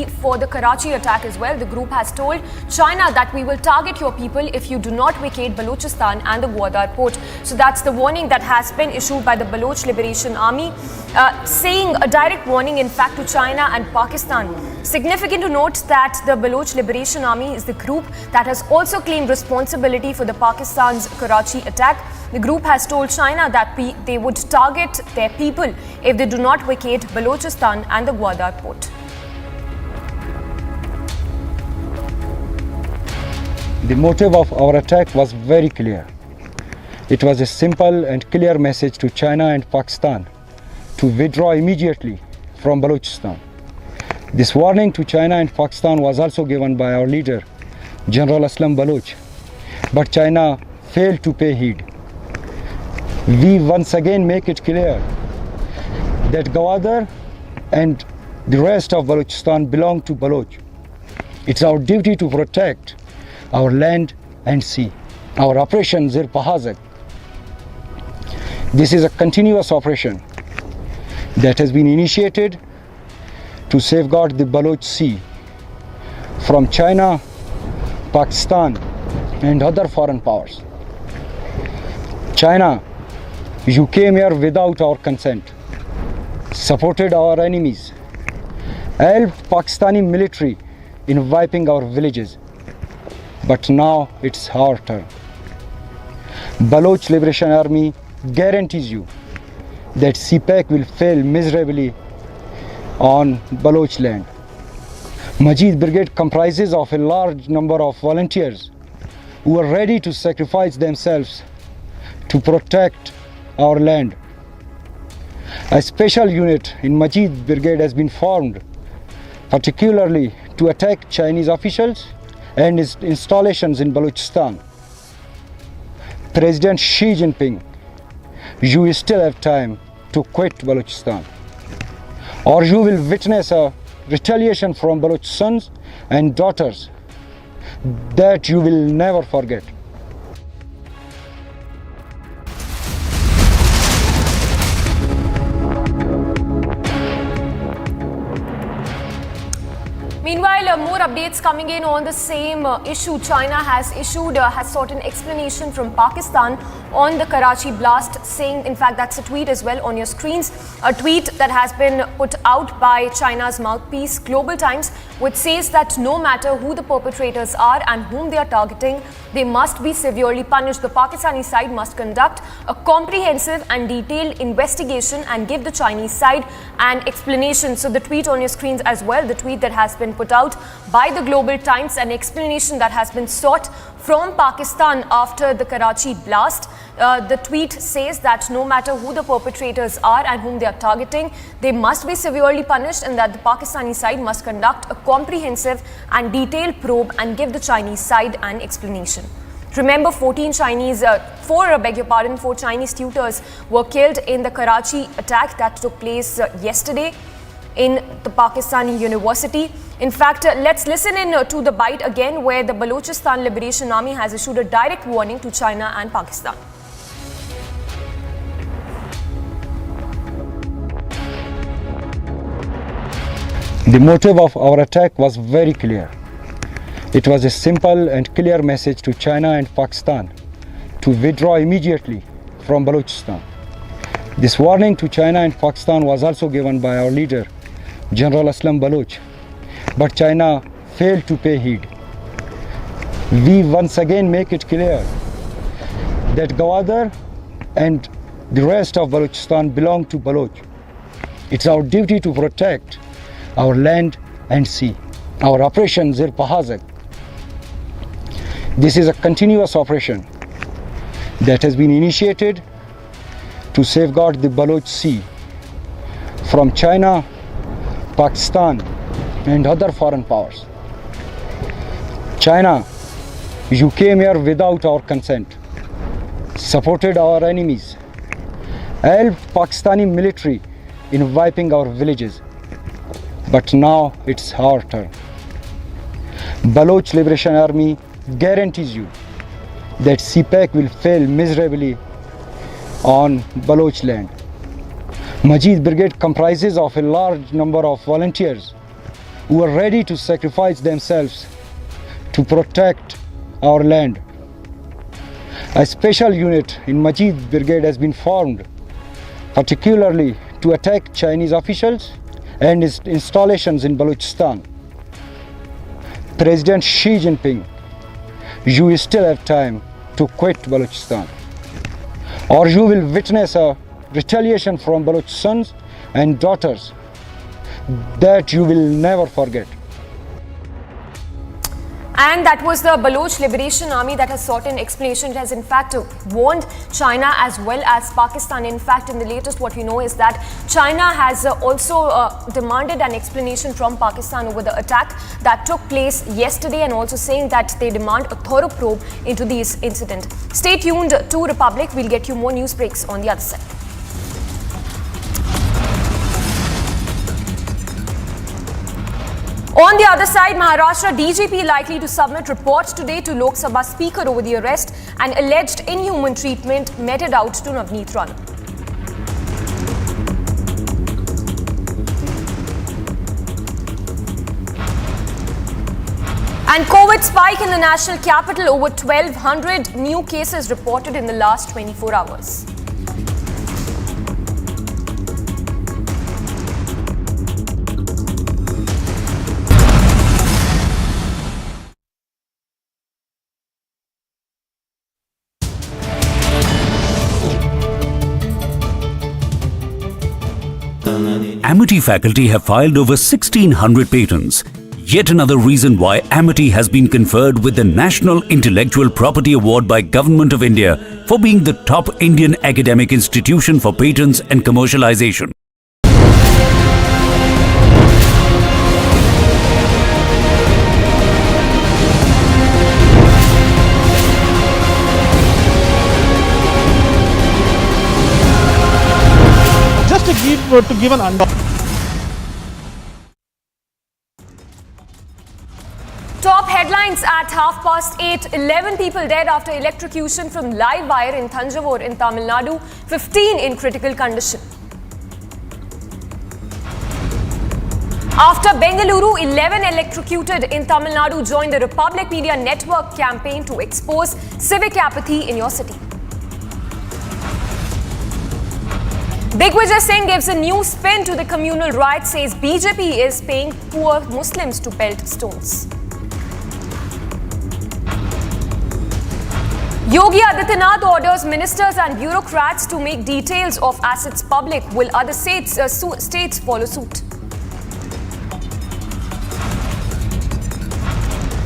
For the Karachi attack as well, the group has told China that we will target your people if you do not vacate Balochistan and the Gwadar port. So that's the warning that has been issued by the Baloch Liberation Army, saying a direct warning in fact to China and Pakistan. Significant to note that the Baloch Liberation Army is the group that has also claimed responsibility for the Pakistan's Karachi attack. The group has told China that they would target their people if they do not vacate Balochistan and the Gwadar port. The motive of our attack was very clear. It was a simple and clear message to China and Pakistan to withdraw immediately from Balochistan. This warning to China and Pakistan was also given by our leader, General Aslam Baloch, but China failed to pay heed. We once again make it clear that Gwadar and the rest of Balochistan belong to Baloch. It's our duty to protect our land and sea. Our operation Zir Pahazak. This is a continuous operation that has been initiated to safeguard the Baloch Sea from China, Pakistan and other foreign powers. China, you came here without our consent, supported our enemies, helped Pakistani military in wiping our villages. But now it's our turn. Baloch Liberation Army guarantees you that CPAC will fail miserably on Baloch land. Majid Brigade comprises of a large number of volunteers who are ready to sacrifice themselves to protect our land. A special unit in Majid Brigade has been formed, particularly to attack Chinese officials and its installations in Balochistan. President Xi Jinping, you still have time to quit Balochistan, or you will witness a retaliation from Baloch sons and daughters that you will never forget. Meanwhile, more updates coming in on the same issue. China has sought an explanation from Pakistan on the Karachi blast, saying, in fact, that's a tweet as well on your screens, a tweet that has been put out by China's mouthpiece, Global Times, which says that no matter who the perpetrators are and whom they are targeting, they must be severely punished. The Pakistani side must conduct a comprehensive and detailed investigation and give the Chinese side an explanation. So the tweet on your screens as well, the tweet that has been put out by the Global Times, an explanation that has been sought from Pakistan after the Karachi blast. The tweet says that no matter who the perpetrators are and whom they are targeting, they must be severely punished, and that the Pakistani side must conduct a comprehensive and detailed probe and give the Chinese side an explanation. Remember, 4 Chinese tutors were killed in the Karachi attack that took place yesterday in the Pakistani university. In fact, let's listen in to the bite again, where the Balochistan Liberation Army has issued a direct warning to China and Pakistan. The motive of our attack was very clear. It was a simple and clear message to China and Pakistan to withdraw immediately from Balochistan. This warning to China and Pakistan was also given by our leader, General Aslam Baloch, but China failed to pay heed. We once again make it clear that Gwadar and the rest of Balochistan belong to Baloch. It's our duty to protect our land and sea. Our operation Zir Pahazak. This is a continuous operation that has been initiated to safeguard the Baloch Sea from China, Pakistan and other foreign powers. China, you came here without our consent, supported our enemies, helped Pakistani military in wiping our villages. But now it's our turn. Baloch Liberation Army guarantees you that CPAC will fail miserably on Baloch land. Majid Brigade comprises of a large number of volunteers who are ready to sacrifice themselves to protect our land. A special unit in Majid Brigade has been formed, particularly to attack Chinese officials and its installations in Balochistan. President Xi Jinping, you still have time to quit Balochistan, or you will witness a retaliation from Baloch sons and daughters that you will never forget. And that was the Baloch Liberation Army that has sought an explanation. It has in fact warned China as well as Pakistan. In fact, in the latest, what we know is that China has also demanded an explanation from Pakistan over the attack that took place yesterday, and also saying that they demand a thorough probe into this incident. Stay tuned to Republic. We'll get you more news breaks on the other side. On the other side, Maharashtra DGP likely to submit reports today to Lok Sabha Speaker over the arrest and alleged inhuman treatment meted out to Navneet Rana. And COVID spike in the national capital, over 1,200 new cases reported in the last 24 hours. Amity faculty have filed over 1,600 patents. Yet another reason why Amity has been conferred with the National Intellectual Property Award by Government of India for being the top Indian academic institution for patents and commercialization. To give an under. Top headlines at 8:30. 11 people dead after electrocution from live wire in Thanjavur in Tamil Nadu. 15 in critical condition. After Bengaluru, 11 electrocuted in Tamil Nadu. Join the Republic Media Network campaign to expose civic apathy in your city. Digvijay Singh gives a new spin to the communal riot, says BJP is paying poor Muslims to pelt stones. Yogi Adityanath orders ministers and bureaucrats to make details of assets public. Will other states follow suit?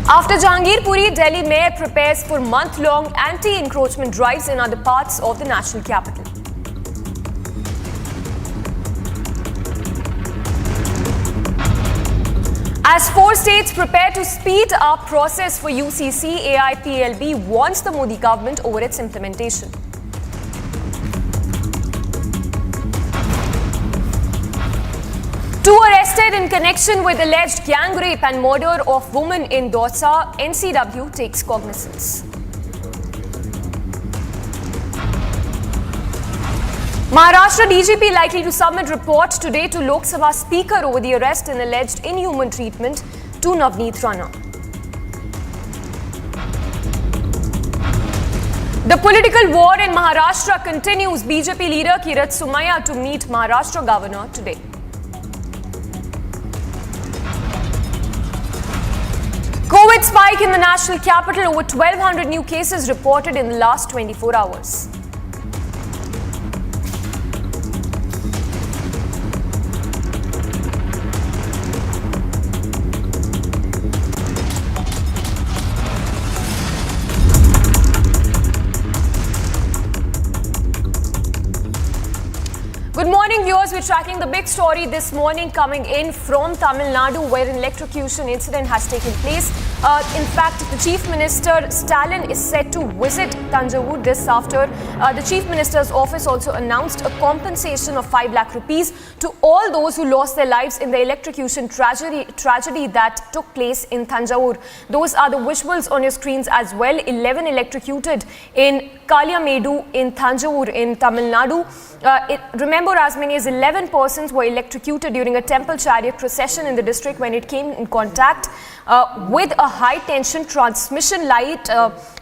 After Jahangirpuri, Delhi Mayor prepares for month-long anti-encroachment drives in other parts of the national capital. As 4 states prepare to speed up process for UCC, AIPLB warns the Modi government over its implementation. Two arrested in connection with alleged gang rape and murder of woman in Dausa. NCW takes cognizance. Maharashtra DGP likely to submit report today to Lok Sabha Speaker over the arrest and alleged inhuman treatment to Navneet Rana. The political war in Maharashtra continues. BJP leader Kirat Sumaya to meet Maharashtra governor today. COVID spike in the national capital. Over 1,200 new cases reported in the last 24 hours. Good morning, viewers. We're tracking the big story this morning coming in from Tamil Nadu, where an electrocution incident has taken place. In fact, the Chief Minister Stalin is set to visit Thanjavur this after. The Chief Minister's office also announced a compensation of 5 lakh rupees to all those who lost their lives in the electrocution tragedy that took place in Thanjavur. Those are the visuals on your screens as well. 11 electrocuted in Kaliamedu in Thanjavur in Tamil Nadu. Remember, as many as 11 11 persons were electrocuted during a temple chariot procession in the district when it came in contact with a high-tension transmission light.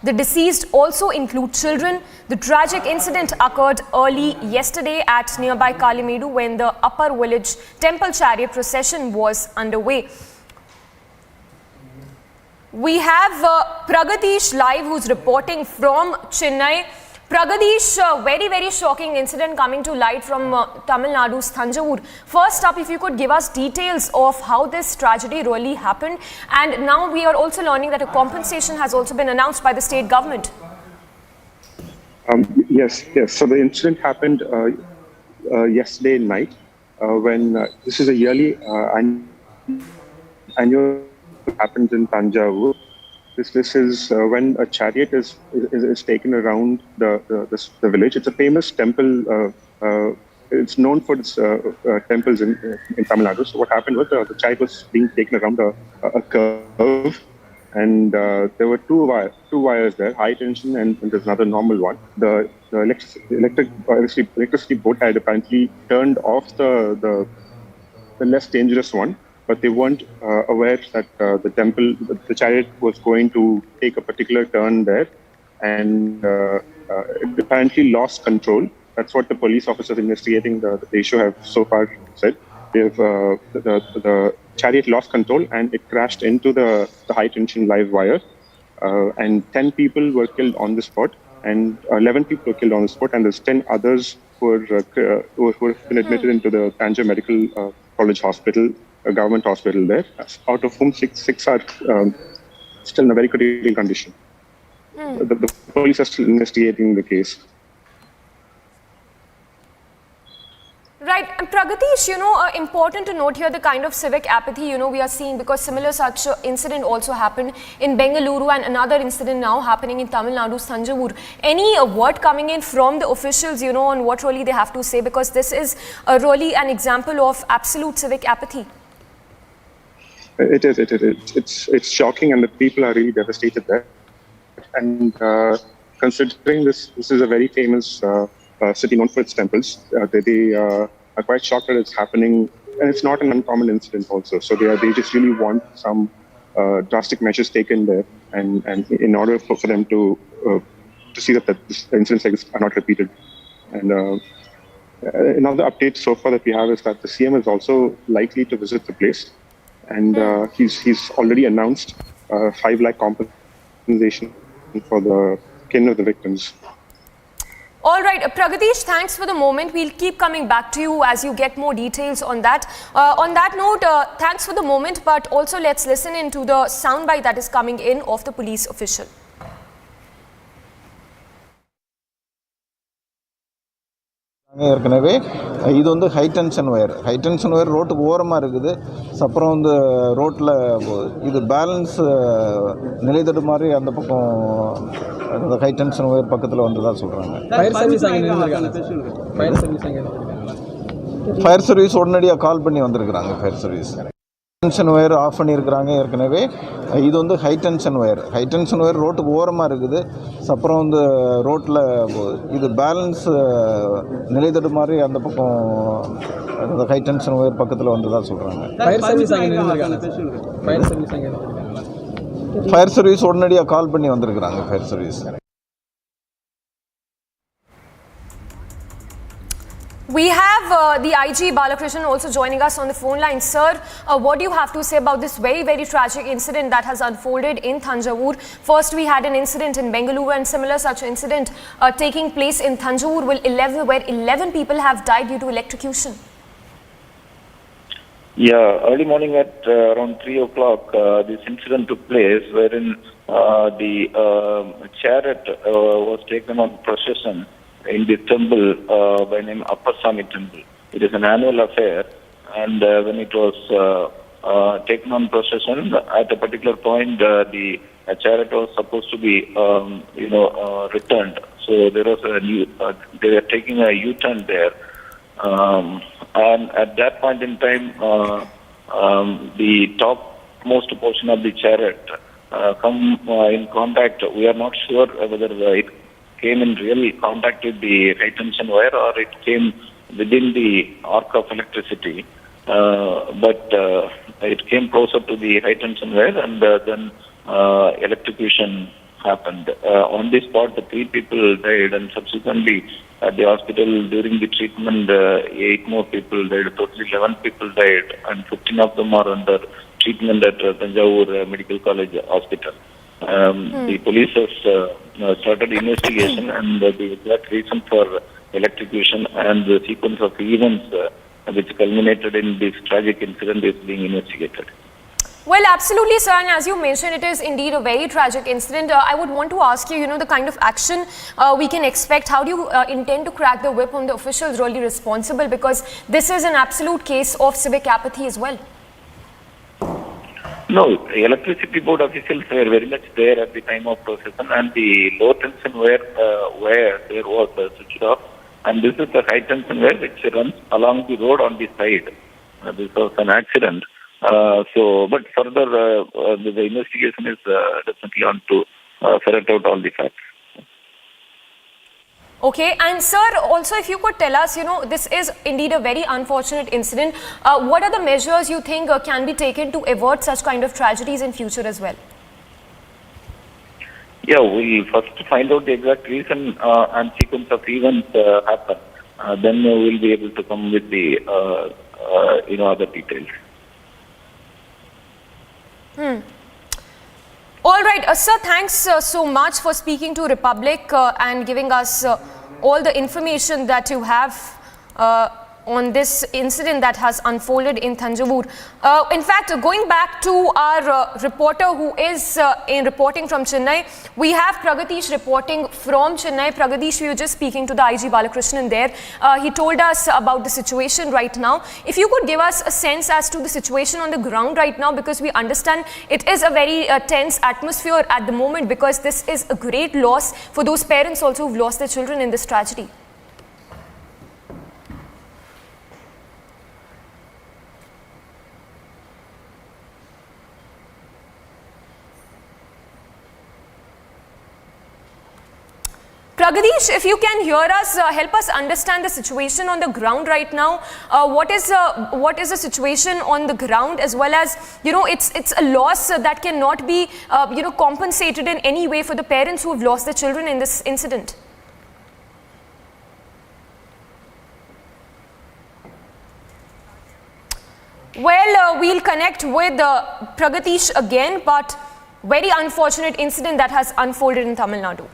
The deceased also include children. The tragic incident occurred early yesterday at nearby Kalimedu when the upper village temple chariot procession was underway. We have Pragatish live who's reporting from Chennai. Pragadish, very shocking incident coming to light from Tamil Nadu's Thanjavur. First up, if you could give us details of how this tragedy really happened. And now we are also learning that a compensation has also been announced by the state government. Yes. So the incident happened yesterday night when this is a yearly annual happens in Thanjavur. This is when a chariot is taken around the village. It's a famous temple. It's known for its temples in Tamil Nadu. So what happened was the chariot was being taken around a curve, and there were two wires there, high tension, and there's another normal one. The electricity board had apparently turned off the less dangerous one, but they weren't aware that the chariot was going to take a particular turn there, and it apparently lost control. That's what the police officers investigating the issue have so far said. The chariot lost control and it crashed into the high tension live wire, and 10 people were killed on the spot, and 11 people were killed on the spot, and there's 10 others who have been admitted into the Tanja Medical College Hospital, a government hospital there, out of whom six are still in a very critical condition. The police are still investigating the case. Right. And Pragatish, important to note here the kind of civic apathy, we are seeing, because similar such incident also happened in Bengaluru and another incident now happening in Tamil Nadu's Thanjavur. Any word coming in from the officials, on what really they have to say, because this is really an example of absolute civic apathy. It is. It's shocking, and the people are really devastated there. And considering this is a very famous city known for its temples, they are quite shocked that it's happening, and it's not an uncommon incident also. So they just really want some drastic measures taken there, and in order for them to see that incidents like this are not repeated. And another update so far that we have is that the CM is also likely to visit the place, and he's already announced 5 lakh compensation for the kin of the victims. All right, Pragatish, thanks for the moment. We'll keep coming back to you as you get more details on that. On that note, thanks for the moment, but also let's listen into the soundbite that is coming in of the police official. ஏற்கனவே இது வந்து high tension wire ரோட்டுக்கு ஓரமாக இருக்குது. அப்புறம் வந்து ரோட்டில் இது பேலன்ஸ் நிலைத்தடு மாதிரி அந்த பக்கம் அந்த ஹை டென்ஷன் ஒயர் பக்கத்தில் வந்ததாக சொல்கிறாங்க. ஃபயர் சர்வீஸ் உடனடியாக கால் பண்ணி வந்திருக்கிறாங்க. Fire service tension wire off பண்ணியிருக்கிறாங்க ஏற்கனவே. இது வந்து ஹை டென்ஷன் ஒயர் ரோட்டுக்கு ஓரமாக இருக்குது. அப்புறம் வந்து ரோட்டில் இது பேலன்ஸ் நிலைத்தடு மாதிரி அந்த பக்கம் அந்த ஹை டென்ஷன் ஒயர் பக்கத்தில் வந்ததாக சொல்கிறாங்க. ஃபயர் சர்வீஸ் உடனடியாக கால் பண்ணி வந்திருக்கிறாங்க. Fire service. We have the IG Balakrishnan also joining us on the phone line. Sir, what do you have to say about this very tragic incident that has unfolded in Thanjavur? First, we had an incident in Bengaluru, and similar such incident taking place in Thanjavur where 11 people have died due to electrocution. Yeah, early morning at around 3 o'clock, this incident took place wherein the chariot was taken on procession in the temple by name Upper Sami temple. It is an annual affair, and when it was taken on procession, at a particular point, the chariot was supposed to be, returned. So there was they were taking a U-turn there, and at that point in time, the topmost portion of the chariot come in contact. We are not sure whether it came in real contact with the high tension wire or it came within the arc of electricity, but it came closer to the high tension wire, and then electrocution happened. On the spot, the 3 people died, and subsequently at the hospital during the treatment, 8 more people died. Totally 11 people died, and 15 of them are under treatment at Tanjavur Medical College Hospital. The police has started investigation, and the exact reason for electrocution and the sequence of events which culminated in this tragic incident is being investigated. Well, absolutely, sir. And as you mentioned, it is indeed a very tragic incident. I would want to ask you, the kind of action we can expect. How do you intend to crack the whip on the officials really responsible? Because this is an absolute case of civic apathy as well. No, electricity board officials were very much there at the time of procession, and the low tension wire there was switched off, and this is the high tension wire which runs along the road on the side. This was an accident. But further, the investigation is definitely on to ferret out all the facts. Okay, and sir, also if you could tell us, this is indeed a very unfortunate incident. What are the measures you think can be taken to avert such kind of tragedies in future as well? Yeah, we'll first find out the exact reason and sequence of events happen. Then we'll be able to come with the other details. All right, sir, thanks so much for speaking to Republic and giving us all the information that you have on this incident that has unfolded in Thanjavur. In fact, going back to our reporter who is reporting from Chennai, we have Pragatish reporting from Chennai. Pragatish, we were just speaking to the IG Balakrishnan there. He told us about the situation right now. If you could give us a sense as to the situation on the ground right now, because we understand it is a very tense atmosphere at the moment, because this is a great loss for those parents also who've lost their children in this tragedy. Pragadish, if you can hear us, help us understand the situation on the ground right now. What is the situation on the ground, as well as, it's a loss that cannot be, compensated in any way for the parents who have lost their children in this incident? Well, we'll connect with Pragatish again, but very unfortunate incident that has unfolded in Tamil Nadu.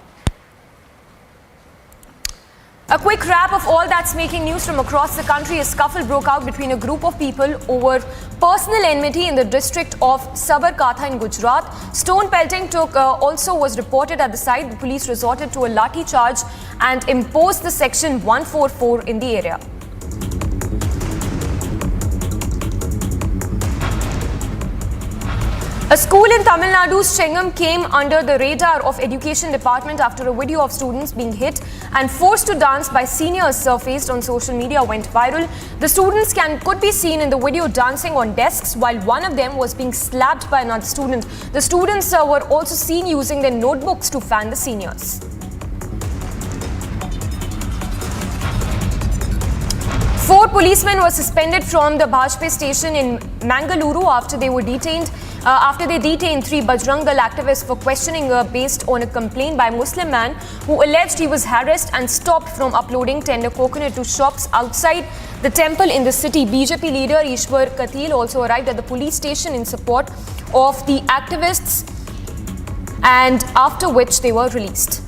A quick wrap of all that's making news from across the country. A scuffle broke out between a group of people over personal enmity in the district of Sabarkantha in Gujarat. Stone pelting also was reported at the site. The police resorted to a lathi charge and imposed the section 144 in the area. A school in Tamil Nadu's Chengam came under the radar of Education Department after a video of students being hit and forced to dance by seniors surfaced on social media went viral. The students could be seen in the video dancing on desks while one of them was being slapped by another student. The students were also seen using their notebooks to fan the seniors. 4 policemen were suspended from the Bhajpay station in Mangaluru after they detained 3 Bajrang Dal activists for questioning based on a complaint by a Muslim man who alleged he was harassed and stopped from uploading tender coconut to shops outside the temple in the city. BJP leader Ishwar Katil also arrived at the police station in support of the activists, and after which they were released.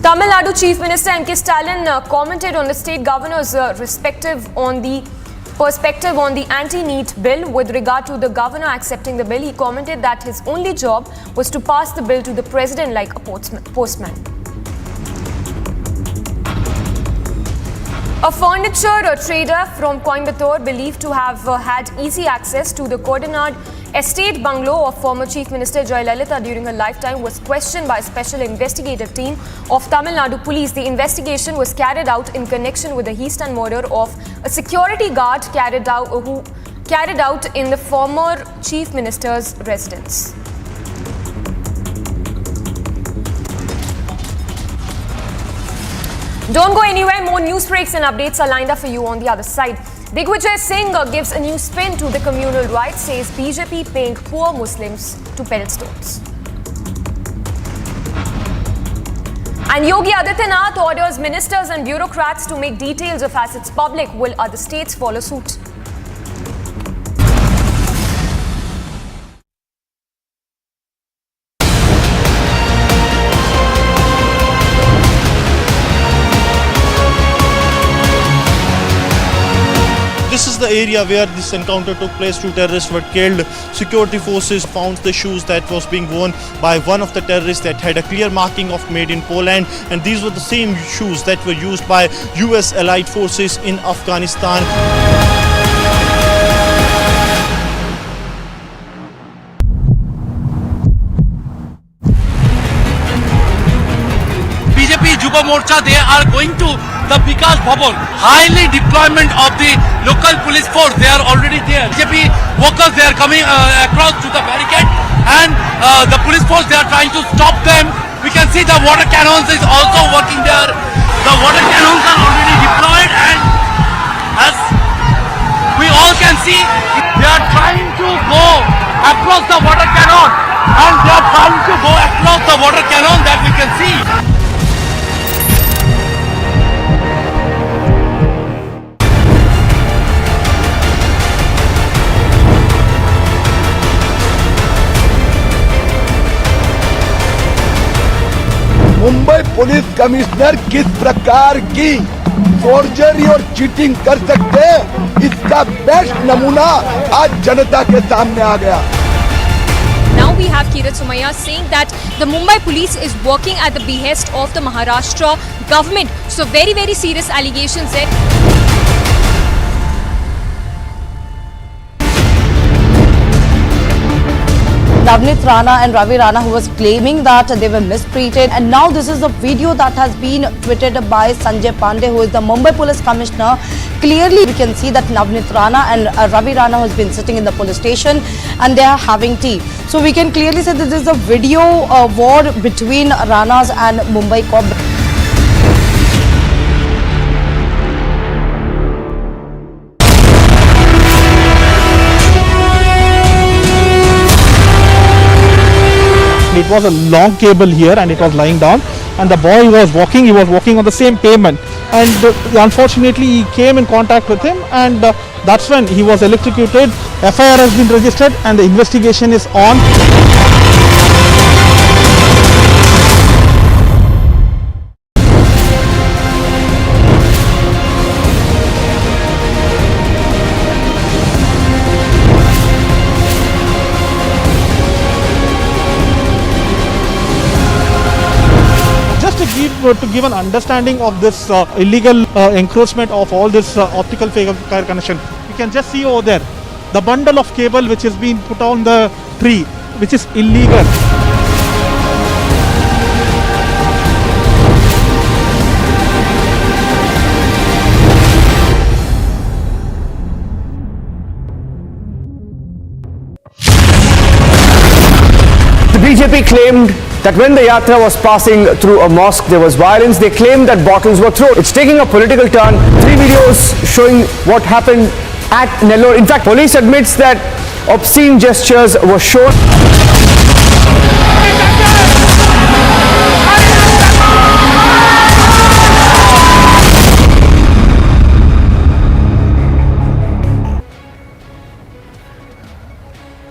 Tamil Nadu Chief Minister M.K. Stalin commented on the state governor's perspective on the anti-NEET bill. With regard to the governor accepting the bill, he commented that his only job was to pass the bill to the president like a postman. A furniture trader from Coimbatore, believed to have had easy access to the Kodinad estate bungalow of former Chief Minister Jayalalitha during her lifetime, was questioned by a special investigative team of Tamil Nadu Police. The investigation was carried out in connection with the heist and murder of a security guard carried out in the former Chief Minister's residence. Don't go anywhere. More news breaks and updates are lined up for you on the other side. Digvijay Singh gives a new spin to the communal rights, says BJP paying poor Muslims to peddle stones. And Yogi Adityanath orders ministers and bureaucrats to make details of assets public. Will other states follow suit? This is the area where this encounter took place. 2 terrorists were killed. Security forces found the shoes that was being worn by one of the terrorists that had a clear marking of made in Poland, and these were the same shoes that were used by US allied forces in Afghanistan. BJP Yuva Morcha, they are going to the Vikas Bhavan. Highly deployment of the local police force, they are already there. BJP workers, they are coming across to the barricade, and the police force, they are trying to stop them. We can see the water cannons is also working there. The water cannons are already deployed, and as we all can see, they are trying to go across the water cannon, and they are trying to go across the water cannon that we can see. Mumbai police commissioner किस प्रकार की forgery और cheating कर सकते हैं, इसका best नमूना आज जनता के सामने आ गया. Now we have Kirat Somaiya saying that the Mumbai police is working at the behest of the Maharashtra government. So very serious allegations there. Navneet Rana and Ravi Rana, who was claiming that they were mistreated, and now this is a video that has been tweeted by Sanjay Pandey, who is the Mumbai Police Commissioner. Clearly we can see that Navneet Rana and Ravi Rana has been sitting in the police station and they are having tea. So we can clearly say that this is a video war between Ranas and Mumbai Cop. It was a long cable here and it was lying down, and the boy was walking on the same pavement, and unfortunately he came in contact with him, and that's when he was electrocuted. FIR has been registered and the investigation is on. To give an understanding of this illegal encroachment of all this optical fiber connection, you can just see over there the bundle of cable which is being put on the tree, which is illegal. The BJP claimed that when the yatra was passing through a mosque, there was violence. They claimed that bottles were thrown. It's taking a political turn. 3 videos showing what happened at Nellore. In fact, police admits that obscene gestures were shown.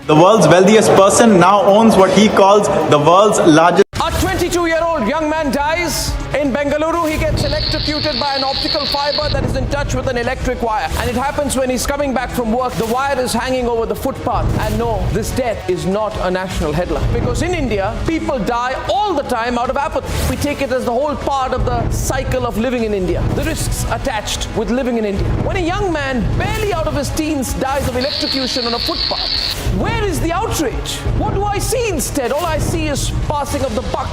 The world's wealthiest person now owns what he calls the world's largest. A 22-year-old young man dies in Bengaluru. He gets electrocuted by an optical fiber that is in touch with an electric wire. And it happens when he's coming back from work. The wire is hanging over the footpath. And no, this death is not a national headline. Because in India, people die all the time out of apathy. We take it as the whole part of the cycle of living in India. The risks attached with living in India. When a young man, barely out of his teens, dies of electrocution on a footpath, where is the outrage? What do I see instead? All I see is passing of the buck.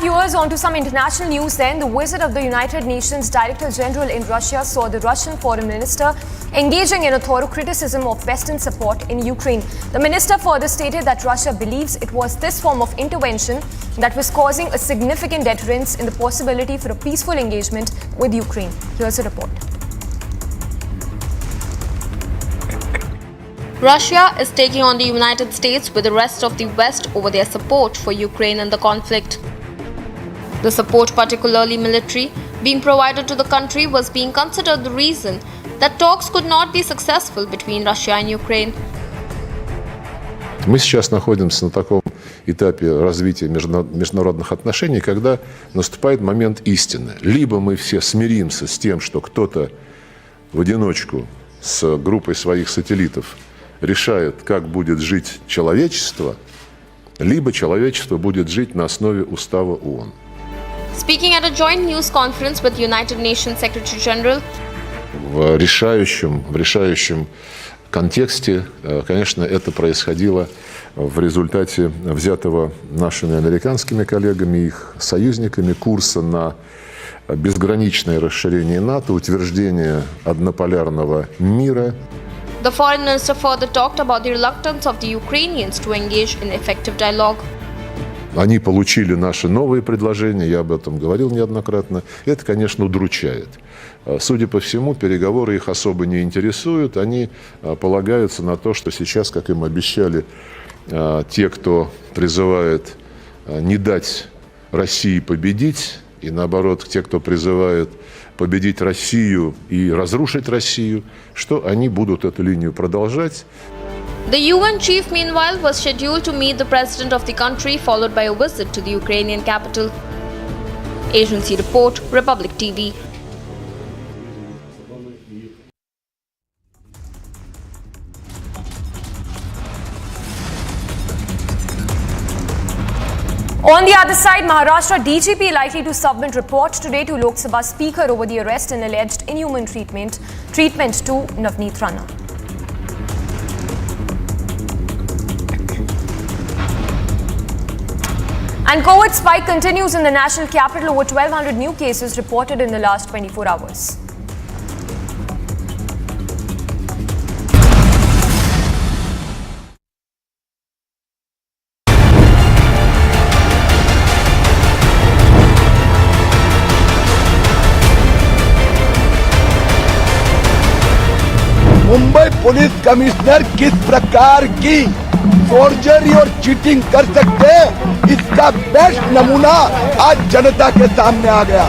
viewers, on to some international news then. The visit of the United Nations Director General in Russia saw the Russian Foreign Minister engaging in a thorough criticism of Western support in Ukraine. The minister further stated that Russia believes it was this form of intervention that was causing a significant deterrence in the possibility for a peaceful engagement with Ukraine. Here's a report. Russia is taking on the United States with the rest of the West over their support for Ukraine in the conflict. The support, particularly military, being provided to the country was being considered the reason that talks could not be successful between Russia and Ukraine. Мы сейчас находимся на таком этапе развития международных отношений, когда наступает момент истины. Либо мы все смиримся с тем, что кто-то в одиночку с группой своих сателлитов решает, как будет жить человечество, либо человечество будет жить на основе устава ООН. Speaking at a joint news conference with United Nations Secretary General, в решающем контексте, конечно, это происходило в результате взятого нашими американскими коллегами и их союзниками курса на безграничное расширение НАТО, утверждение однополярного мира. the foreign minister further talked about the reluctance of the Ukrainians to engage in effective dialogue. Они получили наши новые предложения, я об этом говорил неоднократно. Это, конечно, удручает. Судя по всему, переговоры их особо не интересуют. Они полагаются на то, что сейчас, как им обещали те, кто призывает не дать России победить, и наоборот, те, кто призывает победить Россию и разрушить Россию, что они будут эту линию продолжать. The UN chief, meanwhile, was scheduled to meet the president of the country, followed by a visit to the Ukrainian capital. Agency Report, Republic TV. On the other side, Maharashtra DGP likely to submit report today to Lok Sabha Speaker over the arrest and alleged inhuman treatment to Navneet Rana. And COVID spike continues in the national capital. Over 1,200 new cases reported in the last 24 hours. Mumbai police commissioner किस प्रकार की forgery और cheating कर सकते हैं, इसका best नमूना आज जनता के सामने आ गया.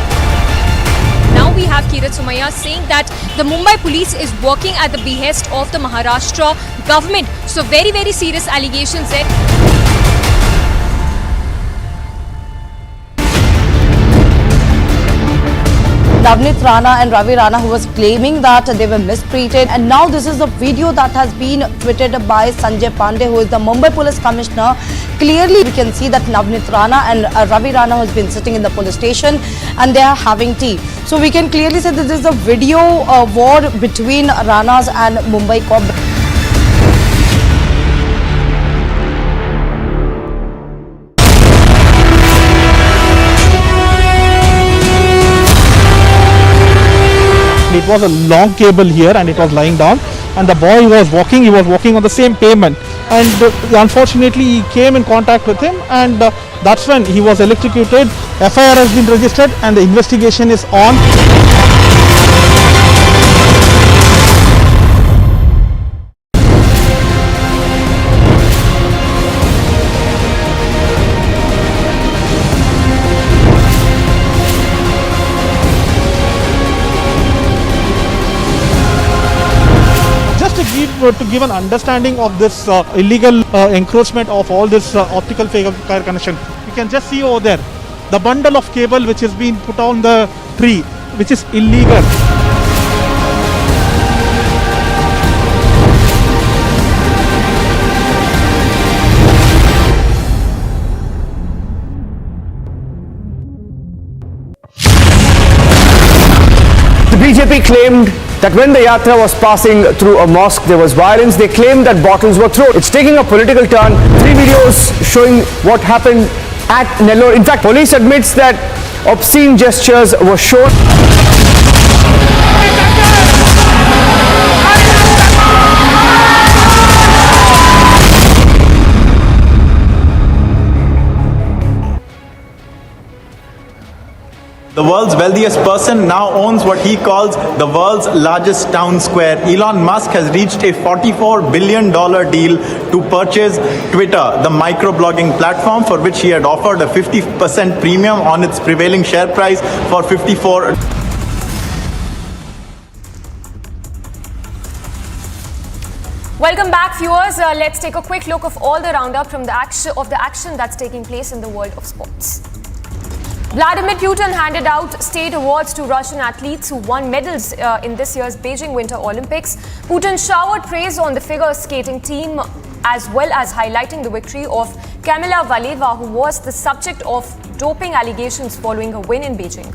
Now we have Kirat Sumaya saying that the Mumbai police is working at the behest of the Maharashtra government. So very serious allegations there. Navneet Rana and Ravi Rana, who was claiming that they were mistreated, and now this is a video that has been tweeted by Sanjay Pandey, who is the Mumbai Police Commissioner. Clearly we can see that Navneet Rana and Ravi Rana has been sitting in the police station and they are having tea. So we can clearly say that this is a video war between Ranas and Mumbai Cop. It was a long cable here and it was lying down, and the boy was walking on the same pavement, and unfortunately he came in contact with him, and that's when he was electrocuted. FIR has been registered and the investigation is on. To give an understanding of this illegal encroachment of all this optical fiber connection, you can just see over there the bundle of cable which is being put on the tree, which is illegal. The BJP claimed that when the yatra was passing through a mosque, there was violence. They claimed that bottles were thrown. It's taking a political turn. 3 videos showing what happened at Nellore. In fact, police admits that obscene gestures were shown. The world's wealthiest person now owns what he calls the world's largest town square. Elon Musk has reached a $44 billion deal to purchase Twitter, the microblogging platform for which he had offered a 50% premium on its prevailing share price for $54. Welcome back, viewers. Let's take a quick look of all the roundup from the action that's taking place in the world of sports. Vladimir Putin handed out state awards to Russian athletes who won medals in this year's Beijing Winter Olympics. Putin showered praise on the figure skating team as well as highlighting the victory of Kamila Valieva, who was the subject of doping allegations following her win in Beijing.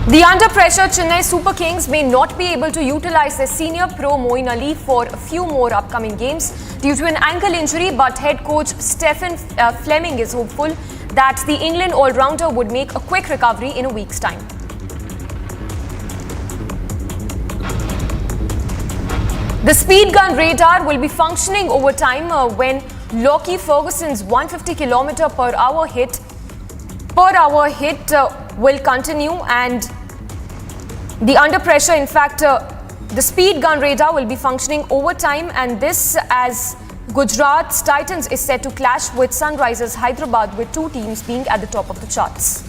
The under-pressure Chennai Super Kings may not be able to utilize their senior pro Moeen Ali for a few more upcoming games due to an ankle injury, but head coach Stephen Fleming is hopeful that the England all-rounder would make a quick recovery in a week's time. The speed gun radar will be functioning over time when Lockie Ferguson's 150 km per hour hit will continue, and the under pressure, in fact, the speed gun radar will be functioning over time, and this as Gujarat's Titans is set to clash with Sunrisers Hyderabad, with two teams being at the top of the charts.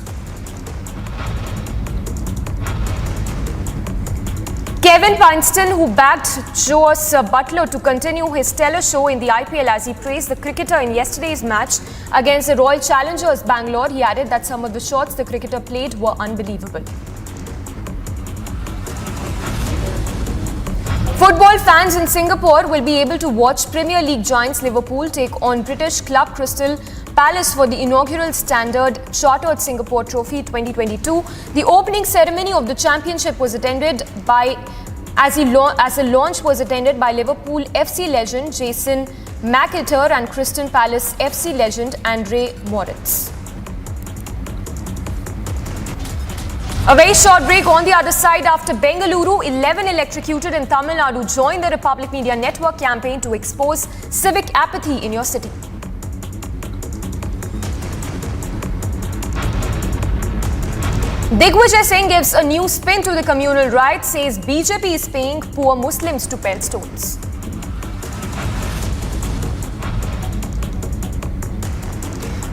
Kevin Painston, who backed Joas Butler to continue his stellar show in the IPL as he praised the cricketer in yesterday's match against the Royal Challengers Bangalore, he added that some of the shots the cricketer played were unbelievable. Football fans in Singapore will be able to watch Premier League giants Liverpool take on British club Crystal Palace for the inaugural Standard Chartered Singapore Trophy 2022. The opening ceremony of the championship was attended by, as the launch was attended by Liverpool FC legend Jason McAteer and Crystal Palace FC legend Andre Moritz. A very short break. On the other side, after Bengaluru, 11 electrocuted in Tamil Nadu, join the Republic Media Network campaign to expose civic apathy in your city. Digvijay Singh gives a new spin to the communal riot, says BJP is paying poor Muslims to pelt stones.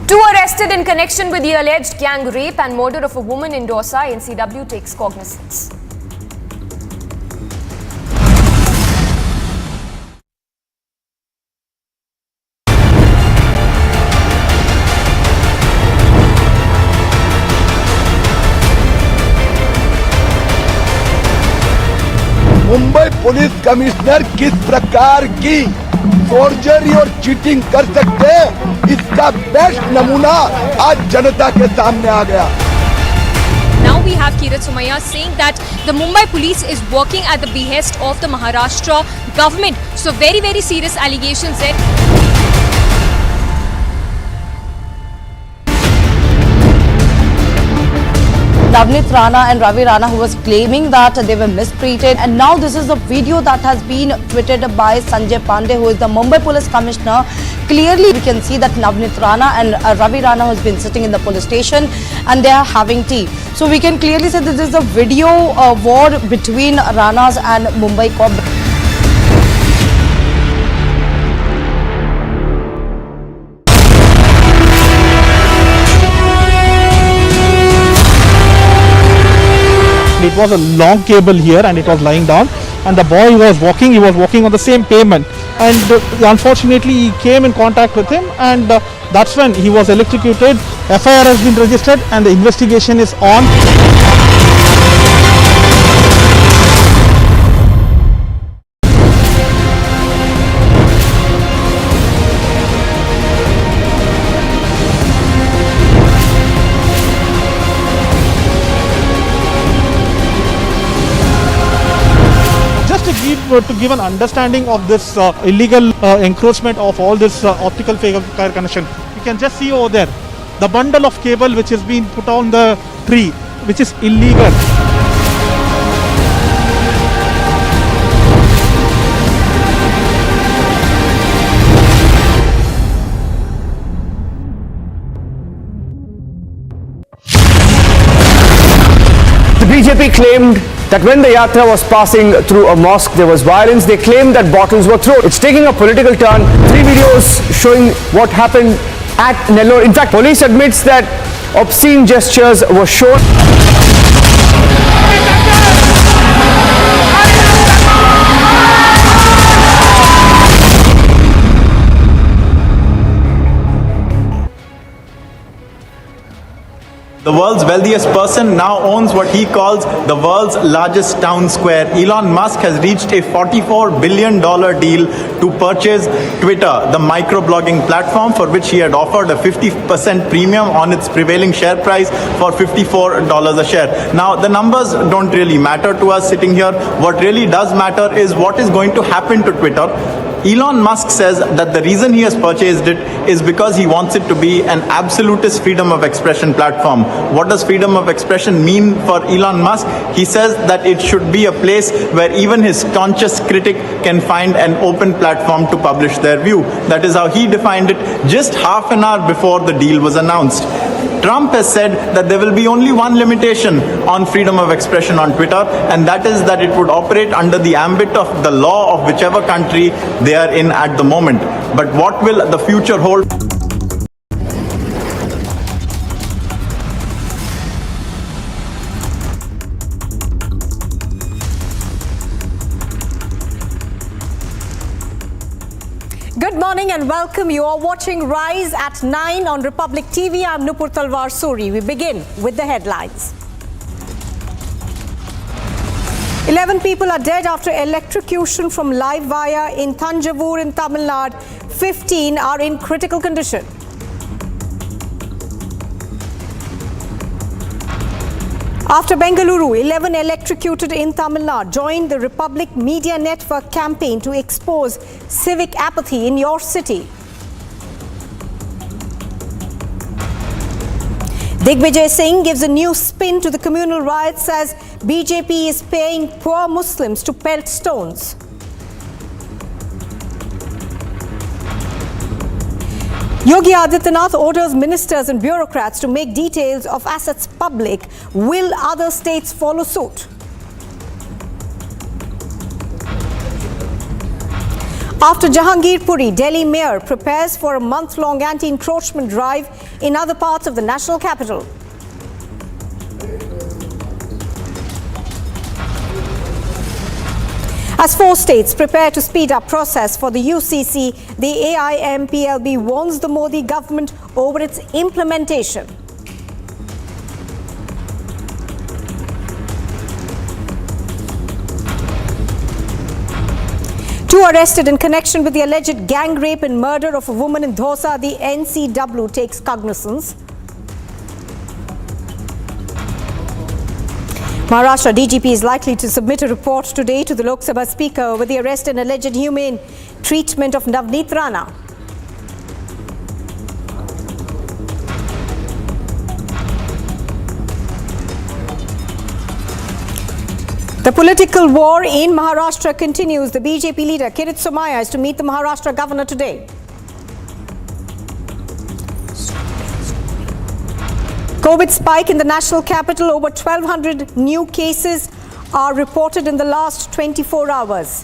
Two arrested in connection with the alleged gang rape and murder of a woman in Dausa. NCW takes cognizance. Mumbai police commissioner किस प्रकार की forgery और cheating कर सकते हैं, इसका best नमूना आज जनता के सामने आ गया. Now we have Kirat Somaiya saying that the Mumbai police is working at the behest of the Maharashtra government. So very, very serious allegations there. Navneet Rana and Ravi Rana, who was claiming that they were mistreated, and now this is a video that has been tweeted by Sanjay Pandey, who is the Mumbai Police Commissioner. Clearly we can see that Navneet Rana and Ravi Rana has been sitting in the police station and they are having tea. So we can clearly say that this is a video war between Ranas and Mumbai Cop. It was a long cable here and it was lying down, and the boy he was walking on the same pavement, and unfortunately he came in contact with him, and that's when he was electrocuted. FIR has been registered and the investigation is on. to give an understanding of this illegal encroachment of all this optical fiber connection, you can just see over there the bundle of cable which is being put on the tree, which is illegal. The BJP claimed that when the yatra was passing through a mosque, there was violence. They claimed that bottles were thrown. It's taking a political turn. 3 videos showing what happened at Nellore. In fact, police admits that obscene gestures were shown. The world's wealthiest person now owns what he calls the world's largest town square. Elon Musk has reached a $44 billion deal to purchase Twitter, the microblogging platform for which he had offered a 50% premium on its prevailing share price for $54 a share. Now, the numbers don't really matter to us sitting here. What really does matter is what is going to happen to Twitter. Elon Musk says that the reason he has purchased it is because he wants it to be an absolutist freedom of expression platform. What does freedom of expression mean for Elon Musk? He says that it should be a place where even his staunchest critic can find an open platform to publish their view. That is how he defined it just half an hour before the deal was announced. Trump has said that there will be only one limitation on freedom of expression on Twitter, and that is that it would operate under the ambit of the law of whichever country they are in at the moment. But what will the future hold? Good morning and welcome. You are watching Rise at 9 on Republic TV. I'm Nupur Talwar Suri. We begin with the headlines. 11 people are dead after electrocution from live wire in Thanjavur in Tamil Nadu. 15 are in critical condition. After Bengaluru, 11 electrocuted in Tamil Nadu joined the Republic Media Network campaign to expose civic apathy in your city. Digvijay Singh gives a new spin to the communal riots as BJP is paying poor Muslims to pelt stones. Yogi Adityanath orders ministers and bureaucrats to make details of assets public. Will other states follow suit? After Jahangir Puri, Delhi Mayor prepares for a month-long anti-encroachment drive in other parts of the national capital. As 4 states prepare to speed up process for the UCC, the AIMPLB warns the Modi government over its implementation. Two arrested in connection with the alleged gang rape and murder of a woman in Dhosa. The NCW takes cognizance. Maharashtra DGP is likely to submit a report today to the Lok Sabha Speaker over the arrest and alleged inhumane treatment of Navneet Rana. The political war in Maharashtra continues. The BJP leader Kirit Somaiya is to meet the Maharashtra governor today. COVID spike in the national capital. Over 1,200 new cases are reported in the last 24 hours.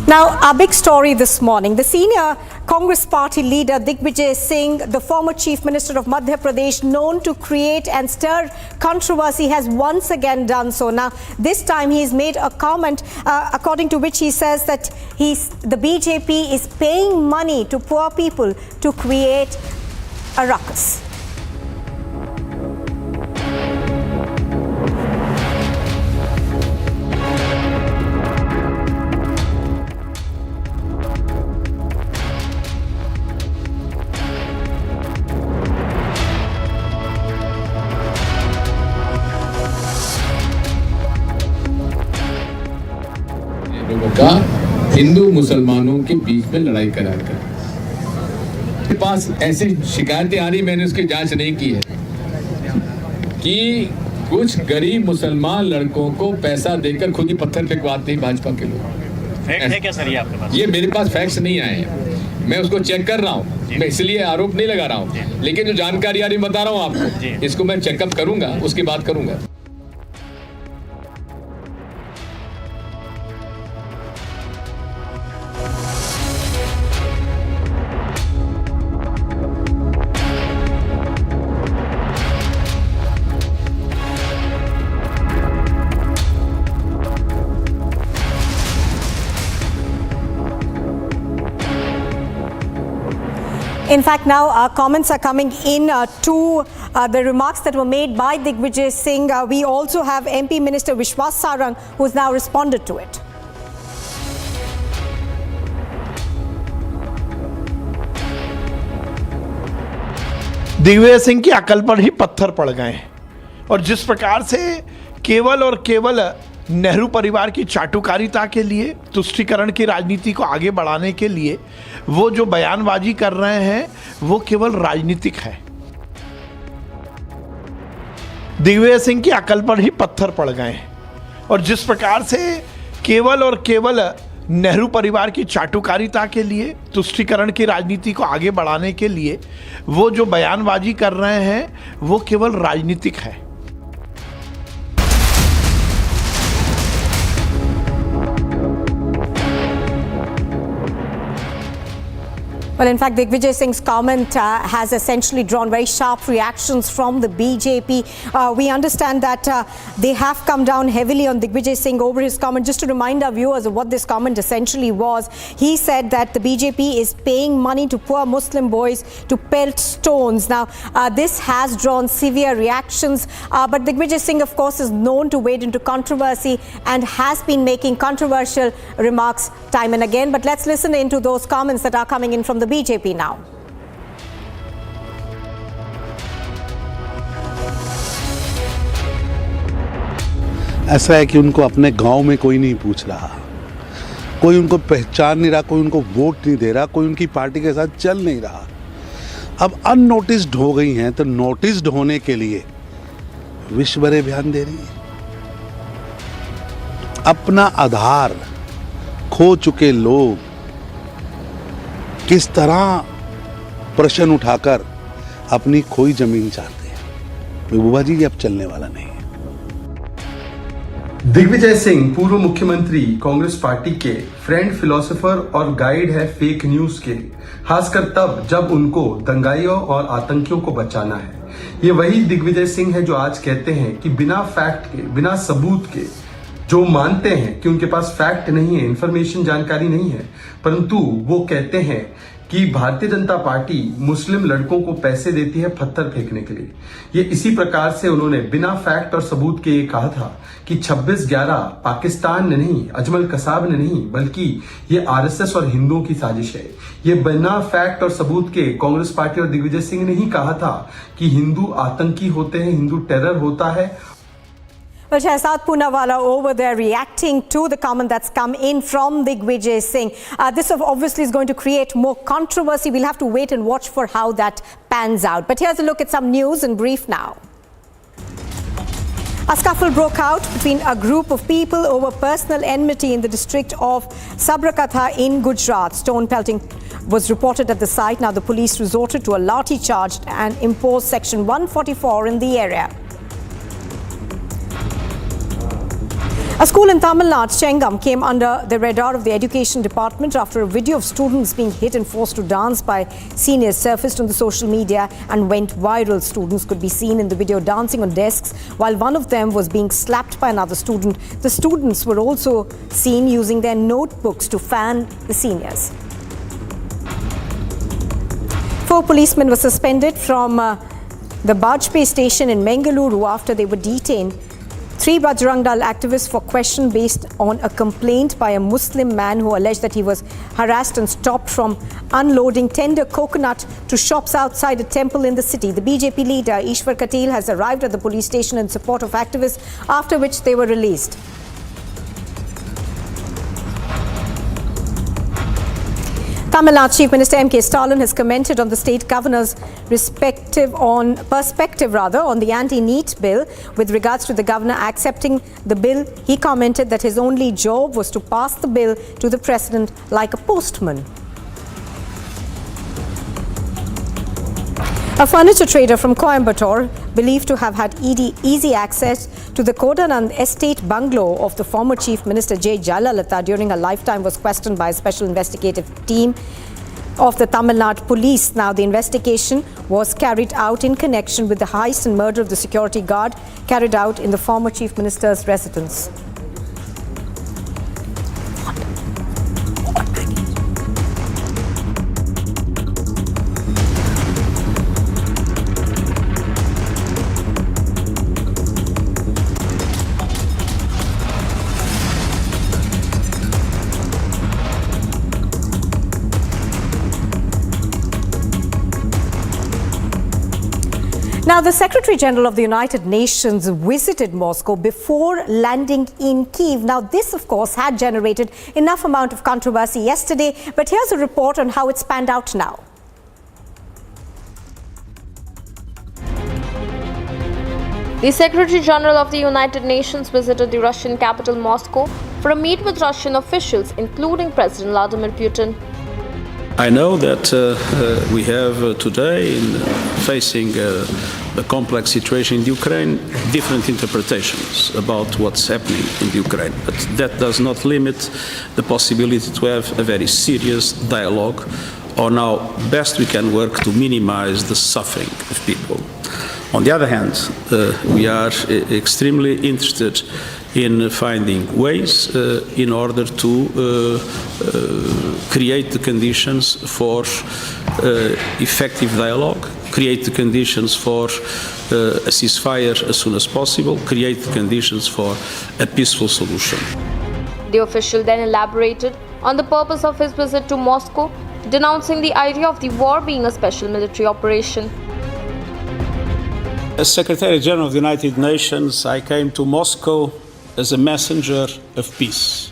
Now, our big story this morning, the senior Congress party leader Digvijay Singh, the former chief minister of Madhya Pradesh, known to create and stir controversy, has once again done so. Now, this time he's made a comment according to which he says that the BJP is paying money to poor people to create a ruckus. Hindu मुसलमानों के बीच में लड़ाई कराकर। मेरे पास ऐसी शिकायतें आ रही, मैंने उसकी जांच नहीं की है, कि कुछ गरीब मुसलमान लड़कों को पैसा देकर खुद ही पत्थर फेंकवाते हैं भाजपा के लोग। फैक्ट है क्या सर ये आपके पास? ये मेरे पास फैक्ट्स नहीं आए हैं, मैं उसको चेक कर रहा हूँ, मैं इसलिए आरोप नहीं लगा रहा हूँ, लेकिन जो जानकारी आ रही बता रहा हूँ आपको, इसको मैं चेकअप करूंगा, उसकी बात करूंगा। In fact, now comments are coming in to the remarks that were made by Digvijay Singh. We also have MP Minister Vishwas Sarang, who has now responded to it. Digvijay Singh की अकल पर ही पत्थर पड़ गए हैं और जिस प्रकार से केवल और केवल नेहरू परिवार की चाटुकारिता के लिए, तुष्टीकरण की राजनीति को आगे बढ़ाने के लिए वो जो बयानबाजी कर रहे हैं वो केवल राजनीतिक है। दिग्विजय सिंह की अकल पर ही पत्थर पड़ गए हैं और जिस प्रकार से केवल और केवल नेहरू परिवार की चाटुकारिता के लिए, तुष्टीकरण की राजनीति को आगे बढ़ाने के लिए वो जो बयानबाजी कर रहे हैं वो केवल राजनीतिक है। Well, in fact, Digvijay Singh's comment has essentially drawn very sharp reactions from the BJP. We understand that they have come down heavily on Digvijay Singh over his comment. Just to remind our viewers of what this comment essentially was, he said that the BJP is paying money to poor Muslim boys to pelt stones. Now, this has drawn severe reactions, but Digvijay Singh, of course, is known to wade into controversy and has been making controversial remarks time and again. But let's listen into those comments that are coming in from the BJP now. ऐसा है कि उनको अपने गांव में कोई नहीं पूछ रहा, कोई उनको पहचान नहीं रहा, कोई उनको वोट नहीं दे रहा, कोई उनकी पार्टी के साथ चल नहीं रहा। अब अननोटिस्ड हो गई हैं तो नोटिस्ड होने के लिए विश्व भर अभियान दे रही है। अपना आधार खो चुके लोग किस तरह प्रश्न उठाकर अपनी खोई जमीन चाहते हैं, महबूबा जी ये अब चलने वाला नहीं है। दिग्विजय सिंह पूर्व मुख्यमंत्री कांग्रेस पार्टी के फ्रेंड, फिलोसोफर और गाइड है फेक न्यूज के, खासकर तब जब उनको दंगाइयों और आतंकियों को बचाना है। ये वही दिग्विजय सिंह है जो आज कहते हैं कि बिना फैक्ट के, बिना सबूत के, जो मानते हैं कि उनके पास फैक्ट नहीं है, इंफॉर्मेशन, जानकारी नहीं है, परंतु वो कहते हैं कि भारतीय जनता पार्टी मुस्लिम लड़कों को पैसे देती है पत्थर फेंकने के लिए। ये इसी प्रकार से उन्होंने बिना फैक्ट और सबूत के ये कहा था कि 26/11 पाकिस्तान ने नहीं, अजमल कसाब ने नहीं, बल्कि ये आरएसएस और हिंदुओं की साजिश है। ये बिना फैक्ट और सबूत के कांग्रेस पार्टी और दिग्विजय सिंह ने ही कहा था कि हिंदू आतंकी होते हैं, हिंदू टेरर होता है। Well, Shahzad Poonawalla over there reacting to the comment that's come in from Digvijay Singh. This obviously is going to create more controversy. We'll have to wait and watch for how that pans out. But here's a look at some news in brief now. A scuffle broke out between a group of people over personal enmity in the district of Sabrakatha in Gujarat. Stone pelting was reported at the site. Now the police resorted to a lathi charge and imposed Section 144 in the area. A school in Tamil Nadu, Chengam, came under the radar of the Education Department after a video of students being hit and forced to dance by seniors surfaced on the social media and went viral. Students could be seen in the video dancing on desks while one of them was being slapped by another student. The students were also seen using their notebooks to fan the seniors. 4 policemen were suspended from the Bajpayee station in Bengaluru after they were detained. 3 Bajrang Dal activists for question based on a complaint by a Muslim man who alleged that he was harassed and stopped from unloading tender coconut to shops outside a temple in the city. The BJP leader Ishwar Katil has arrived at the police station in support of activists, after which they were released. Tamil Nadu Chief Minister M.K. Stalin has commented on the state governor's perspective on the anti-NEET bill. With regards to the governor accepting the bill, he commented that his only job was to pass the bill to the president like a postman. A furniture trader from Coimbatore, believed to have had easy access to the Kodanand estate bungalow of the former Chief Minister J. Jayalalitha during her lifetime, was questioned by a special investigative team of the Tamil Nadu police. Now, the investigation was carried out in connection with the heist and murder of the security guard carried out in the former Chief Minister's residence. Now, the Secretary General of the United Nations visited Moscow before landing in Kiev. Now, this, of course, had generated enough amount of controversy yesterday, but here's a report on how it's panned out now. The Secretary General of the United Nations visited the Russian capital Moscow for a meet with Russian officials, including President Vladimir Putin. I know that we have today, facing the complex situation in Ukraine, different interpretations about what's happening in Ukraine. But that does not limit the possibility to have a very serious dialogue on how best we can work to minimize the suffering of people. On the other hand, we are extremely interested in finding ways in order to create the conditions for effective dialogue, create the conditions for a ceasefire as soon as possible, create the conditions for a peaceful solution. The official then elaborated on the purpose of his visit to Moscow, denouncing the idea of the war being a special military operation. As Secretary General of the United Nations, I came to Moscow as a messenger of peace.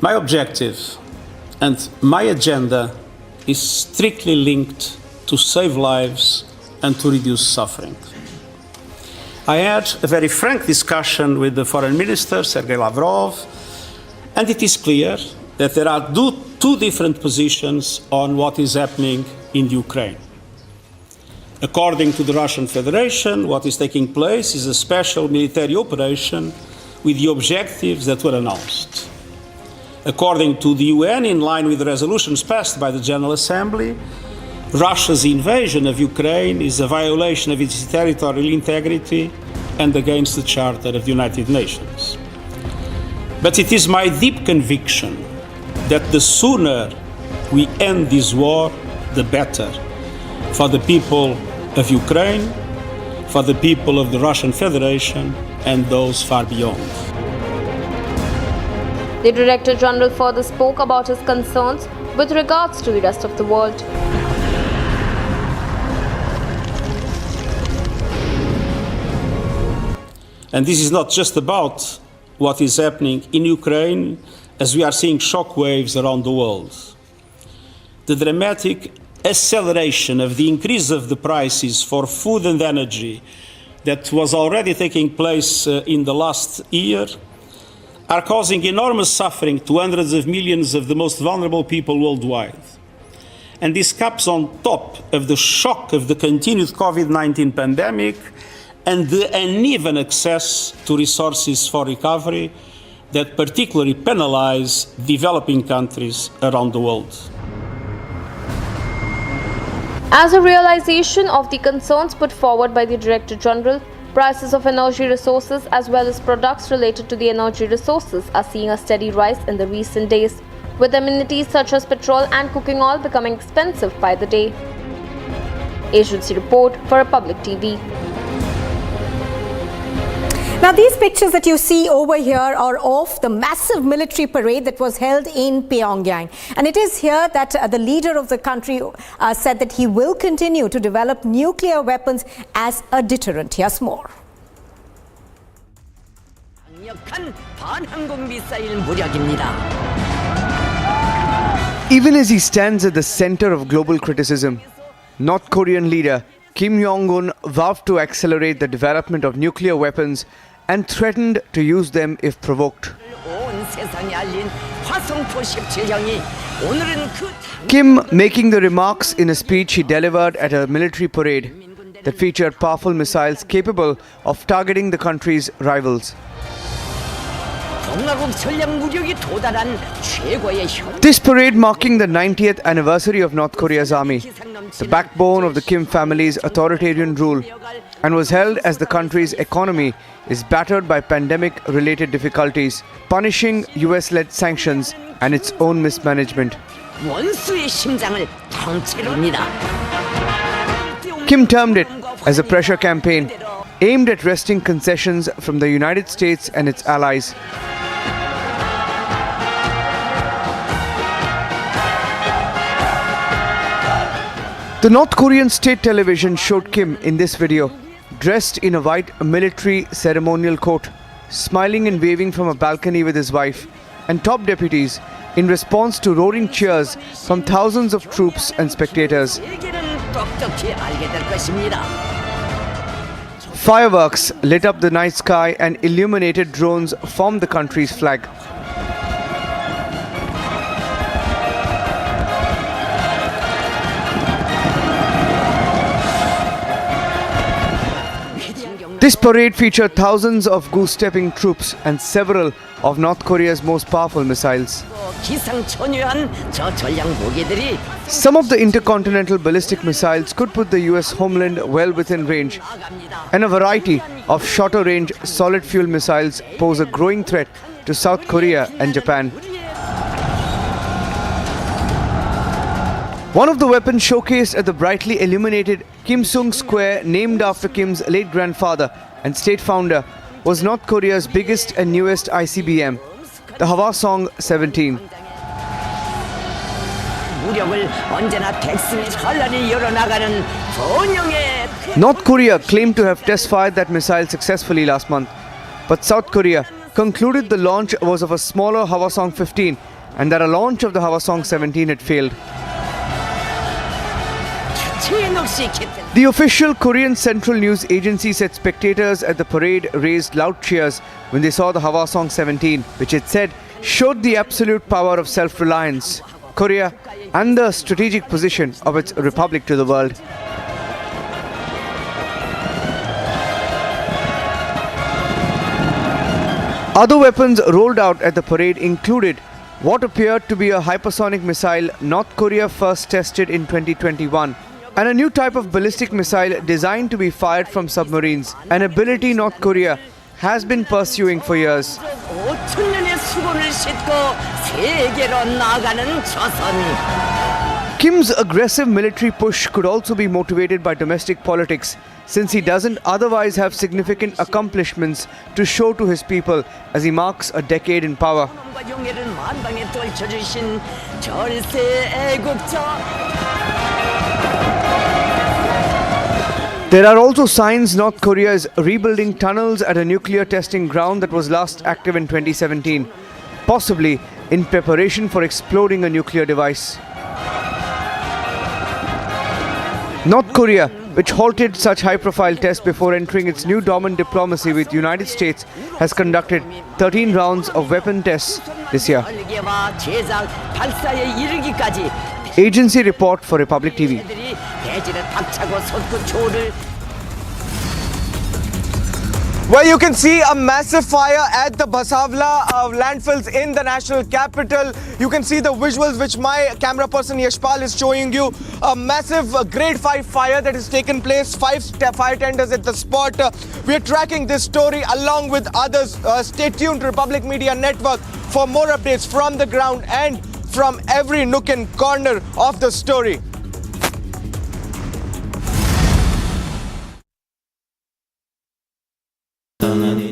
My objective and my agenda is strictly linked to save lives and to reduce suffering. I had a very frank discussion with the Foreign Minister, Sergei Lavrov, and it is clear that there are two different positions on what is happening in Ukraine. According to the Russian Federation, what is taking place is a special military operation with the objectives that were announced. According to the UN, in line with the resolutions passed by the General Assembly, Russia's invasion of Ukraine is a violation of its territorial integrity and against the Charter of the United Nations. But it is my deep conviction that the sooner we end this war, the better, for the people of Ukraine, for the people of the Russian Federation, and those far beyond. The Director General further spoke about his concerns with regards to the rest of the world. And this is not just about what is happening in Ukraine, as we are seeing shockwaves around the world. The dramatic acceleration of the increase of the prices for food and energy that was already taking place in the last year are causing enormous suffering to hundreds of millions of the most vulnerable people worldwide. And this comes on top of the shock of the continued COVID-19 pandemic and the uneven access to resources for recovery that particularly penalize developing countries around the world. As a realization of the concerns put forward by the Director General, prices of energy resources as well as products related to the energy resources are seeing a steady rise in the recent days, with amenities such as petrol and cooking oil becoming expensive by the day. Agency report for Republic TV. Now, these pictures that you see over here are of the massive military parade that was held in Pyongyang. And it is here that the leader of the country said that he will continue to develop nuclear weapons as a deterrent. Here's more. Even as he stands at the center of global criticism, North Korean leader Kim Jong-un vowed to accelerate the development of nuclear weapons and threatened to use them if provoked. Kim making the remarks in a speech he delivered at a military parade that featured powerful missiles capable of targeting the country's rivals. This parade marking the 90th anniversary of North Korea's army, the backbone of the Kim family's authoritarian rule, and was held as the country's economy is battered by pandemic-related difficulties, punishing US-led sanctions and its own mismanagement. Kim termed it as a pressure campaign aimed at wresting concessions from the United States and its allies. The North Korean state television showed Kim in this video, dressed in a white military ceremonial coat, smiling and waving from a balcony with his wife and top deputies in response to roaring cheers from thousands of troops and spectators. Fireworks lit up the night sky and illuminated drones formed the country's flag. This parade featured thousands of goose-stepping troops and several of North Korea's most powerful missiles. Some of the intercontinental ballistic missiles could put the US homeland well within range, and a variety of shorter-range solid-fuel missiles pose a growing threat to South Korea and Japan. One of the weapons showcased at the brightly illuminated Kim Sung Square, named after Kim's late grandfather and state founder, was North Korea's biggest and newest ICBM, the Hwasong 17. North Korea claimed to have test-fired that missile successfully last month, but South Korea concluded the launch was of a smaller Hwasong 15 and that a launch of the Hwasong 17 had failed. The official Korean Central News Agency said spectators at the parade raised loud cheers when they saw the Hwasong 17, which it said showed the absolute power of self-reliance, Korea, and the strategic position of its republic to the world. Other weapons rolled out at the parade included what appeared to be a hypersonic missile North Korea first tested in 2021, and a new type of ballistic missile designed to be fired from submarines, an ability North Korea has been pursuing for years. Kim's aggressive military push could also be motivated by domestic politics, since he doesn't otherwise have significant accomplishments to show to his people as he marks a decade in power. There are also signs North Korea is rebuilding tunnels at a nuclear testing ground that was last active in 2017, possibly in preparation for exploding a nuclear device. North Korea, which halted such high-profile tests before entering its new dormant diplomacy with the United States, has conducted 13 rounds of weapon tests this year. Agency report for Republic TV. Well, you can see a massive fire at the Basavla landfills in the national capital. You can see the visuals which my camera person Yashpal is showing you. A massive grade 5 fire that has taken place. 5 fire tenders at the spot. We are tracking this story along with others. Stay tuned to Republic Media Network for more updates from the ground and from every nook and corner of the story.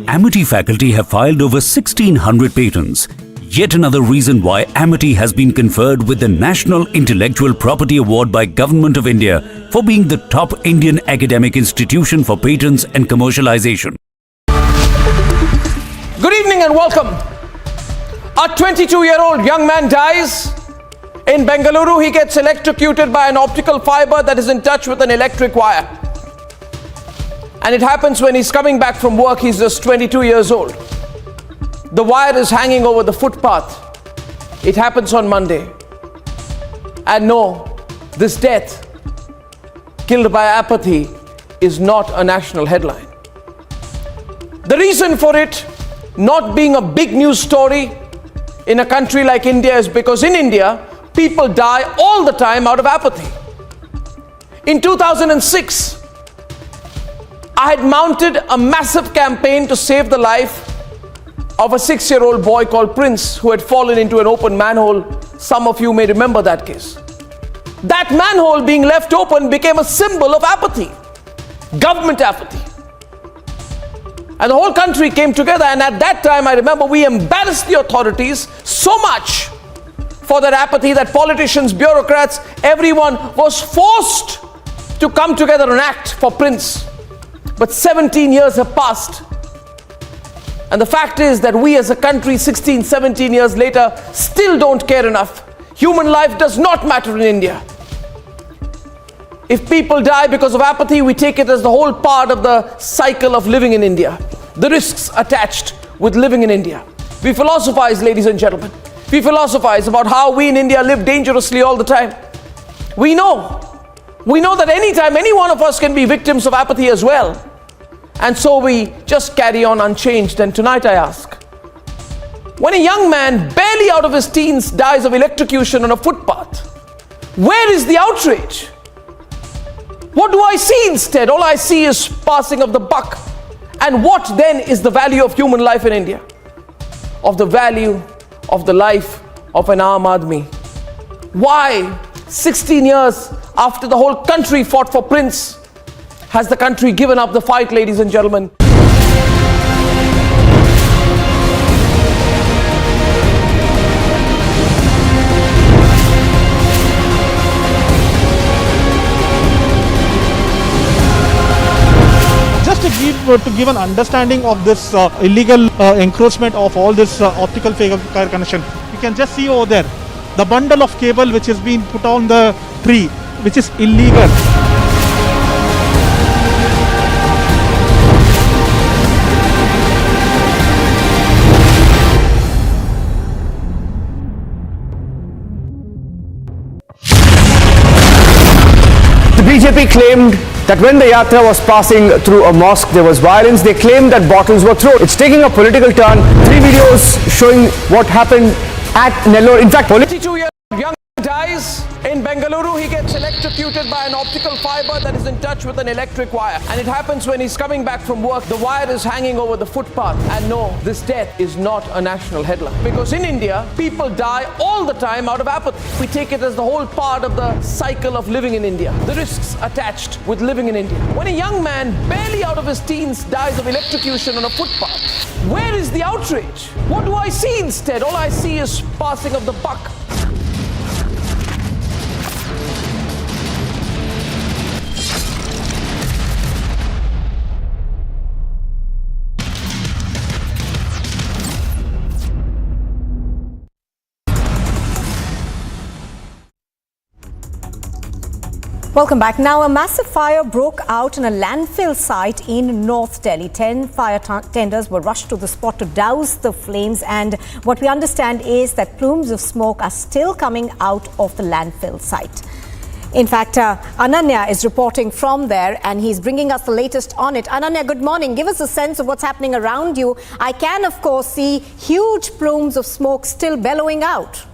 Amity faculty have filed over 1,600 patents. Yet another reason why Amity has been conferred with the National Intellectual Property Award by Government of India for being the top Indian academic institution for patents and commercialization. Good evening and welcome. A 22-year-old young man dies In Bengaluru, he gets electrocuted by an optical fiber that is in touch with an electric wire. And it happens when he's coming back from work. He's just 22 years old. The wire is hanging over the footpath. It happens on Monday. And no, this death, killed by apathy, is not a national headline. The reason for it not being a big news story in a country like India is because in India, people die all the time out of apathy. In 2006, I had mounted a massive campaign to save the life of a 6-year-old boy called Prince who had fallen into an open manhole. Some of you may remember that case. That manhole being left open became a symbol of apathy, government apathy. And the whole country came together, and at that time I remember we embarrassed the authorities so much for that apathy that politicians, bureaucrats, everyone was forced to come together and act for Prince. But 17 years have passed. And the fact is that we as a country 16, 17 years later still don't care enough. Human life does not matter in India. If people die because of apathy, we take it as the whole part of the cycle of living in India. The risks attached with living in India. We philosophize, ladies and gentlemen. We philosophize about how we in India live dangerously all the time. We know that anytime any one of us can be victims of apathy as well. And so we just carry on unchanged. And tonight I ask, when a young man barely out of his teens dies of electrocution on a footpath, where is the outrage? What do I see instead? All I see is passing of the buck. And what then is the value of human life in India? Of the value of the life of an Aam Aadmi. Why, 16 years after the whole country fought for Prince, has the country given up the fight, ladies and gentlemen? To give an understanding of this illegal encroachment of all this optical fiber connection, you can just see over there the bundle of cable which is being put on the tree, which is illegal. The BJP claimed that when the yatra was passing through a mosque, there was violence. They claimed that bottles were thrown. It's taking a political turn. 3 videos showing what happened at Nellore. In fact, 22-year-old young man dies. In Bengaluru, he gets electrocuted by an optical fiber that is in touch with an electric wire. And it happens when he's coming back from work. The wire is hanging over the footpath. And no, this death is not a national headline. Because in India, people die all the time out of apathy. We take it as the whole part of the cycle of living in India. The risks attached with living in India. When a young man barely out of his teens dies of electrocution on a footpath, where is the outrage? What do I see instead? All I see is passing of the buck. Welcome back. Now, a massive fire broke out in a landfill site in North Delhi. 10 fire tenders were rushed to the spot to douse the flames, and what we understand is that plumes of smoke are still coming out of the landfill site. In fact, Ananya is reporting from there, and he's bringing us the latest on it. Ananya, good morning. Give us a sense of what's happening around you. I can, of course, see huge plumes of smoke still bellowing out.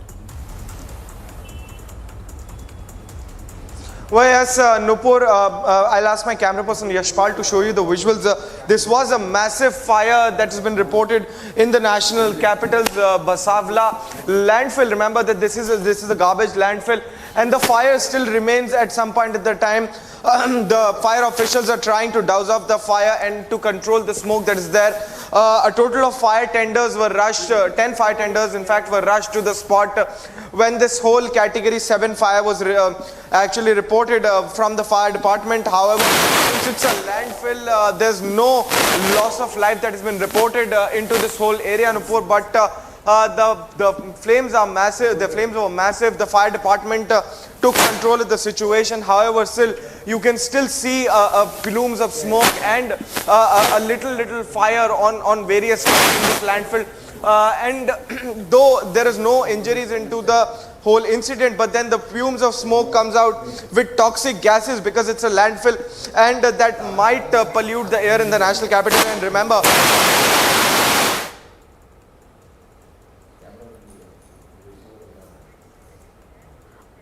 Well, yes, Nupur, I'll ask my camera person Yashpal to show you the visuals. This was a massive fire that has been reported in the national capital's Basavla landfill. Remember that this is a garbage landfill, and the fire still remains at some point at the time. The fire officials are trying to douse off the fire and to control the smoke that is there. A total of fire tenders were rushed, 10 fire tenders in fact were rushed to the spot when this whole category 7 fire was actually reported from the fire department. However, since it's a landfill, there's no loss of life that has been reported into this whole area, Nupur, but The flames are massive. The flames were massive. The fire department took control of the situation. However, still you can still see plumes of smoke and a little fire on various spots in this landfill. And though there is no injuries into the whole incident, but then the fumes of smoke comes out with toxic gases because it's a landfill, and that might pollute the air in the national capital. And remember,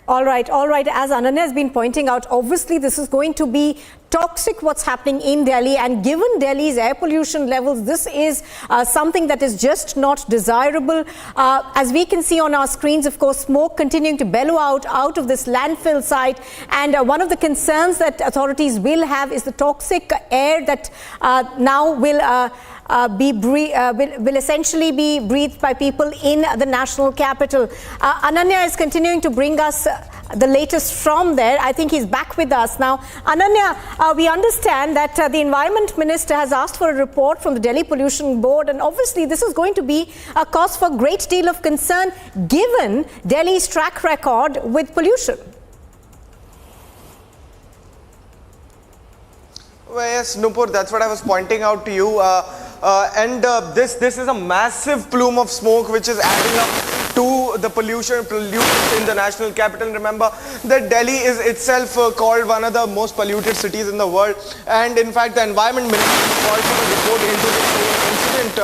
All right. As Ananya has been pointing out, obviously this is going to be toxic what's happening in Delhi, and given Delhi's air pollution levels, this is something that is just not desirable. As we can see on our screens, of course, smoke continuing to bellow out of this landfill site, and one of the concerns that authorities will have is the toxic air that now will essentially be breathed by people in the national capital. Ananya is continuing to bring us the latest from there. I think he's back with us now. Ananya, we understand that the Environment Minister has asked for a report from the Delhi Pollution Board, and obviously this is going to be a cause for a great deal of concern given Delhi's track record with pollution. Well, yes, Nupur, that's what I was pointing out to you. This is a massive plume of smoke which is adding up to the pollution in the national capital. Remember that Delhi is itself called one of the most polluted cities in the world, and in fact the Environment Ministry called for a report into this incident.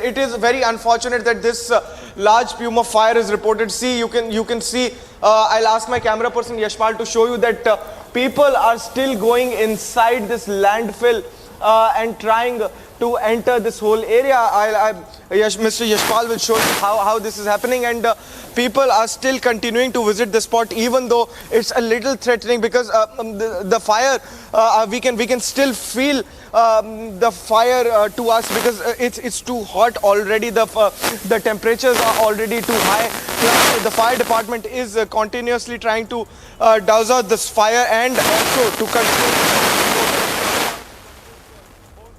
It is very unfortunate that this large plume of fire is reported. See, you can see. I'll ask my camera person Yashpal to show you that people are still going inside this landfill and trying to enter this whole area. Mr. Yashpal will show you how this is happening, and people are still continuing to visit the spot, even though it's a little threatening because the fire, we can still feel the fire to us because it's too hot already. The temperatures are already too high. Plus, the fire department is continuously trying to douse out this fire and also to control.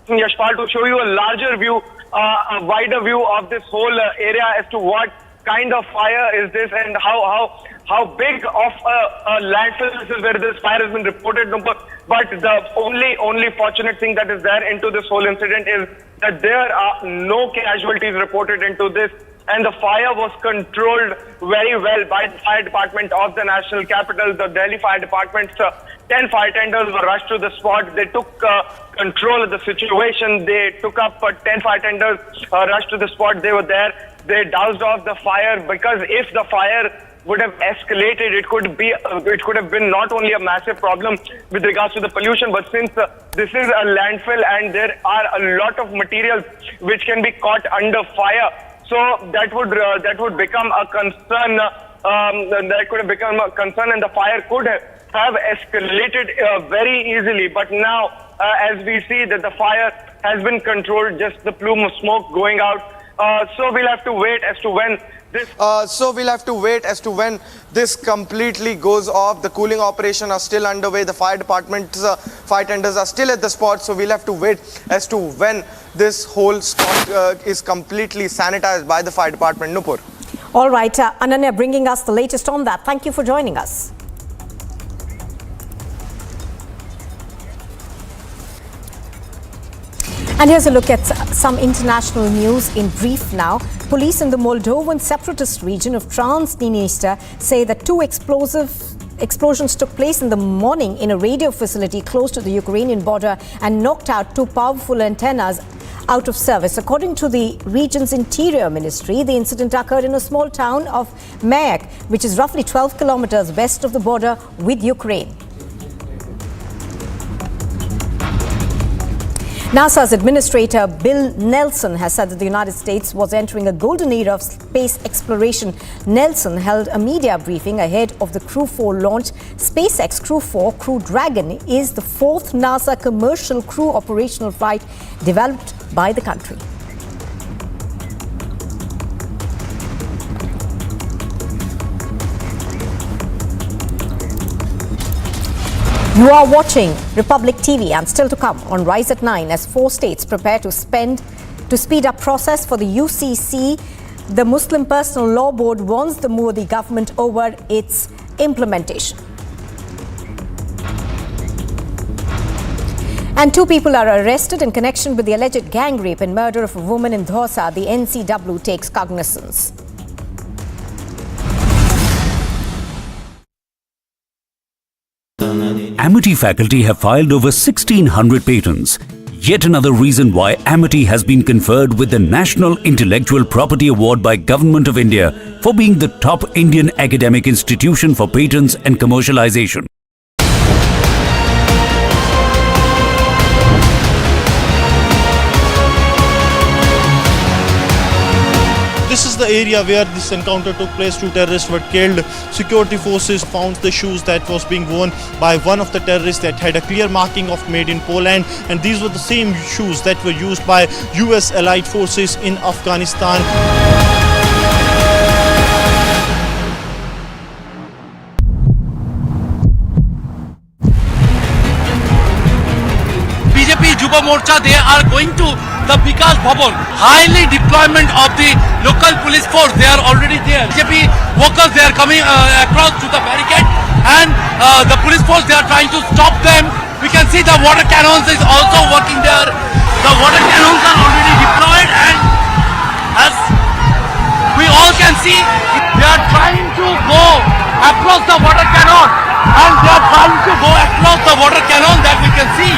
Yashpal to show you a larger view, a wider view of this whole area as to what kind of fire is this and how big of a landfill this is where this fire has been reported. But the only fortunate thing that is there into this whole incident is that there are no casualties reported into this, and the fire was controlled very well by the fire department of the national capital. The Delhi Fire Department's 10 fire tenders were rushed to the spot. They took control of the situation. They took up 10 fire tenders, rushed to the spot. They were there. They doused off the fire, because if the fire would have escalated, it could have been not only a massive problem with regards to the pollution, but since this is a landfill and there are a lot of materials which can be caught under fire, so that would become a concern. That could have become a concern, and the fire could have escalated very easily. But now, as we see that the fire has been controlled, just the plume of smoke going out. So we'll have to wait as to when this. Completely goes off. The cooling operation are still underway. The fire department's fire tenders are still at the spot. So we'll have to wait as to when this whole spot is completely sanitized by the fire department. Nupur. All right, Ananya bringing us the latest on that. Thank you for joining us. And here's a look at some international news in brief now. Police in the Moldovan separatist region of Transnistria say that two explosions took place in the morning in a radio facility close to the Ukrainian border and knocked out two powerful antennas out of service. According to the region's interior ministry, the incident occurred in a small town of Mayak, which is roughly 12 kilometers west of the border with Ukraine. NASA's administrator Bill Nelson has said that the United States was entering a golden era of space exploration. Nelson held a media briefing ahead of the Crew 4 launch. SpaceX Crew 4 Crew Dragon is the fourth NASA commercial crew operational flight developed by the country. You are watching Republic TV, and still to come on Rise at 9 as 4 states prepare to spend To speed up process for the UCC, the Muslim Personal Law Board warns the Modi government over its implementation. And 2 people are arrested in connection with the alleged gang rape and murder of a woman in Dausa. The NCW takes cognizance. Amity faculty have filed over 1,600 patents. Yet another reason why Amity has been conferred with the National Intellectual Property Award by Government of India for being the top Indian academic institution for patents and commercialization. This is the area where this encounter took place. 2 terrorists were killed. Security forces found the shoes that was being worn by one of the terrorists that had a clear marking of made in Poland, and these were the same shoes that were used by US allied forces in Afghanistan. BJP Juba Morcha, they are going to the Vikas Bhavan. Highly deployment of the local police force, they are already there. BJP workers, they are coming across to the barricade, and the police force, they are trying to stop them. We can see the water cannons is also working there. The water cannons are already deployed, and as we all can see, they are trying to go across the water cannon, and they are trying to go across the water cannon that we can see.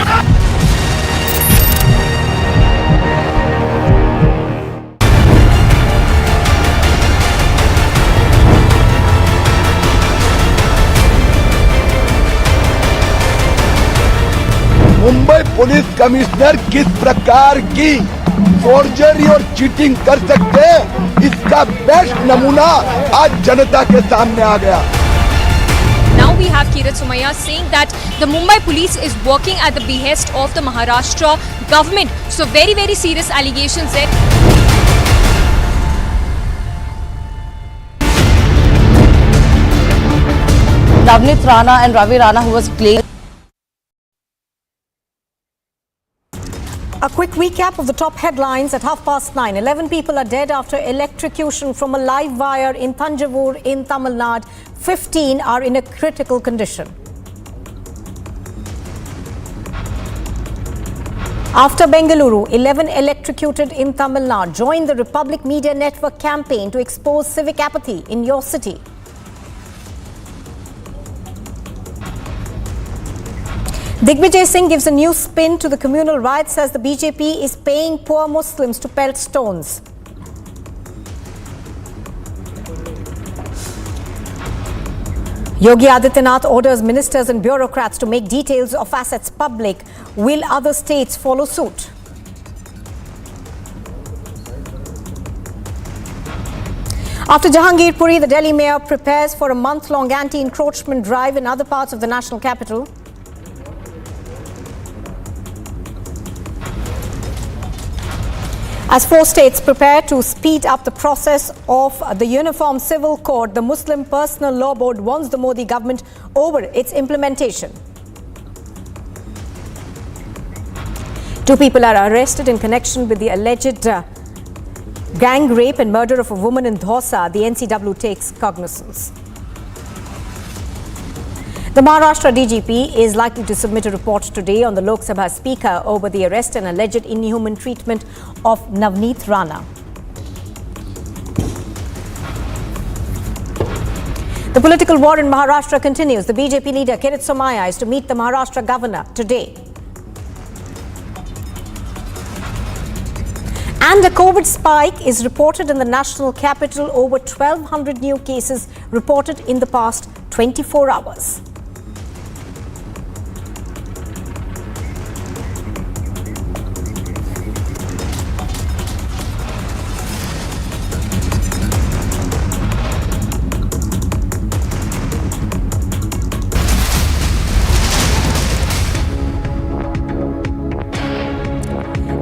Mumbai police commissioner किस प्रकार की forgery और cheating कर सकते हैं, इसका best नमूना आज जनता के सामने आ गया. Now we have Kirat Somaiya saying that the Mumbai police is working at the behest of the Maharashtra government. So very, very serious allegations there. Navneet Rana and Ravi Rana, who was claimed. A quick recap of the top headlines at 9:30. 11 people are dead after electrocution from a live wire in Thanjavur in Tamil Nadu. 15 are in a critical condition. After Bengaluru, 11 electrocuted in Tamil Nadu. Join the Republic Media Network campaign to expose civic apathy in your city. Digvijay Singh gives a new spin to the communal riots as the BJP is paying poor Muslims to pelt stones. Yogi Adityanath orders ministers and bureaucrats to make details of assets public. Will other states follow suit? After Jahangir Puri, the Delhi mayor prepares for a month-long anti-encroachment drive in other parts of the national capital. As 4 states prepare to speed up the process of the Uniform Civil Code, the Muslim Personal Law Board warns the Modi government over its implementation. 2 people are arrested in connection with the alleged gang rape and murder of a woman in Dausa. The NCW takes cognizance. The Maharashtra DGP is likely to submit a report today on the Lok Sabha Speaker over the arrest and alleged inhuman treatment of Navneet Rana. The political war in Maharashtra continues. The BJP leader Kirat Somaiya is to meet the Maharashtra governor today. And a COVID spike is reported in the national capital. Over 1,200 new cases reported in the past 24 hours.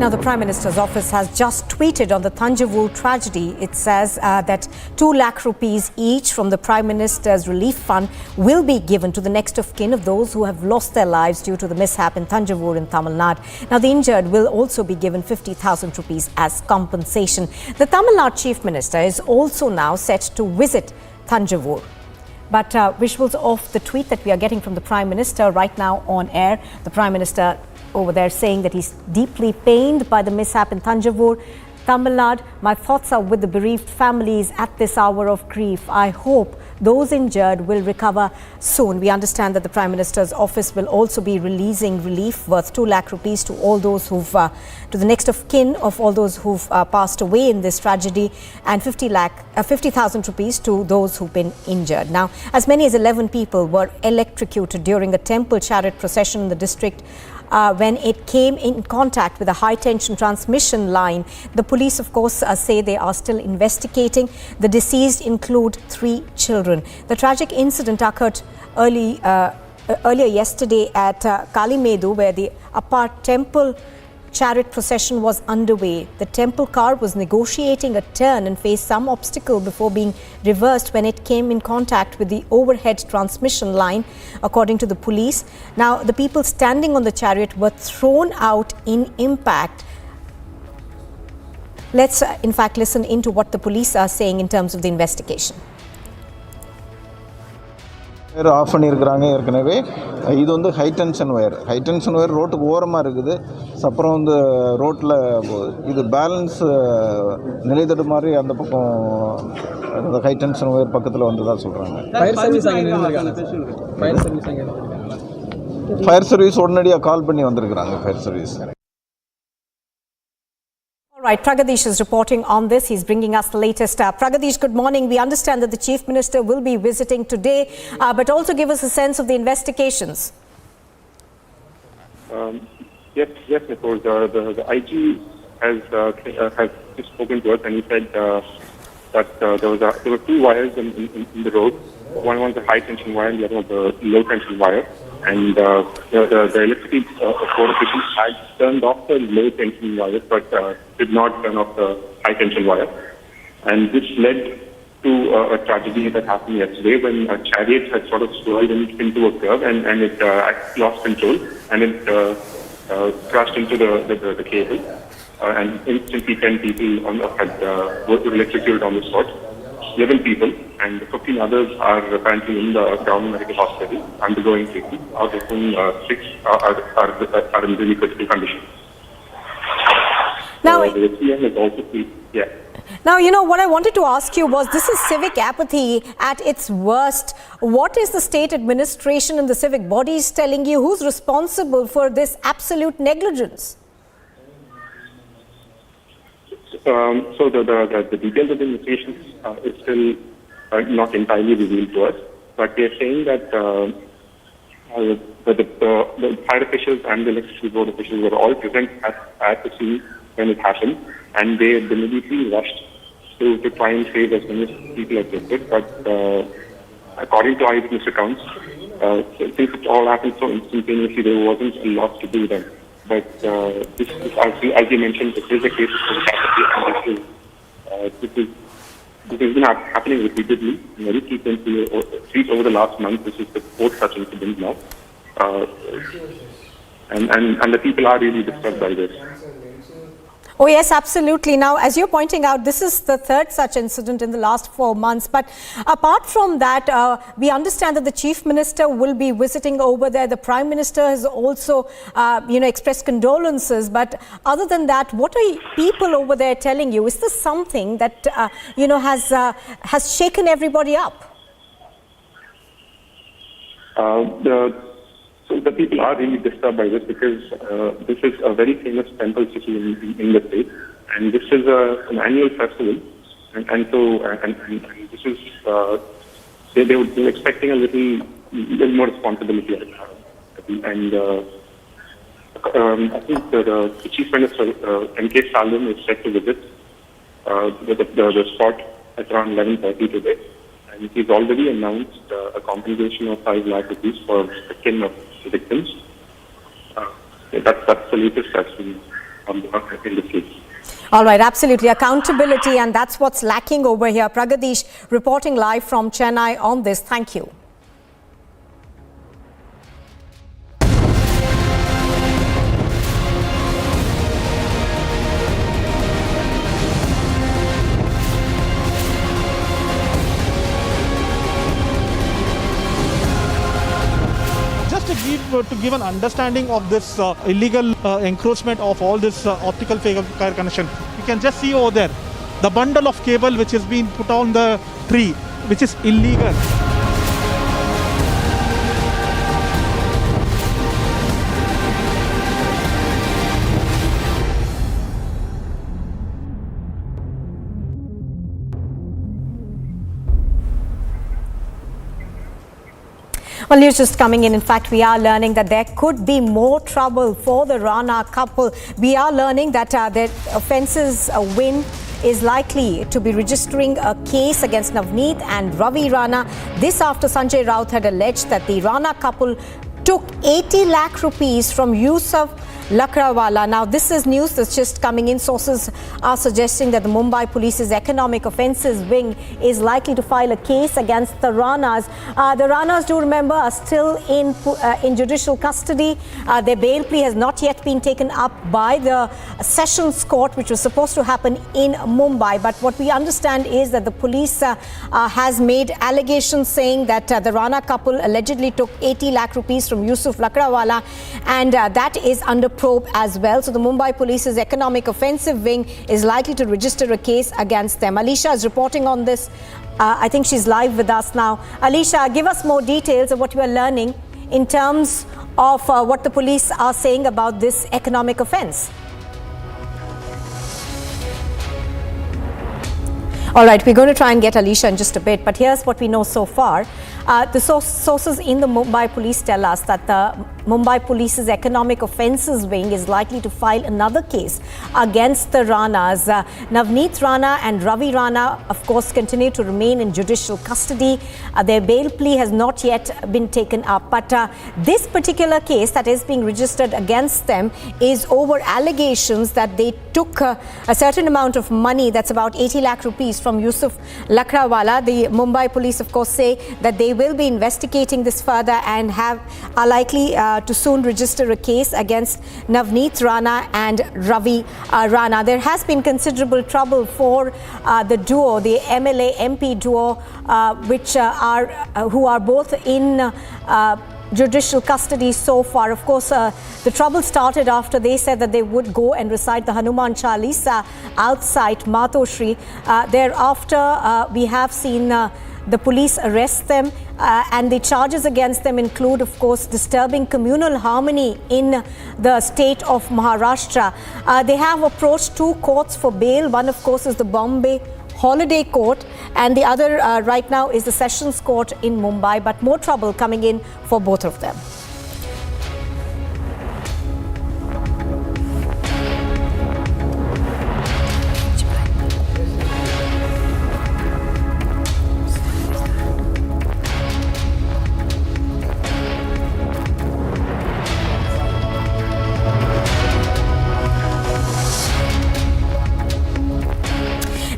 Now, Now, the Prime Minister's office has just tweeted on the Thanjavur tragedy. It says that 2 lakh rupees each from the Prime Minister's relief fund will be given to the next of kin of those who have lost their lives due to the mishap in Thanjavur in Tamil Nadu. Now, the injured will also be given 50,000 rupees as compensation. The Tamil Nadu Chief Minister is also now set to visit Thanjavur. But visuals of the tweet that we are getting from the Prime Minister right now on air. The Prime Minister over there saying that he's deeply pained by the mishap in Thanjavur, Tamil Nadu. My thoughts are with the bereaved families at this hour of grief. I hope those injured will recover soon. We understand that the Prime Minister's office will also be releasing relief worth 2 lakh rupees to all those who've, to the next of kin of all those who've passed away in this tragedy, and 50,000 rupees to those who've been injured. Now, as many as 11 people were electrocuted during a temple chariot procession in the district when it came in contact with a high-tension transmission line. The police, of course, say they are still investigating. The deceased include 3 children. The tragic incident occurred earlier yesterday at Kalimedu, where the apart temple chariot procession was underway. The temple car was negotiating a turn and faced some obstacle before being reversed when it came in contact with the overhead transmission line, according to the police. Now, the people standing on the chariot were thrown out in impact. Let's in fact listen into what the police are saying in terms of the investigation. Off பண்ணியிருக்கிறாங்க ஏற்கனவே. இது வந்து high tension wire ரோட்டுக்கு ஓரமாக இருக்குது. அப்புறம் வந்து ரோட்டில் இது பேலன்ஸ் நிலை தடுமாறி அந்த பக்கம் அந்த ஹை டென்ஷன் ஒயர் பக்கத்தில் வந்ததாக சொல்கிறாங்க. ஃபயர் சர்வீஸ் உடனடியாக கால் பண்ணி வந்திருக்கிறாங்க fire service. All right, Pragadish is reporting on this. He's bringing us the latest. Pragadish, good morning. We understand that the Chief Minister will be visiting today, but also give us a sense of the investigations. Yes, Nicole. The IG has spoken to us, and he said that there were 2 wires in the road. One was the high tension wire, and the other was the low tension wire. And the electricity board officials had turned off the low tension wire, but did not turn off the high tension wire. And this led to a tragedy that happened yesterday when a chariot had sort of swirled into a curve, and it lost control, and it crashed into the cable. And instantly 10 people were electrocuted on the spot. 11 people, and 15 others are apparently in the Jammu medical hospital undergoing treatment. Out of whom 6 are in really critical condition. Now, the CM is also Now, you know, what I wanted to ask you was, this is civic apathy at its worst. What is the state administration and the civic bodies telling you? Who's responsible for this absolute negligence? So the details of the investigation is still not entirely revealed to us, but they are saying that the fire officials and the electricity board officials were all present at the scene when it happened, and they immediately rushed to try and save as many people as they could. But according to eyewitness accounts, since it all happened so instantaneously, there wasn't a lot to do then. But this as you mentioned, this is a case of apathy, and this has been happening repeatedly, very frequently, at least over the last month. This is the 4th such incident now, and the people are really disturbed by this. Oh yes, absolutely. Now, as you're pointing out, this is the 3rd such incident in the last 4 months. But apart from that, we understand that the Chief Minister will be visiting over there. The Prime Minister has also, expressed condolences. But other than that, what are people over there telling you? Is this something that, has shaken everybody up? So the people are really disturbed by this, because this is a very famous temple city in the state, and this is an annual festival, and so this is they were expecting a little more responsibility, and I think the Chief Minister M.K. Stalin is set to visit the spot at around 11:30 today. And he's already announced a compensation of 5 lakh rupees for the kin of the victims. That's the latest that's been in this case. All right, absolutely. Accountability, and that's what's lacking over here. Pragadish reporting live from Chennai on this. Thank you. To give an understanding of this illegal encroachment of all this optical fiber connection, you can just see over there the bundle of cable which has been put on the tree, which is illegal. Well, news just coming in. In fact, we are learning that there could be more trouble for the Rana couple. We are learning that their offences wing is likely to be registering a case against Navneet and Ravi Rana. This after Sanjay Raut had alleged that the Rana couple took 80 lakh rupees from Yusuf Lakrawala. Now, this is news that's just coming in. Sources are suggesting that the Mumbai Police's Economic Offences Wing is likely to file a case against the Ranas. The Ranas, do remember, are still in judicial custody. Their bail plea has not yet been taken up by the Sessions Court, which was supposed to happen in Mumbai. But what we understand is that the police has made allegations saying that the Rana couple allegedly took 80 lakh rupees from Yusuf Lakrawala, and that is under probe as well. So the Mumbai Police's Economic Offensive Wing is likely to register a case against them. Alicia is reporting on this. I think she's live with us now. Alicia, give us more details of what you are learning in terms of what the police are saying about this economic offence. All right, we're going to try and get Alicia in just a bit, but here's what we know so far. The sources in the Mumbai Police tell us that the Mumbai Police's Economic Offences Wing is likely to file another case against the Ranas. Navneet Rana and Ravi Rana, of course, continue to remain in judicial custody. Their bail plea has not yet been taken up. But this particular case that is being registered against them is over allegations that they took a certain amount of money, that's about 80 lakh rupees, from Yusuf Lakrawala. The Mumbai Police, of course, say that they will be investigating this further and are likely to soon register a case against Navneet Rana and Ravi Rana. There has been considerable trouble for the duo, the MLA MP duo, who are both in judicial custody so far. Of course, the trouble started after they said that they would go and recite the Hanuman Chalisa outside Matoshri. Thereafter, we have seen the police arrest them, and the charges against them include, of course, disturbing communal harmony in the state of Maharashtra. They have approached two courts for bail. One, of course, is the Bombay Holiday Court, and the other right now is the Sessions Court in Mumbai. But more trouble coming in for both of them.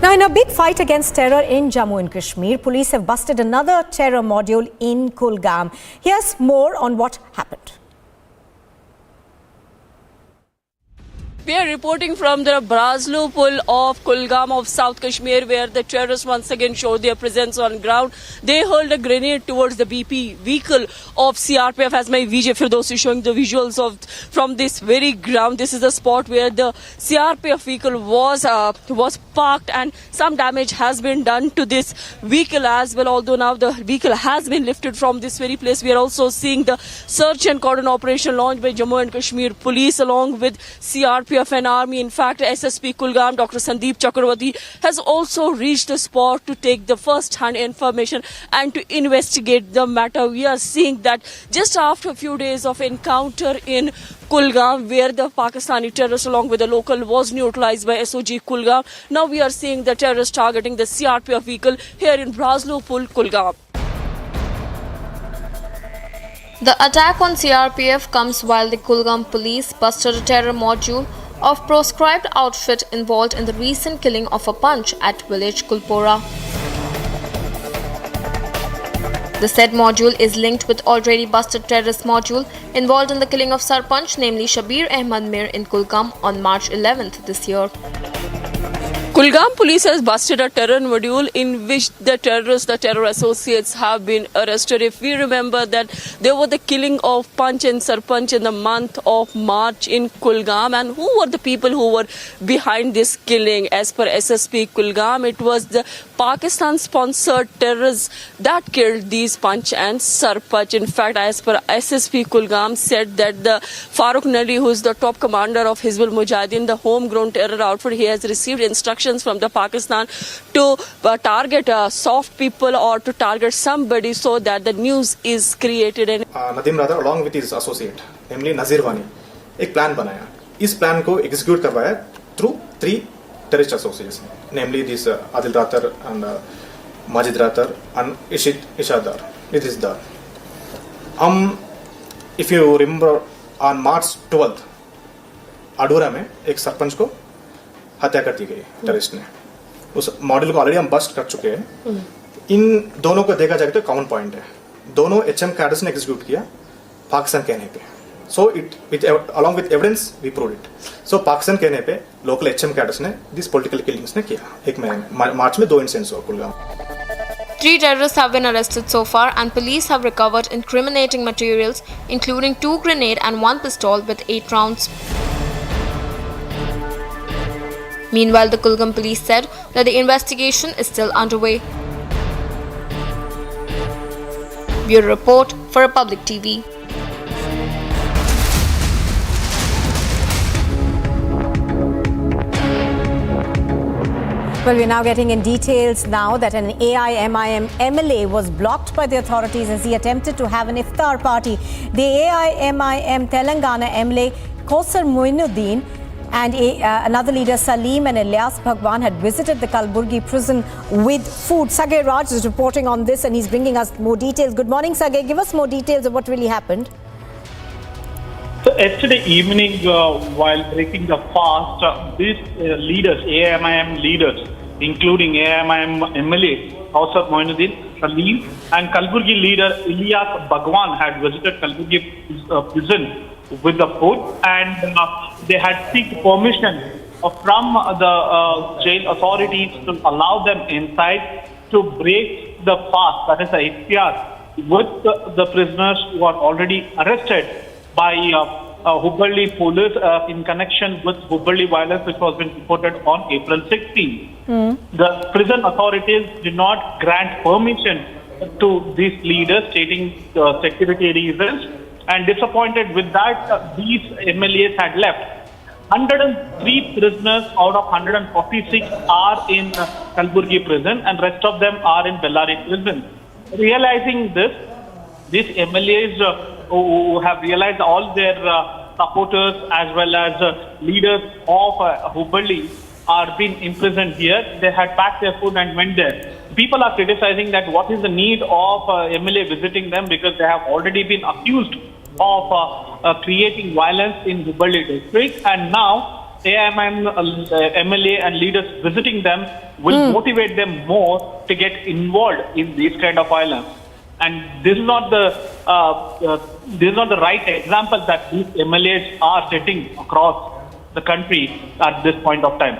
Now, in a big fight against terror in Jammu and Kashmir, police have busted another terror module in Kulgam. Here's more on what happened. We are reporting from the Braslu Pul of Kulgam of South Kashmir, where the terrorists once again showed their presence on ground. They hurled a grenade towards the BP vehicle of CRPF, as my VJ Firdos is showing the visuals from this very ground. This is the spot where the CRPF vehicle was parked, and some damage has been done to this vehicle as well. Although now the vehicle has been lifted from this very place, we are also seeing the search and cordon operation launched by Jammu and Kashmir police along with CRPF and army. In fact, SSP Kulgam, Dr. Sandeep Chakravarti, has also reached the spot to take the first-hand information and to investigate the matter. We are seeing that just after a few days of encounter in Kulgam, where the Pakistani terrorist along with the local was neutralized by SOG Kulgam, now we are seeing the terrorists targeting the CRPF vehicle here in Braslu Pul, Kulgam. The attack on CRPF comes while the Kulgam police busted a terror module of proscribed outfit involved in the recent killing of a Panch at village Kulpora. The said module is linked with already busted terrorist module involved in the killing of Sarpanch, namely Shabir Ahmad Mir in Kulgam on March 11th this year. Kulgam police has busted a terror module in which the terror associates have been arrested. If we remember that there was the killing of Panch and Sarpanch in the month of March in Kulgam, and who were the people who were behind this killing? As per SSP Kulgam, it was the Pakistan-sponsored terrorists that killed these Panch and Sarpanch. In fact, as per SSP Kulgam said that the Farooq Nali, who is the top commander of Hizbul Mujahideen, the homegrown terror outfit, he has received instructions from the Pakistan to target soft people or to target somebody so that the news is created. And Nadeem Radar along with his associate, namely Nazir Wani, एक plan बनाया. इस plan को execute करवाया through 3 terrorist associates, namely this Adil Ratar and Majid Ratar and Ishadar. If you remember, on March 12th, अडूरा में एक सरपंच को हत्या कर दी गई टेररिस्ट ने. उस मॉडल को ऑलरेडी हम बस्ट कर चुके हैं. इन दोनों को देखा जाए तो कॉमन पॉइंट है. दोनों एचएम कैडर्स ने एग्जीक्यूट किया पाकिस्तान कहने पे. So it along with evidence we prove it. So Pakistan कहने पे लोकल एचएम कैडर्स ने दिस पॉलिटिकल किलिंग्स ने किया. एक मार्च में 2 इंसिडेंट्स हुआ Kulgam. 3 terrorists have been arrested so far, and police have recovered incriminating materials including 2 grenades and 1 pistol with 8 rounds. Meanwhile, the Kulgam police said that the investigation is still underway. Bureau Report for Republic TV. Well, we're now getting in details now that an AIMIM MLA was blocked by the authorities as he attempted to have an iftar party. The AIMIM Telangana MLA Kausar Moinuddin and another leader Salim and Ilyas Bhagwan had visited the Kalburgi prison with food. Sagay Raj is reporting on this and he's bringing us more details. Good morning, Sagay. Give us more details of what really happened. So yesterday evening, while breaking the fast, these leaders, AIMIM leaders, including AIMIM MLA Kausar Moinuddin, Salim and Kalburgi leader Ilyas Bhagwan had visited Kalburgi prison with the food, and they had seek permission from the jail authorities to allow them inside to break the fast, that is the iftar, with the prisoners who are already arrested by Hubballi police in connection with Hubballi violence, which was been reported on April 16. The prison authorities did not grant permission to these leaders, stating security reasons. And disappointed with that, these MLAs had left. 103 prisoners out of 146 are in Kalburgi prison, and rest of them are in Bellary prison. Realizing this, these MLAs who have realized all their supporters as well as leaders of Hubballi are being imprisoned here, they had packed their food and went there. People are criticizing that what is the need of MLA visiting them, because they have already been accused of creating violence in Hubballi district, and now AIMIM MLA and leaders visiting them will motivate them more to get involved in this kind of violence. And this is not the right example that these MLAs are setting across the country at this point of time.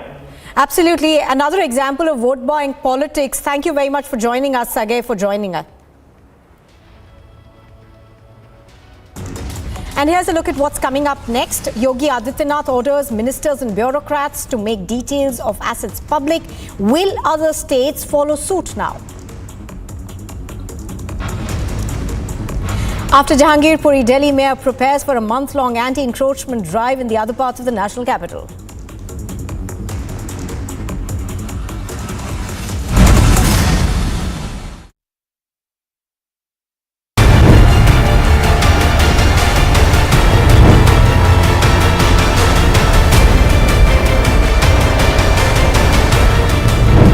Absolutely. Another example of vote buying politics. Thank you very much for joining us, Sagay, for joining us. And here's a look at what's coming up next. Yogi Adityanath orders ministers and bureaucrats to make details of assets public. Will other states follow suit now? After Jahangir Puri, Delhi Mayor prepares for a month-long anti-encroachment drive in the other parts of the national capital.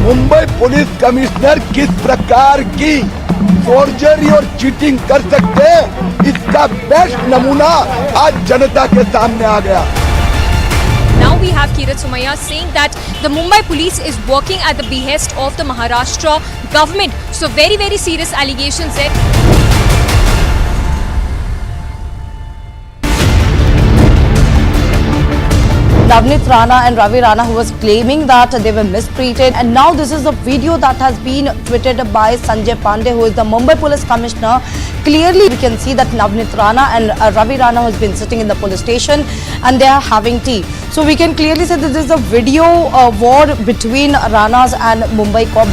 Mumbai police commissioner किस प्रकार की forgery और cheating कर सकते हैं, इसका best नमूना आज जनता के सामने आ गया. Now we have Kirat Sumaya saying that the Mumbai police is working at the behest of the Maharashtra government. So very, very serious allegations there. Navneet Rana and Ravi Rana, who was claiming that they were mistreated, and now this is a video that has been tweeted by Sanjay Pandey, who is the Mumbai Police Commissioner. Clearly we can see that Navneet Rana and Ravi Rana has been sitting in the police station and they are having tea. So we can clearly say that this is a video war between Ranas and Mumbai Cop.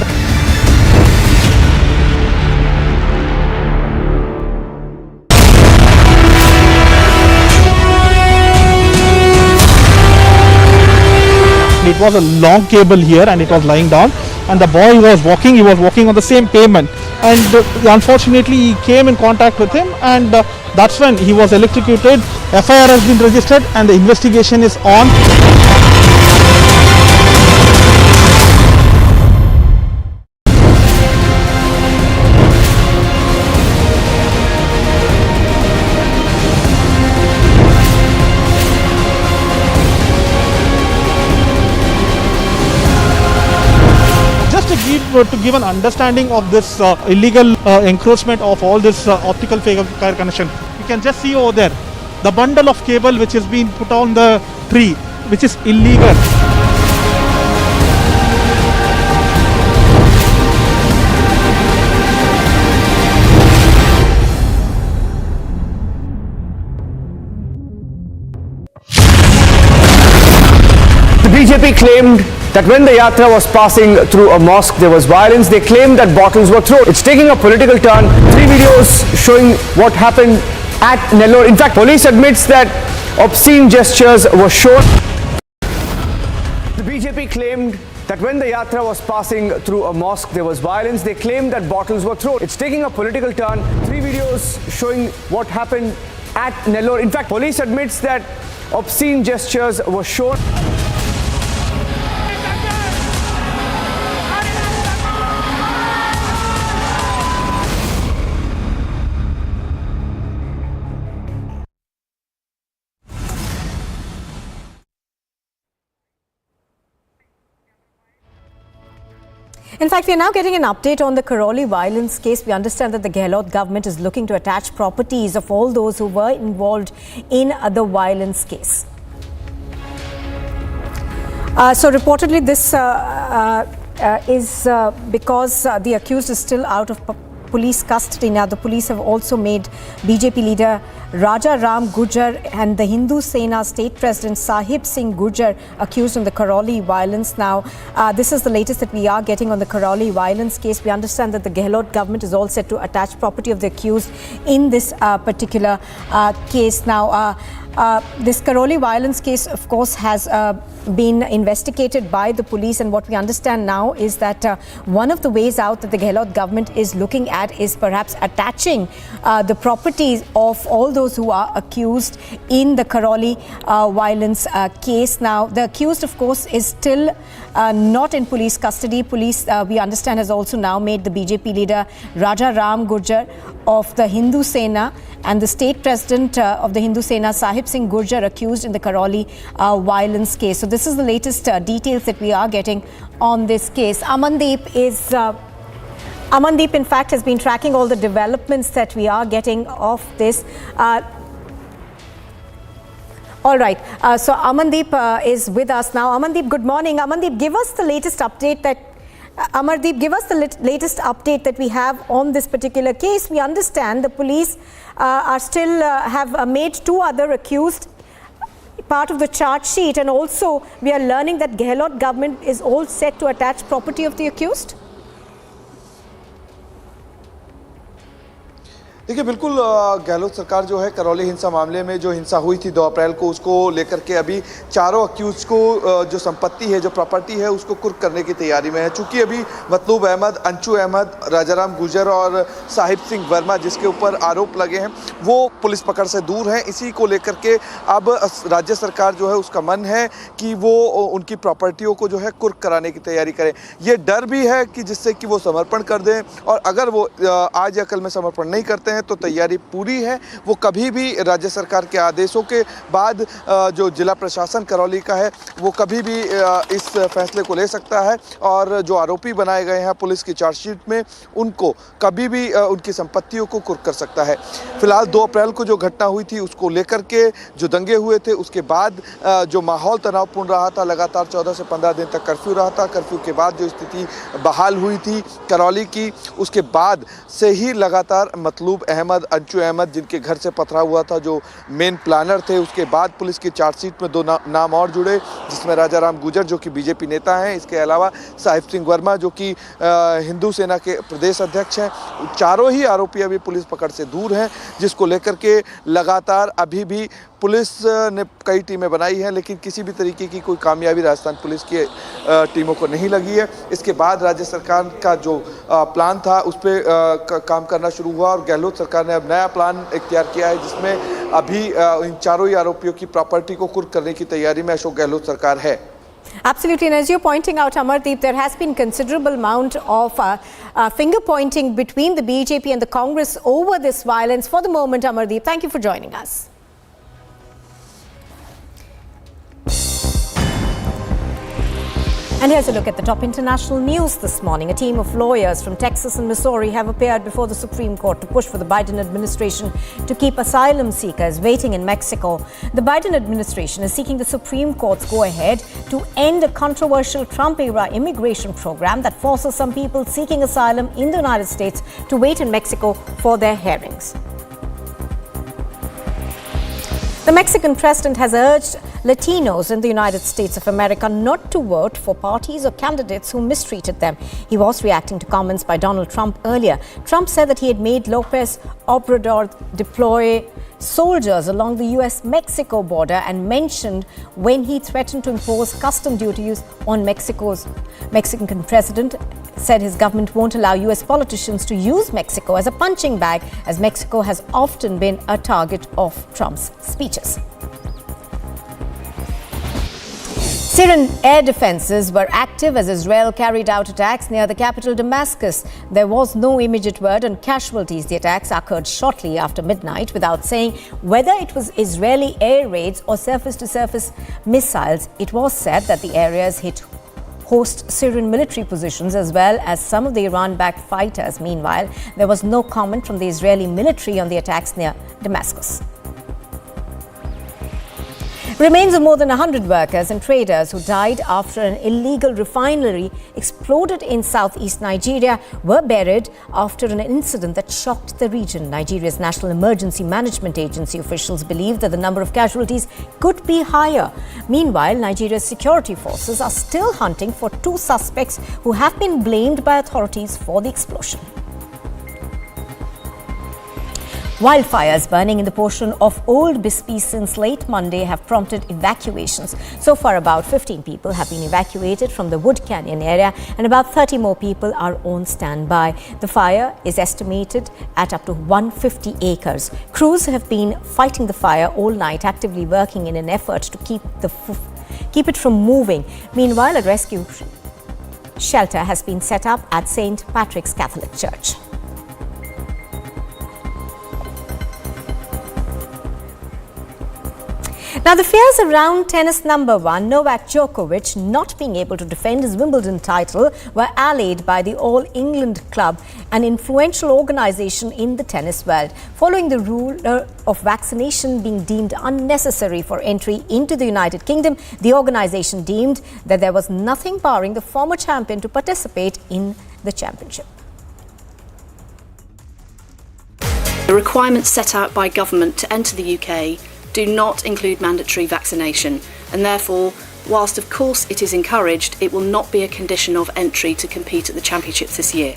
It was a long cable here and it was lying down, and the boy was walking on the same pavement, and unfortunately he came in contact with him, and that's when he was electrocuted. FIR has been registered and the investigation is on. To give an understanding of this illegal encroachment of all this optical fiber connection, you can just see over there the bundle of cable which is being put on the tree, which is illegal. The BJP claimed that when the yatra was passing through a mosque, there was violence. They claimed that bottles were thrown. It's taking a political turn. 3 videos showing what happened at Nellore. In fact, police admits that obscene gestures were shown. The BJP claimed that when the yatra was passing through a mosque, there was violence. They claimed that bottles were thrown. It's taking a political turn. 3 videos showing what happened at Nellore. In fact, police admits that obscene gestures were shown. In fact, we are now getting an update on the Karoli violence case. We understand that the Gehlot government is looking to attach properties of all those who were involved in the violence case. So reportedly this is because the accused is still out of police custody. Now the police have also made BJP leader Raja Ram Gurjar and the Hindu Sena state president Sahib Singh Gurjar accused in the Karoli violence. Now this is the latest that we are getting on the Karoli violence case. We understand that the Gehlot government is all set to attach property of the accused in this particular case. Now this Karoli violence case, of course, has been investigated by the police, and what we understand now is that one of the ways out that the Gehlot government is looking at is perhaps attaching the properties of all those who are accused in the Karoli violence case. Now the accused, of course, is still not in police custody. Police, we understand, has also now made the BJP leader Raja Ram Gurjar of the Hindu Sena and the state president of the Hindu Sena Sahib Singh Gurjar accused in the Karoli violence case. So this is the latest details that we are getting on this case. Amandeep, in fact, has been tracking all the developments that we are getting of this. All right. So Amandeep is with us now. Amandeep, good morning. Amandeep, give us the latest update that latest update that we have on this particular case. We understand the police are still have made 2 other accused part of the charge sheet, and also we are learning that Gehlot government is all set to attach property of the accused. देखिए बिल्कुल गहलोत सरकार जो है करौली हिंसा मामले में जो हिंसा हुई थी 2 अप्रैल को, उसको लेकर के अभी चारों अक्यूज को जो संपत्ति है, जो प्रॉपर्टी है, उसको कुर्क करने की तैयारी में है। चूंकि अभी मतलूब अहमद, अंशु अहमद, राजाराम गुर्जर और साहिब सिंह वर्मा जिसके ऊपर आरोप लगे हैं वो पुलिस पकड़ से दूर हैं। इसी को लेकर के अब राज्य सरकार जो है उसका मन है कि वो उनकी प्रॉपर्टियों को जो है कुर्क कराने की तैयारी करें। ये डर भी है कि जिससे कि वो समर्पण कर दें, और अगर वो आज या कल में समर्पण नहीं करते हैं तो तैयारी पूरी है। वो कभी भी राज्य सरकार के आदेशों के बाद जो जिला प्रशासन करौली का है वो कभी भी इस फैसले को ले सकता है और जो आरोपी बनाए गए हैं पुलिस की चार्जशीट में उनको कभी भी उनकी संपत्तियों को कुर्क कर सकता है। फिलहाल 2 अप्रैल को जो घटना हुई थी उसको लेकर के जो दंगे हुए थे उसके बाद जो माहौल तनावपूर्ण रहा था, लगातार 14 से 15 दिन तक कर्फ्यू रहा था। कर्फ्यू के बाद जो स्थिति बहाल हुई थी करौली की, उसके बाद से ही लगातार मतलूब अहमद, अंशु अहमद जिनके घर से पथरा हुआ था जो मेन प्लानर थे, उसके बाद पुलिस की चार्जशीट में 2 नाम और जुड़े जिसमें राजा राम गुर्जर जो कि बीजेपी नेता हैं, इसके अलावा साहिब सिंह वर्मा जो कि हिंदू सेना के प्रदेश अध्यक्ष हैं। चारों ही आरोपी अभी पुलिस पकड़ से दूर हैं, जिसको लेकर के लगातार अभी भी पुलिस ने कई टीमें बनाई हैं लेकिन किसी भी तरीके की कोई कामयाबी राजस्थान पुलिस की टीमों को नहीं लगी है। इसके बाद राज्य सरकार का जो प्लान था उस पर काम करना शुरू हुआ और गहलोत सरकार ने अब नया प्लान इख्तियार किया है जिसमें अभी इन चारों ही आरोपियों की प्रॉपर्टी को कुर्क करने की तैयारी में अशोक गहलोत सरकार है। Absolutely, and as you're pointing out, Amardeep, there has been considerable amount of finger pointing between the BJP and the Congress over this violence. For the moment, Amardeep, thank you for joining us. And here's a look at the top international news this morning. A team of lawyers from Texas and Missouri have appeared before the Supreme Court to push for the Biden administration to keep asylum seekers waiting in Mexico. The Biden administration is seeking the Supreme Court's go-ahead to end a controversial Trump-era immigration program that forces some people seeking asylum in the United States to wait in Mexico for their hearings. The Mexican president has urged Latinos in the United States of America not to vote for parties or candidates who mistreated them. He was reacting to comments by Donald Trump earlier. Trump said that he had made Lopez Obrador deploy soldiers along the US-Mexico border and mentioned when he threatened to impose custom duties on Mexican president said his government won't allow US politicians to use Mexico as a punching bag, as Mexico has often been a target of Trump's speeches. Syrian air defences were active as Israel carried out attacks near the capital Damascus. There was no immediate word on casualties. The attacks occurred shortly after midnight without saying whether it was Israeli air raids or surface-to-surface missiles. It was said that the areas hit host Syrian military positions as well as some of the Iran-backed fighters. Meanwhile, there was no comment from the Israeli military on the attacks near Damascus. Remains of more than 100 workers and traders who died after an illegal refinery exploded in southeast Nigeria were buried after an incident that shocked the region. Nigeria's National Emergency Management Agency officials believe that the number of casualties could be higher. Meanwhile, Nigeria's security forces are still hunting for 2 suspects who have been blamed by authorities for the explosion. Wildfires burning in the portion of Old Bisbee since late Monday have prompted evacuations. So far, about 15 people have been evacuated from the Wood Canyon area and about 30 more people are on standby. The fire is estimated at up to 150 acres. Crews have been fighting the fire all night, actively working in an effort to keep it from moving. Meanwhile, a rescue shelter has been set up at St. Patrick's Catholic Church. Now, the fears around tennis number 1 Novak Djokovic not being able to defend his Wimbledon title were allayed by the All England Club, an influential organisation in the tennis world. Following the rule of vaccination being deemed unnecessary for entry into the United Kingdom, the organisation deemed that there was nothing barring the former champion to participate in the championship. The requirements set out by government to enter the UK do not include mandatory vaccination, and therefore, whilst of course it is encouraged, it will not be a condition of entry to compete at the championships this year.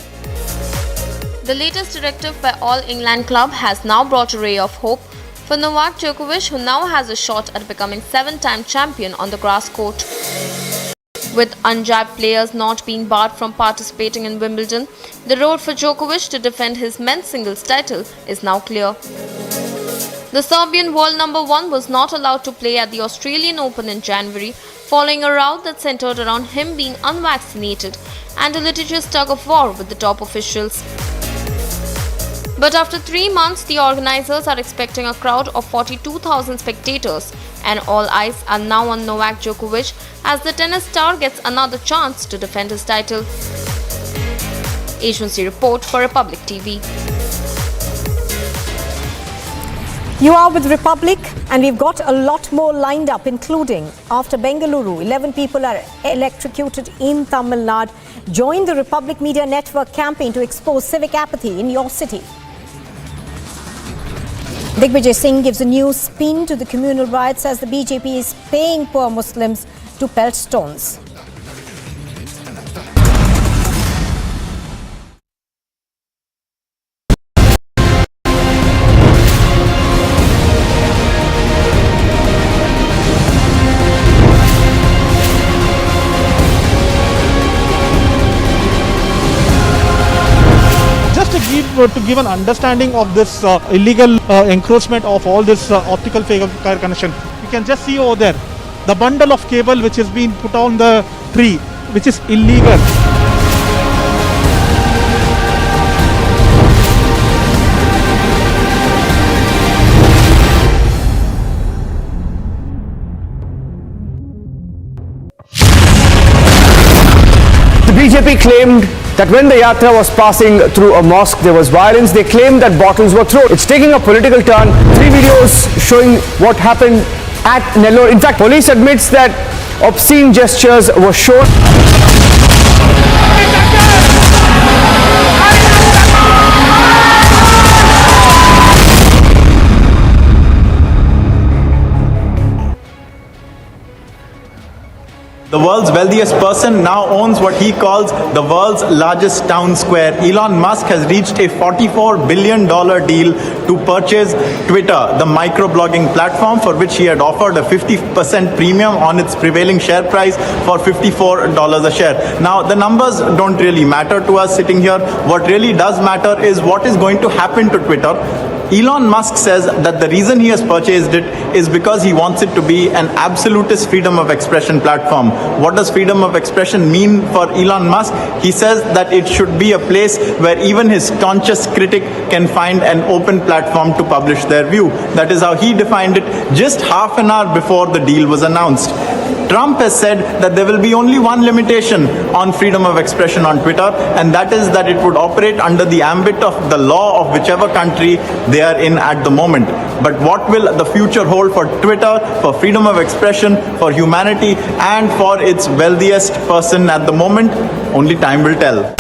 The latest directive by All England Club has now brought a ray of hope for Novak Djokovic, who now has a shot at becoming 7-time champion on the grass court. With unjabbed players not being barred from participating in Wimbledon, the road for Djokovic to defend his men's singles title is now clear. The Serbian world number 1 was not allowed to play at the Australian Open in January, following a row that centred around him being unvaccinated and a litigious tug-of-war with the top officials. But after 3 months, the organizers are expecting a crowd of 42,000 spectators, and all eyes are now on Novak Djokovic as the tennis star gets another chance to defend his title. Agency report for Republic TV. You are with Republic, and we've got a lot more lined up, including after Bengaluru, 11 people are electrocuted in Tamil Nadu. Join the Republic Media Network campaign to expose civic apathy in your city. Digvijay Singh gives a new spin to the communal riots as the BJP is paying poor Muslims to pelt stones. To give an understanding of this illegal encroachment of all this optical fiber connection, you can just see over there the bundle of cable which has been put on the tree, which is illegal. The BJP claimed that when the yatra was passing through a mosque, there was violence. They claimed that bottles were thrown. It's taking a political turn. 3 videos showing what happened at Nellore. In fact, police admits that obscene gestures were shown. The world's wealthiest person now owns what he calls the world's largest town square. Elon Musk has reached a $44 billion deal to purchase Twitter, the microblogging platform for which he had offered a 50% premium on its prevailing share price for $54 a share. Now, the numbers don't really matter to us sitting here. What really does matter is what is going to happen to Twitter. Elon Musk says that the reason he has purchased it is because he wants it to be an absolutist freedom of expression platform. What does freedom of expression mean for Elon Musk? He says that it should be a place where even his staunchest critic can find an open platform to publish their view. That is how he defined it just half an hour before the deal was announced. Trump has said that there will be only one limitation on freedom of expression on Twitter, and that is that it would operate under the ambit of the law of whichever country they are in at the moment. But what will the future hold for Twitter, for freedom of expression, for humanity, and for its wealthiest person at the moment? Only time will tell.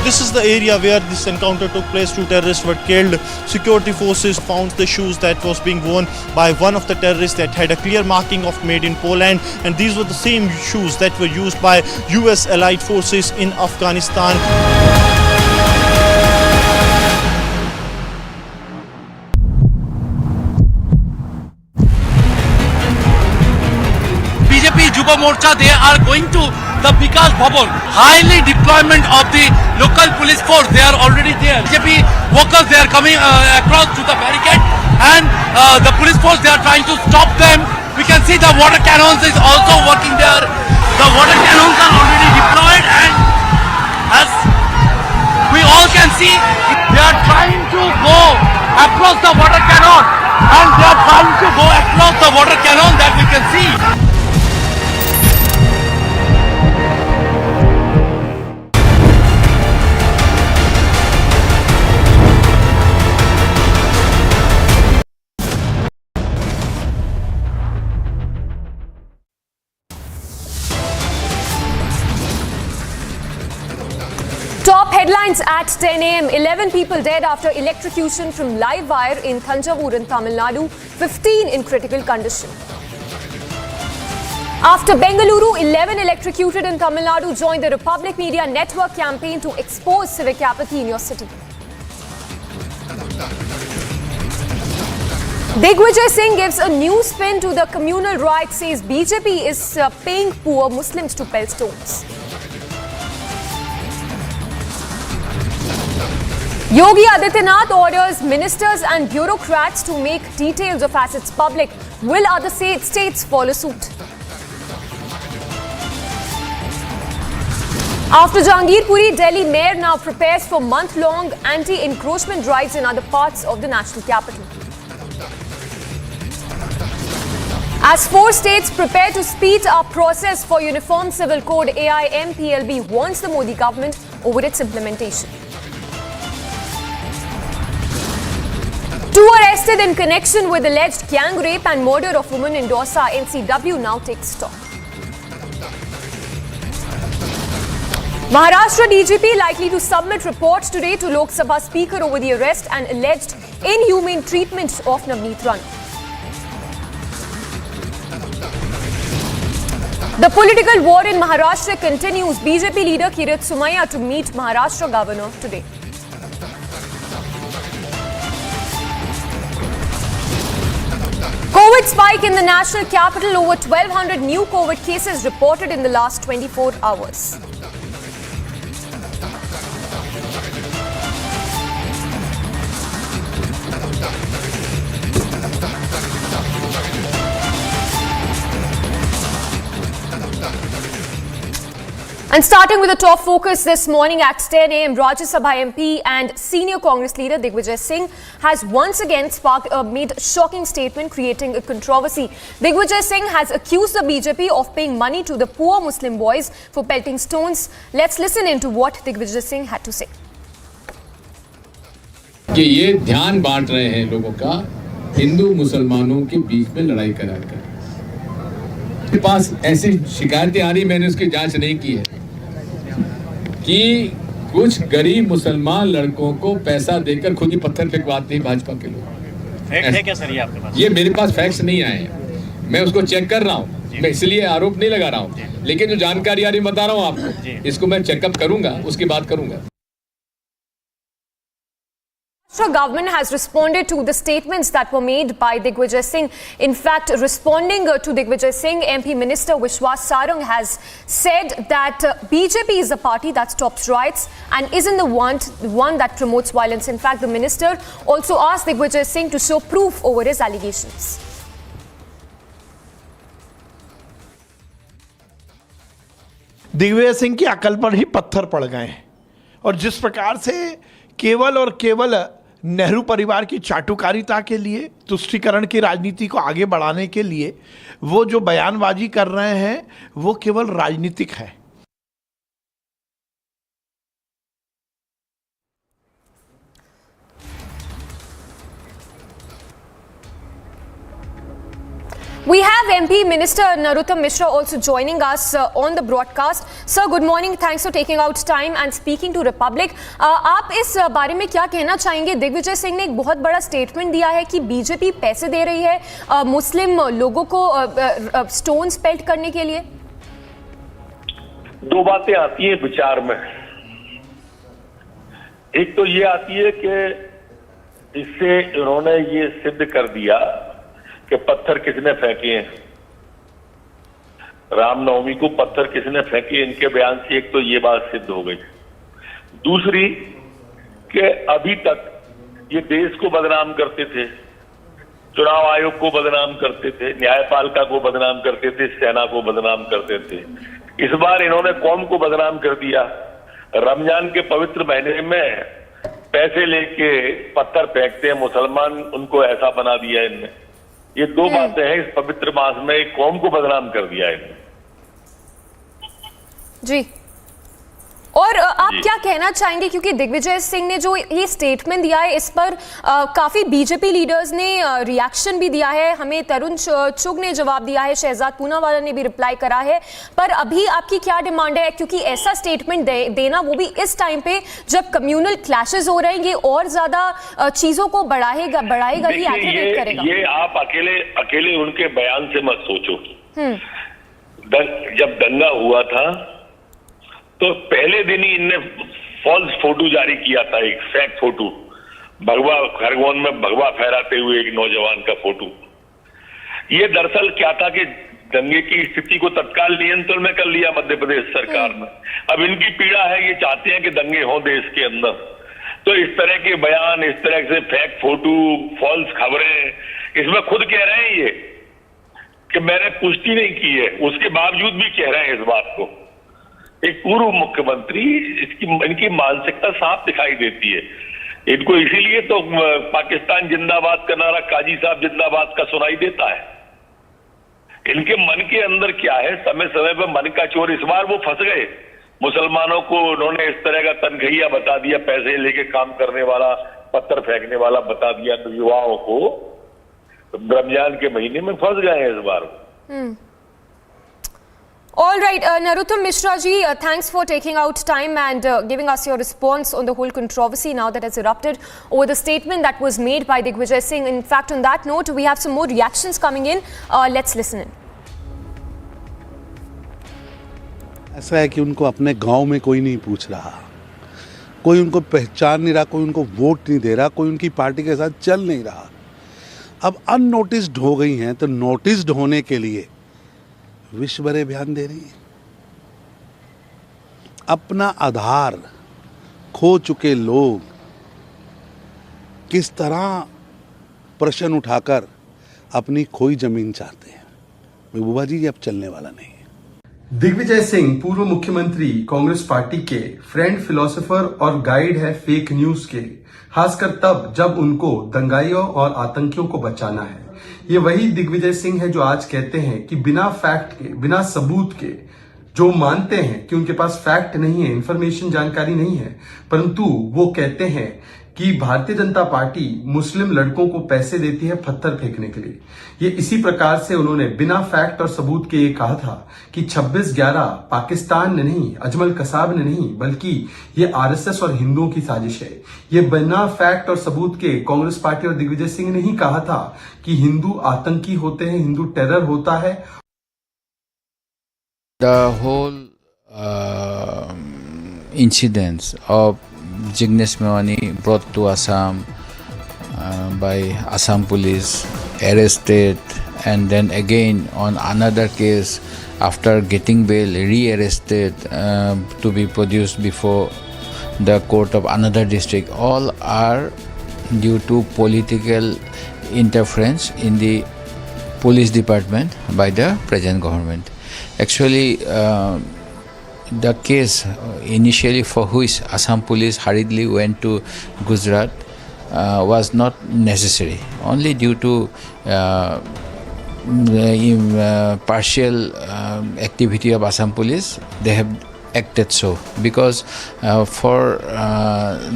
This is the area where this encounter took place. 2 terrorists were killed. Security forces found the shoes that was being worn by one of the terrorists that had a clear marking of made in Poland, and these were the same shoes that were used by US allied forces in Afghanistan. BJP Juba Morcha, they are going to the Vikas Bhavan. Highly deployment of the local police force, they are already there. BJP workers, they are coming across to the barricade, and the police force, they are trying to stop them. We can see the water cannons is also working there. The water cannons are already deployed, and as we all can see, they are trying to go across the water cannon, and they are trying to go across the water cannon that we can see. Top headlines at 10 a.m. 11 people dead after electrocution from live wire in Thanjavur in Tamil Nadu, 15 in critical condition. After Bengaluru, 11 electrocuted in Tamil Nadu. Join the Republic Media Network campaign to expose civic apathy in your city. Digvijay Singh gives a new spin to the communal riot, says BJP is paying poor Muslims to pelt stones. Yogi Adityanath orders ministers and bureaucrats to make details of assets public. Will other states follow suit? After Jahangirpuri, Delhi Mayor now prepares for month-long anti-encroachment drives in other parts of the national capital. As 4 states prepare to speed up process for Uniform Civil Code, AIMPLB warns the Modi government over its implementation. 2 arrested in connection with alleged gang rape and murder of woman in Dausa. NCW now takes stock. Maharashtra DGP likely to submit reports today to Lok Sabha Speaker over the arrest and alleged inhumane treatment of Navneet Rana. The political war in Maharashtra continues. BJP leader Kirit Somaiya to meet Maharashtra governor today. COVID spike in the national capital. Over 1,200 new COVID cases reported in the last 24 hours. And starting with the top focus this morning at 10 a.m., Rajya Sabha MP and senior Congress leader Digvijay Singh has once again made a shocking statement creating a controversy. Digvijay Singh has accused the BJP of paying money to the poor Muslim boys for pelting stones. Let's listen into what Digvijay Singh had to say. कि ये ध्यान बांट रहे हैं लोगों का हिंदू मुसलमानों के बीच में लड़ाई कराकर। मेरे पास ऐसी शिकायतें आ रही, मैंने उसकी जांच नहीं की है कि कुछ गरीब मुसलमान लड़कों को पैसा देकर खुद ही पत्थर फेंकवाते हैं भाजपा के लोग। फैक्ट है क्या सर ये आपके पास? ये मेरे पास फैक्ट्स नहीं आए हैं, मैं उसको चेक कर रहा हूँ, मैं इसलिए आरोप नहीं लगा रहा हूँ, लेकिन जो जानकारी आ रही बता रहा हूँ आपको, इसको मैं चेकअप करूंगा, उसकी बात करूंगा। The government has responded to the statements that were made by Digvijay Singh. In fact, responding to Digvijay Singh, MP Minister Vishwas Sarang has said that BJP is a party that stops riots and isn't the one that promotes violence. In fact, the minister also asked Digvijay Singh to show proof over his allegations. Digvijay Singh की अकल पर ही पत्थर पड़ गए हैं और जिस प्रकार से केवल और केवल नेहरू परिवार की चाटुकारिता के लिए, तुष्टीकरण की राजनीति को आगे बढ़ाने के लिए वो जो बयानबाजी कर रहे हैं वो केवल राजनीतिक है। We have MP Minister Narottam Mishra also joining us on the broadcast. Sir, good morning. Thanks for taking out time and speaking to Republic. आप इस बारे में क्या कहना चाहेंगे? दिग्विजय सिंह ने एक बहुत बड़ा स्टेटमेंट दिया है कि बीजेपी पैसे दे रही है मुस्लिम लोगों को स्टोन्स पेल्ट करने के लिए। दो बातें आती हैं विचार में। एक तो ये आती है कि इससे इन्होंने ये सिद्ध कर दिया कि पत्थर किसने फेंके हैं, रामनवमी को पत्थर किसने फेंके, इनके बयान से एक तो ये बात सिद्ध हो गई। दूसरी कि अभी तक ये देश को बदनाम करते थे, चुनाव आयोग को बदनाम करते थे, न्यायपालिका को बदनाम करते थे, सेना को बदनाम करते थे। इस बार इन्होंने कौम को बदनाम कर दिया। रमजान के पवित्र महीने में पैसे लेके पत्थर फेंकते हैं मुसलमान, उनको ऐसा बना दिया इनने। ये दो बातें हैं इस पवित्र मास में, एक कौम को बदनाम कर दिया है जी। और आप क्या कहना चाहेंगे, क्योंकि दिग्विजय सिंह ने जो ये स्टेटमेंट दिया है इस पर काफी बीजेपी लीडर्स ने रिएक्शन भी दिया है। हमें तरुण चुग ने जवाब दिया है, शहजाद पूनावाला ने भी रिप्लाई करा है। पर अभी आपकी क्या डिमांड है, क्योंकि ऐसा स्टेटमेंट देना वो भी इस टाइम पे जब कम्युनल क्लैशेस हो रहे हैं, ये और ज्यादा चीजों को बढ़ाएगा ही, एग्रीवेट करेगा। ये आप अकेले उनके बयान से मत सोचो। जब दंगा हुआ था तो पहले दिन ही इनने फॉल्स फोटो जारी किया था, एक फेक फोटो, भगवा खरगोन में भगवा फहराते हुए एक नौजवान का फोटो। ये दरअसल क्या था कि दंगे की स्थिति को तत्काल नियंत्रण में कर लिया मध्य प्रदेश सरकार ने। अब इनकी पीड़ा है, ये चाहते हैं कि दंगे हों देश के अंदर, तो इस तरह के बयान, इस तरह से फेक फोटो, फॉल्स खबरें, इसमें खुद कह रहे हैं ये कि मैंने पुष्टि नहीं की है, उसके बावजूद भी कह रहे हैं इस बात को एक पूर्व मुख्यमंत्री, इनकी मानसिकता साफ दिखाई देती है। इनको इसीलिए तो पाकिस्तान जिंदाबाद का नारा काजी साहब जिंदाबाद का सुनाई देता है। इनके मन के अंदर क्या है, समय समय पर मन का चोर। इस बार वो फंस गए। मुसलमानों को उन्होंने इस तरह का तनखैया बता दिया, पैसे लेके काम करने वाला, पत्थर फेंकने वाला बता दिया युवाओं को। रमजान के महीने में फंस गए हैं इस बार। All right, Narottam Mishra ji, thanks for taking out time and giving us your response on the whole controversy now that has erupted over the statement that was made by Digvijay Singh. In fact, on that note, we have some more reactions coming in. Let's listen in. ऐसा है कि उनको अपने गांव में कोई नहीं पूछ रहा, कोई उनको पहचान नहीं रहा, कोई उनको वोट नहीं दे रहा, कोई उनकी पार्टी के साथ चल नहीं रहा। अब अननोटिस्ड हो गई हैं तो नोटिस्ड होने के लिए विश्व भर अभियान दे रही है। अपना आधार खो चुके लोग किस तरह प्रश्न उठाकर अपनी खोई जमीन चाहते हैं। महबूबा जी, ये अब चलने वाला नहीं है। दिग्विजय सिंह पूर्व मुख्यमंत्री कांग्रेस पार्टी के फ्रेंड फिलोसोफर और गाइड है फेक न्यूज के, खासकर तब जब उनको दंगाइयों और आतंकियों को बचाना है। ये वही दिग्विजय सिंह है जो आज कहते हैं कि बिना फैक्ट के, बिना सबूत के, जो मानते हैं कि उनके पास फैक्ट नहीं है, इंफॉर्मेशन, जानकारी नहीं है, परंतु वो कहते हैं कि भारतीय जनता पार्टी मुस्लिम लड़कों को पैसे देती है पत्थर फेंकने के लिए। ये इसी प्रकार से उन्होंने बिना फैक्ट और सबूत के ये कहा था कि 26/11 पाकिस्तान ने नहीं, अजमल कसाब ने नहीं, बल्कि ये आरएसएस और हिंदुओं की साजिश है। ये बिना फैक्ट और सबूत के कांग्रेस पार्टी और दिग्विजय सिंह ने ही कहा था कि हिंदू आतंकी होते हैं, हिंदू टेरर होता है। The whole incidents of Jignesh Mewani brought to Assam by Assam police, arrested, and then again on another case after getting bail re-arrested to be produced before the court of another district, all are due to political interference in the police department by the present government. Actually, the case initially for which Assam police hurriedly went to Gujarat was not necessary. Only due to partial activity of Assam police, they have acted so. Because for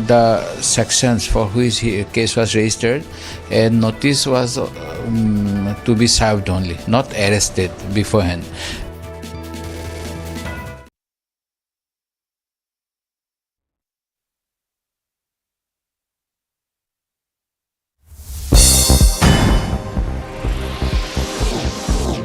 the sections for which case was registered, a notice was to be served only, not arrested beforehand.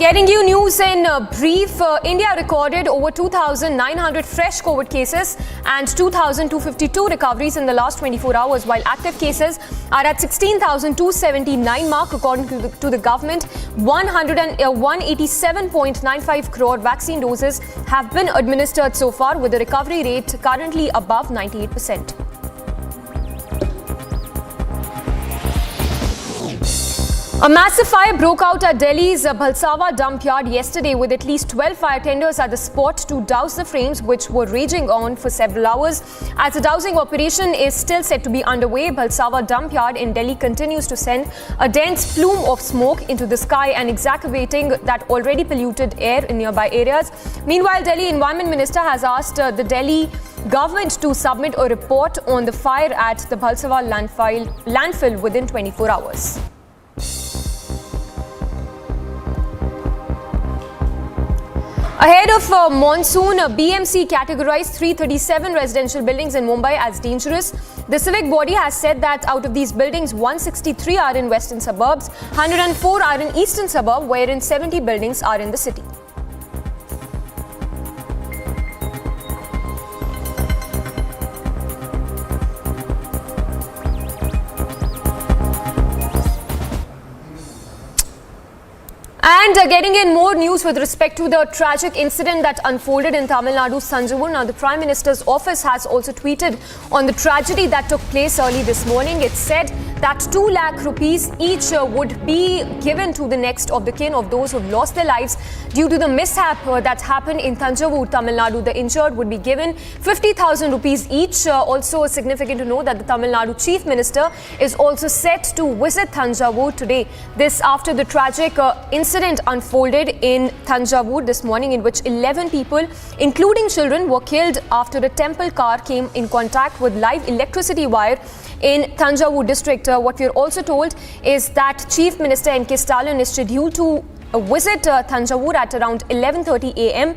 Getting you news in brief, India recorded over 2,900 fresh COVID cases and 2,252 recoveries in the last 24 hours, while active cases are at 16,279 mark. According to the government, 187.95 crore vaccine doses have been administered so far, with the recovery rate currently above 98%. A massive fire broke out at Delhi's Bhalsawa dump yard yesterday, with at least 12 fire tenders at the spot to douse the flames, which were raging on for several hours. As the dousing operation is still set to be underway, Bhalsawa dump yard in Delhi continues to send a dense plume of smoke into the sky and exacerbating that already polluted air in nearby areas. Meanwhile, Delhi Environment Minister has asked the Delhi government to submit a report on the fire at the Bhalsawa landfill within 24 hours. Ahead of monsoon, BMC categorized 337 residential buildings in Mumbai as dangerous. The civic body has said that out of these buildings, 163 are in western suburbs, 104 are in eastern suburb, wherein 70 buildings are in the city. And getting in more news with respect to the tragic incident that unfolded in Tamil Nadu's Thanjavur. Now, the Prime Minister's office has also tweeted on the tragedy that took place early this morning. It said that 2 lakh rupees each would be given to the next of the kin of those who have lost their lives due to the mishap that happened in Thanjavur, Tamil Nadu. The injured would be given 50,000 rupees each. Also significant to know that the Tamil Nadu Chief Minister is also set to visit Thanjavur today. This after the tragic incident unfolded in Thanjavur this morning, in which 11 people, including children, were killed after a temple car came in contact with live electricity wire in Thanjavur district. What we are also told is that Chief Minister N.K. Stalin is scheduled to visit Thanjavur at around 11:30 a.m.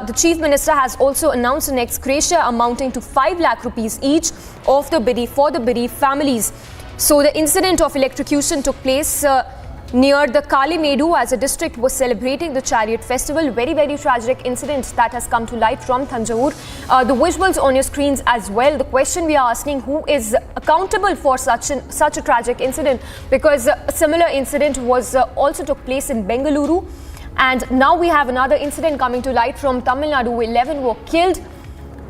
The Chief Minister has also announced an ex gratia amounting to 5 lakh rupees each of the bereaved families. So the incident of electrocution took place near the Kalimedu as the district was celebrating the Chariot Festival. Very, very tragic incident that has come to light from Thanjavur. The visuals on your screens as well. The question we are asking, who is accountable for such a tragic incident? Because a similar incident was also took place in Bengaluru. And now we have another incident coming to light from Tamil Nadu. 11 were killed.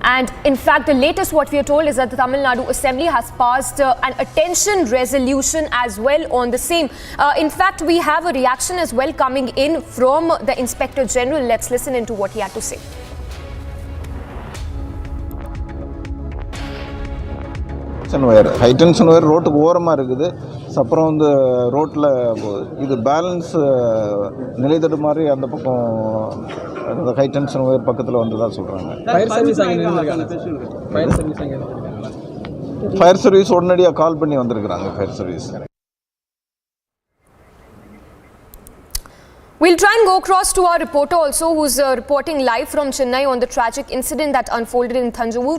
And in fact, the latest what we are told is that the Tamil Nadu Assembly has passed an attention resolution as well on the same. In fact, we have a reaction as well coming in from the Inspector General. Let's listen into what he had to say. High tension wire ரோட்டுக்கு ஓரமாக இருக்குது. அப்புறம் வந்து ரோட்டில் இது balance நிலை தடுமாறி அந்த பக்கம் அந்த ஹை டென்ஷன் ஒயர் பக்கத்தில் வந்ததாக சொல்கிறாங்க. ஃபயர் சர்வீஸ் உடனடியாக கால் பண்ணி வந்திருக்கிறாங்க fire service. We'll try and go across to our reporter also, who's reporting live from Chennai on the tragic incident that unfolded in Thanjavur.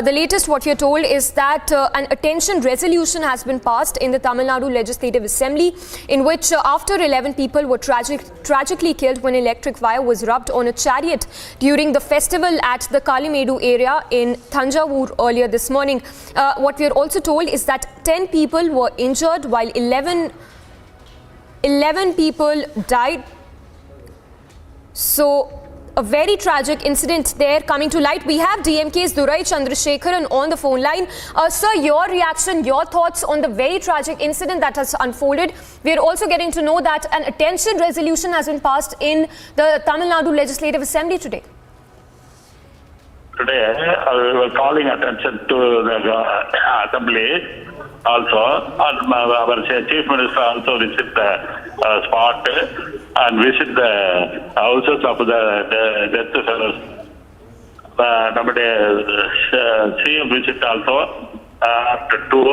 The latest what we're told is that an attention resolution has been passed in the Tamil Nadu Legislative Assembly, in which after 11 people were tragically killed when electric wire was rubbed on a chariot during the festival at the Kalimedu area in Thanjavur earlier this morning. What we're also told is that 10 people were injured while 11 people died. So a very tragic incident there coming to light. We have DMK's Durai Chandrasekharan on the phone line. Sir, your reaction, your thoughts on the very tragic incident that has unfolded. We are also getting to know that an attention resolution has been passed in the Tamil Nadu Legislative Assembly today. Today, we were calling attention to the Assembly also. Our Chief Minister also visit the spot and visit the houses of the death fellows. നമ്മുടെ CM visit also after 2.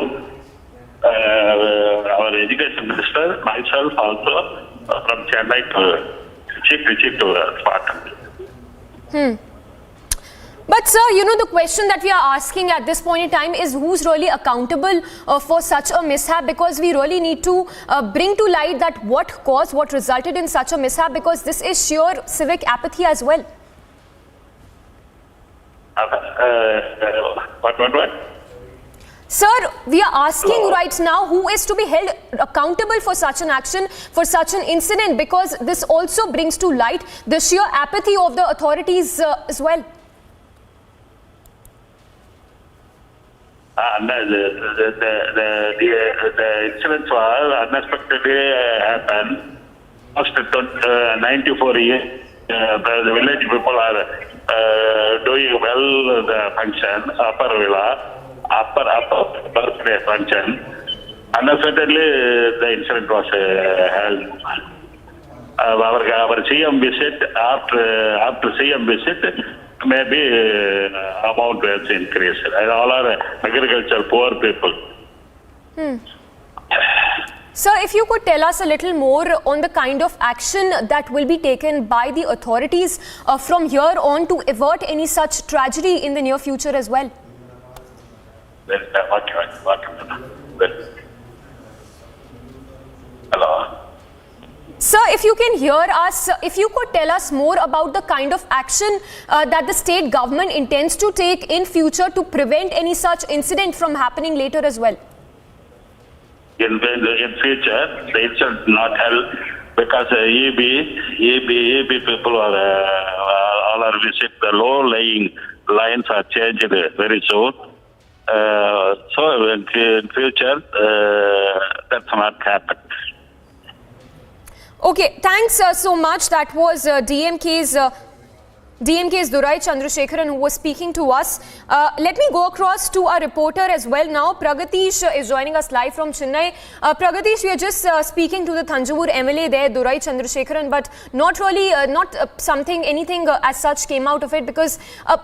Our Education Minister, myself also from Chennai to visit to the spot. But sir, you know, the question that we are asking at this point in time is who's really accountable for such a mishap, because we really need to bring to light that what caused, what resulted in such a mishap, because this is sheer civic apathy as well. What? Sir, we are asking right now who is to be held accountable for such an action, for such an incident, because this also brings to light the sheer apathy of the authorities as well. The incidents were unexpectedly happened. After 94 years, the village people are doing well the function, upper birthday function. Unexpectedly, the incident was held. Our CM visit, after CM visit, maybe amount has increased. And all are agricultural poor people. Sir, if you could tell us a little more on the kind of action that will be taken by the authorities from here on to avert any such tragedy in the near future as well. Hello. Sir, if you can hear us, if you could tell us more about the kind of action that the state government intends to take in future to prevent any such incident from happening later as well. In future, the incident not held because ये भी people all are visit the low-lying lines are changed very soon. So in future, that's not happen. Okay, thanks so much. That was DMK's Durai Chandrasekharan who was speaking to us. Let me go across to our reporter as well now. Pragatish is joining us live from Chennai. Pragatish, we are just speaking to the Thanjavur MLA there, Durai Chandrasekharan, but not really, anything as such came out of it, because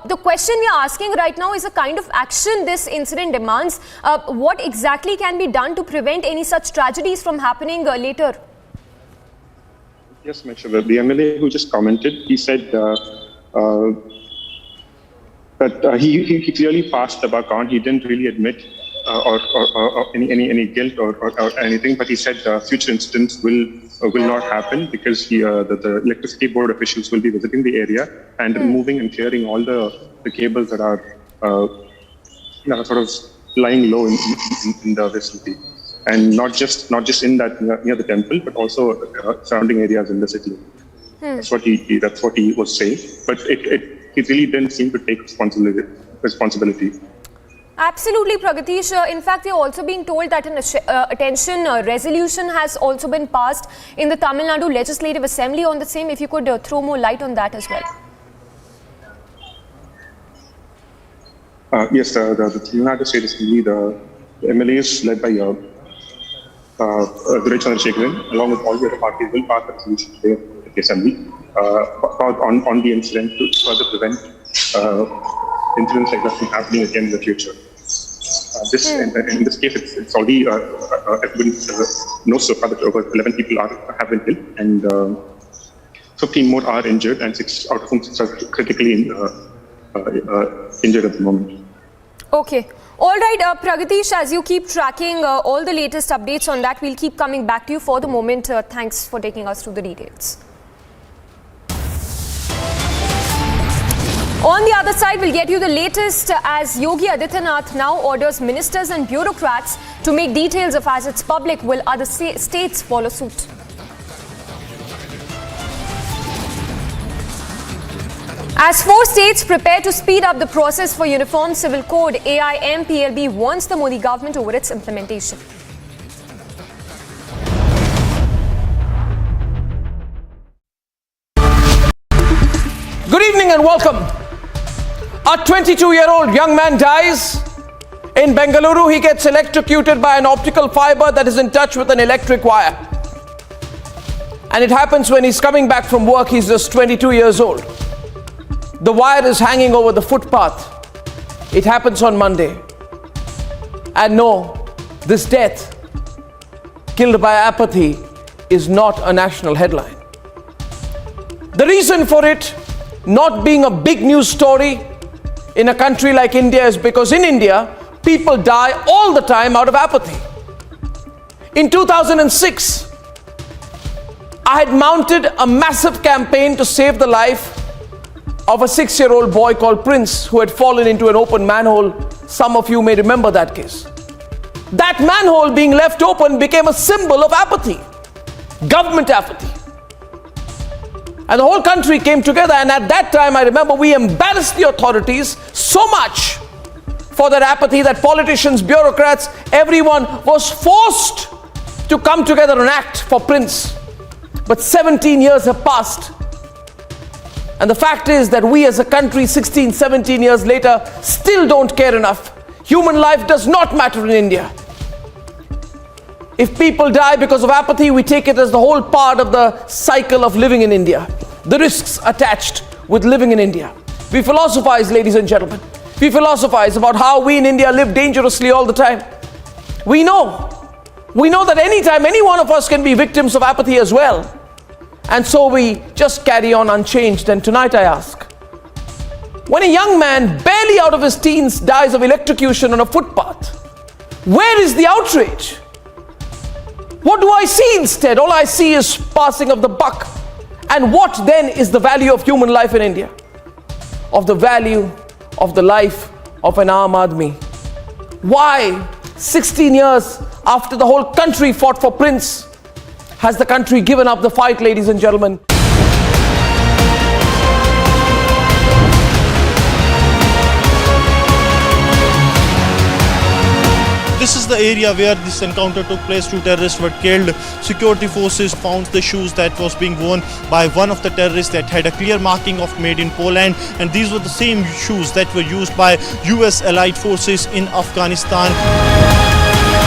the question we are asking right now is the kind of action this incident demands. What exactly can be done to prevent any such tragedies from happening later? Yes, Mr. The MLA who just commented, he said that he clearly passed the buck on. He didn't really admit or any guilt or anything, but he said future incidents will not happen because the electricity board officials will be visiting the area and removing and clearing all the cables that are sort of lying low in the vicinity. And not just in that near the temple, but also surrounding areas in the city. That's what he was saying. But he really didn't seem to take responsibility. Absolutely, Pragatish. In fact, we are also being told that an attention resolution has also been passed in the Tamil Nadu Legislative Assembly on the same. If you could throw more light on that as well. Yes, the Tamil Nadu State Assembly, the MLAs led by Durai Chandrasekharan, along with all the other parties, will pass a resolution today at the Assembly on the incident to further prevent incidents like that from happening again in the future. In this case, it's already everyone knows so far that over 11 people have been killed and 15 more are injured, and 6 out of whom are critically injured at the moment. Okay. All right, Pragatish, as you keep tracking all the latest updates on that, we'll keep coming back to you. For the moment, thanks for taking us through the details. On the other side, we'll get you the latest as Yogi Adityanath now orders ministers and bureaucrats to make details of assets public. Will other states follow suit? As 4 states prepare to speed up the process for Uniform Civil Code, AIMPLB warns the Modi government over its implementation. Good evening and welcome. A 22-year-old young man dies. In Bengaluru, he gets electrocuted by an optical fiber that is in touch with an electric wire. And it happens when he's coming back from work. He's just 22 years old. The wire is hanging over the footpath. It happens on Monday. And no, this death, killed by apathy, is not a national headline. The reason for it not being a big news story in a country like India is because in India, people die all the time out of apathy. In 2006, I had mounted a massive campaign to save the life of a 6-year-old boy called Prince who had fallen into an open manhole. Some of you may remember that case. That manhole being left open became a symbol of apathy, government apathy. And the whole country came together, and at that time I remember we embarrassed the authorities so much for that apathy that politicians, bureaucrats, everyone was forced to come together and act for Prince. But 17 years have passed. And the fact is that we as a country 16, 17 years later still don't care enough. Human life does not matter in India. If people die because of apathy, we take it as the whole part of the cycle of living in India. The risks attached with living in India. We philosophize, ladies and gentlemen. We philosophize about how we in India live dangerously all the time. We know that anytime any one of us can be victims of apathy as well. And so we just carry on unchanged. And tonight I ask, when a young man barely out of his teens dies of electrocution on a footpath, where is the outrage? What do I see instead? All I see is passing of the buck. And what then is the value of human life in India? Of the value of the life of an Aam Aadmi? Why, 16 years after the whole country fought for Prince, Has the country given up the fight, ladies and gentlemen? This is the area where this encounter took place. 2 terrorists were killed. Security forces found the shoes that was being worn by one of the terrorists that had a clear marking of made in Poland, and these were the same shoes that were used by US allied forces in Afghanistan.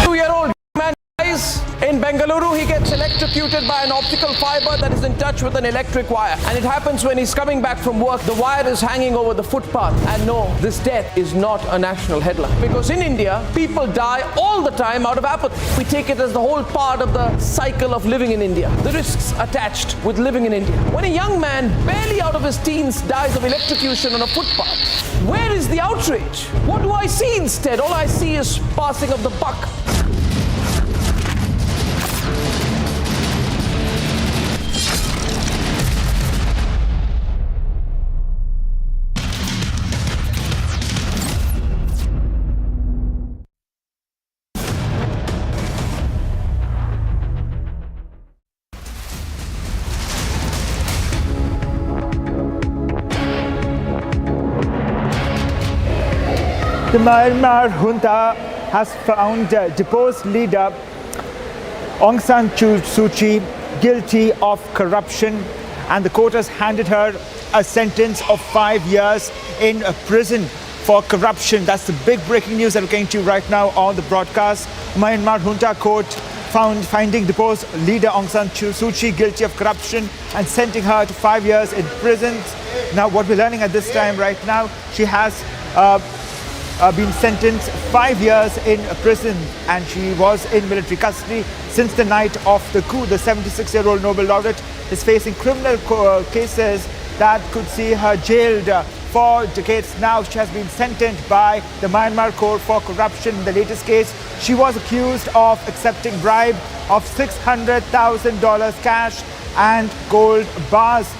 2-year-old man dies in Bengaluru. He gets electrocuted by an optical fiber that is in touch with an electric wire, and it happens when he's coming back from work. The wire is hanging over the footpath, and no, this death is not a national headline, because in India people die all the time out of apathy. We take it as the whole part of the cycle of living in India, the risks attached with living in India. When a young man barely out of his teens dies of electrocution on a footpath, where is the outrage? What do I see instead? All I see is passing of the buck. The Myanmar junta has found deposed leader Aung San Suu Kyi guilty of corruption, and the court has handed her a sentence of 5 years in prison for corruption. That's the big breaking news that we're getting to right now on the broadcast. Myanmar junta court finding deposed leader Aung San Suu Kyi guilty of corruption and sentencing her to 5 years in prison. Now, what we're learning at this time right now, she has been sentenced 5 years in prison, and she was in military custody since the night of the coup. The 76-year-old Nobel laureate is facing criminal cases that could see her jailed for decades now. She has been sentenced by the Myanmar court for corruption. In the latest case, she was accused of accepting bribe of $600,000 cash and gold bars.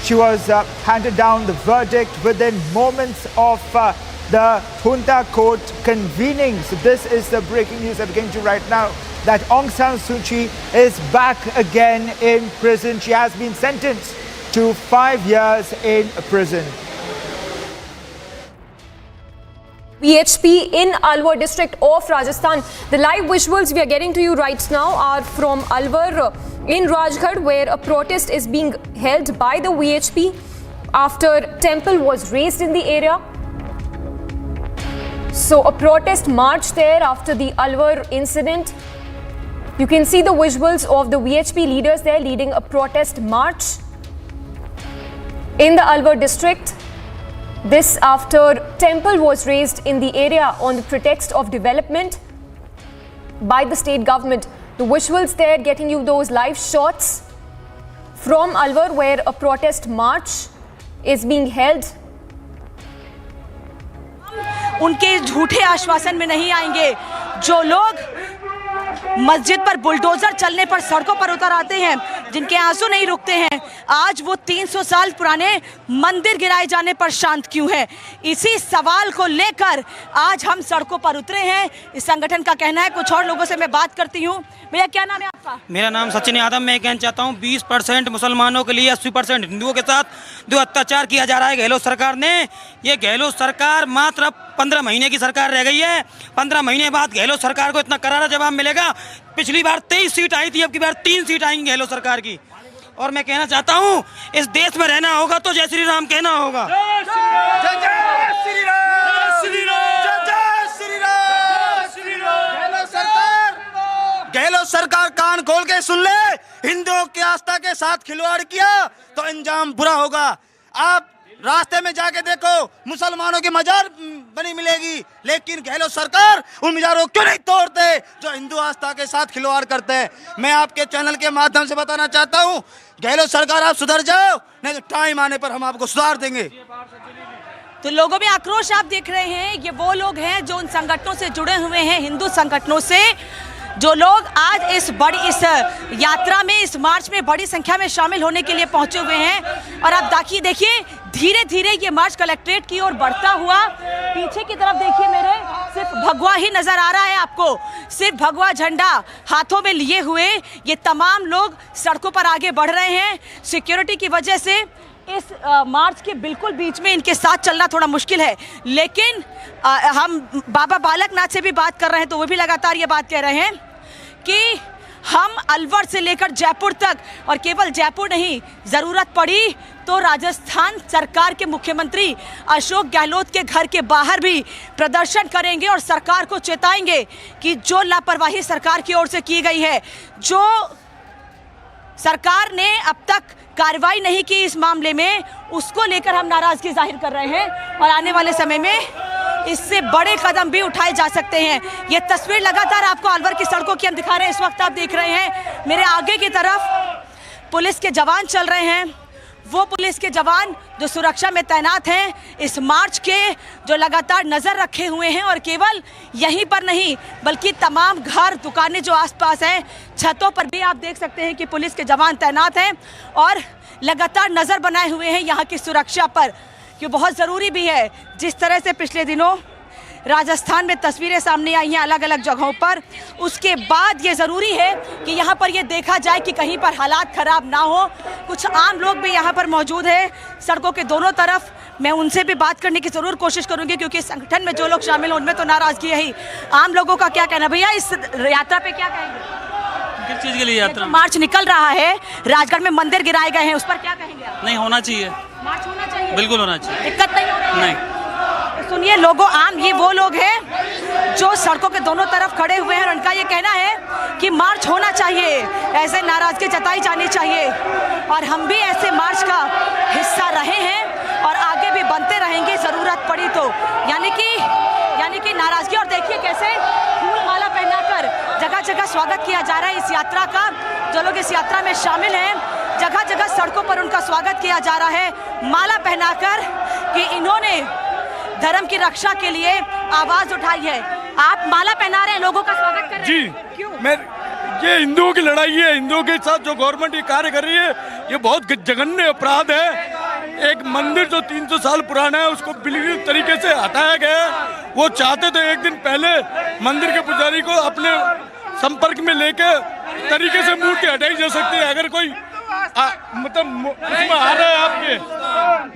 She was handed down the verdict within moments of the junta court convening. So this is the breaking news that we're getting to right now, that Aung San Suu Kyi is back again in prison. She has been sentenced to 5 years in prison. VHP in Alwar district of Rajasthan. The live visuals we are getting to you right now are from Alwar in Rajgarh, where a protest is being held by the VHP after temple was raised in the area. So a protest march there after the Alwar incident. You can see the visuals of the VHP leaders there leading a protest march in the Alwar district. This after temple was raised in the area on the pretext of development by the state government. The visuals there getting you those live shots from Alwar, where a protest march is being held. उनके झूठे आश्वासन में नहीं आएंगे। जो लोग मस्जिद पर बुलडोजर चलने पर सड़कों पर उतर आते हैं, जिनके आंसू नहीं रुकते हैं, आज वो 300 साल पुराने मंदिर गिराए जाने पर शांत क्यों है? इसी सवाल को लेकर आज हम सड़कों पर उतरे हैं। इस संगठन का कहना है, कुछ और लोगों से मैं बात करती हूँ। भैया क्या नाम है आपका? मेरा नाम सचिन यादव। मैं कहना चाहता हूँ 20% मुसलमानों के लिए 80% हिंदुओं के साथ जो अत्याचार किया जा रहा है गहलोत सरकार ने, ये गहलोत सरकार मात्र 15 महीने की सरकार रह गई है। 15 महीने बाद गहलोत सरकार को इतना करारा जवाब मिलेगा। पिछली बार 23 सीट आई थी, अब की बार 3 सीट आएंगी गहलोत सरकार की। और मैं कहना चाहता हूँ, इस देश में रहना होगा तो जय श्री राम कहना होगा। गहलोत सरकार कान खोल के सुन ले, हिंदुओं की आस्था के साथ खिलवाड़ किया तो अंजाम बुरा होगा। आप रास्ते में जाके देखो, मुसलमानों की मजार बनी मिलेगी, लेकिन गहलोत सरकार उन मजारों को क्यों नहीं तोड़ते जो हिंदू आस्था के साथ खिलवाड़ करते हैं। मैं आपके चैनल के माध्यम से बताना चाहता हूँ, गहलोत सरकार आप सुधर जाओ, नहीं तो टाइम आने पर हम आपको सुधार देंगे। तो लोगों में आक्रोश आप देख रहे हैं, ये वो लोग हैं जो उन संगठनों से जुड़े हुए हैं, हिंदू संगठनों से, जो लोग आज इस यात्रा में, इस मार्च में बड़ी संख्या में शामिल होने के लिए पहुंचे हुए हैं। और आप देखिए धीरे धीरे ये मार्च कलेक्ट्रेट की ओर बढ़ता हुआ, पीछे की तरफ देखिए मेरे, सिर्फ भगवा ही नजर आ रहा है आपको, सिर्फ भगवा झंडा हाथों में लिए हुए ये तमाम लोग सड़कों पर आगे बढ़ रहे हैं। सिक्योरिटी की वजह से इस मार्च के बिल्कुल बीच में इनके साथ चलना थोड़ा मुश्किल है, लेकिन हम बाबा बालकनाथ से भी बात कर रहे हैं तो वो भी लगातार ये बात कह रहे हैं कि हम अलवर से लेकर जयपुर तक, और केवल जयपुर नहीं, ज़रूरत पड़ी तो राजस्थान सरकार के मुख्यमंत्री अशोक गहलोत के घर के बाहर भी प्रदर्शन करेंगे और सरकार को चेताएंगे कि जो लापरवाही सरकार की ओर से की गई है, जो सरकार ने अब तक कार्रवाई नहीं की इस मामले में, उसको लेकर हम नाराजगी जाहिर कर रहे हैं और आने वाले समय में इससे बड़े कदम भी उठाए जा सकते हैं। ये तस्वीर लगातार आपको अलवर की सड़कों की हम दिखा रहे हैं। इस वक्त आप देख रहे हैं मेरे आगे की तरफ पुलिस के जवान चल रहे हैं, वो पुलिस के जवान जो सुरक्षा में तैनात हैं, इस मार्च के जो लगातार नज़र रखे हुए हैं, और केवल यहीं पर नहीं बल्कि तमाम घर दुकानें जो आसपास हैं, छतों पर भी आप देख सकते हैं कि पुलिस के जवान तैनात हैं और लगातार नज़र बनाए हुए हैं यहाँ की सुरक्षा पर, कि बहुत ज़रूरी भी है। जिस तरह से पिछले दिनों राजस्थान में तस्वीरें सामने आई हैं अलग अलग जगहों पर, उसके बाद ये ज़रूरी है कि यहाँ पर ये देखा जाए कि कहीं पर हालात ख़राब ना हो। कुछ आम लोग भी यहाँ पर मौजूद हैं सड़कों के दोनों तरफ, मैं उनसे भी बात करने की ज़रूर कोशिश करूँगी क्योंकि संगठन में जो लोग शामिल हैं उनमें तो नाराज़गी है ही। आम लोगों का क्या कहना, भैया इस यात्रा पर क्या कहेंगे? किस चीज़ के लिए यात्रा? मार्च निकल रहा है, राजगढ़ में मंदिर गिराए गए हैं, उस पर क्या कहेंगे? नहीं, होना चाहिए, मार्च होना चाहिए, बिल्कुल होना चाहिए, दिक्कत नहीं हो रही है? नहीं। सुनिए लोगों, आम ये वो लोग हैं जो सड़कों के दोनों तरफ खड़े हुए हैं और उनका ये कहना है कि मार्च होना चाहिए, ऐसे नाराजगी जताई जानी चाहिए और हम भी ऐसे मार्च का हिस्सा रहे हैं और आगे भी बनते रहेंगे ज़रूरत पड़ी तो। यानी कि नाराजगी, और देखिए कैसे फूल माला पहनाकर जगह जगह स्वागत किया जा रहा है इस यात्रा का। जो लोग इस यात्रा में शामिल हैं, जगह जगह सड़कों पर उनका स्वागत किया जा रहा है माला पहनाकर कि इन्होंने धर्म की रक्षा के लिए आवाज उठाई है। आप माला पहना रहे हैं, लोगों का स्वागत कर रहे हैं। जी, क्यों? ये हिंदुओं की लड़ाई है, हिंदुओं के साथ जो गवर्नमेंट ये कार्य कर रही है ये बहुत जघन्य अपराध है। एक मंदिर जो 300 साल पुराना है उसको बिल्कुल तरीके से हटाया गया है। वो चाहते थे एक दिन पहले मंदिर के पुजारी को अपने संपर्क में लेकर तरीके से मूर्ति हटाई जा सकती है। अगर कोई मतलब उसमें आ रहा है आपके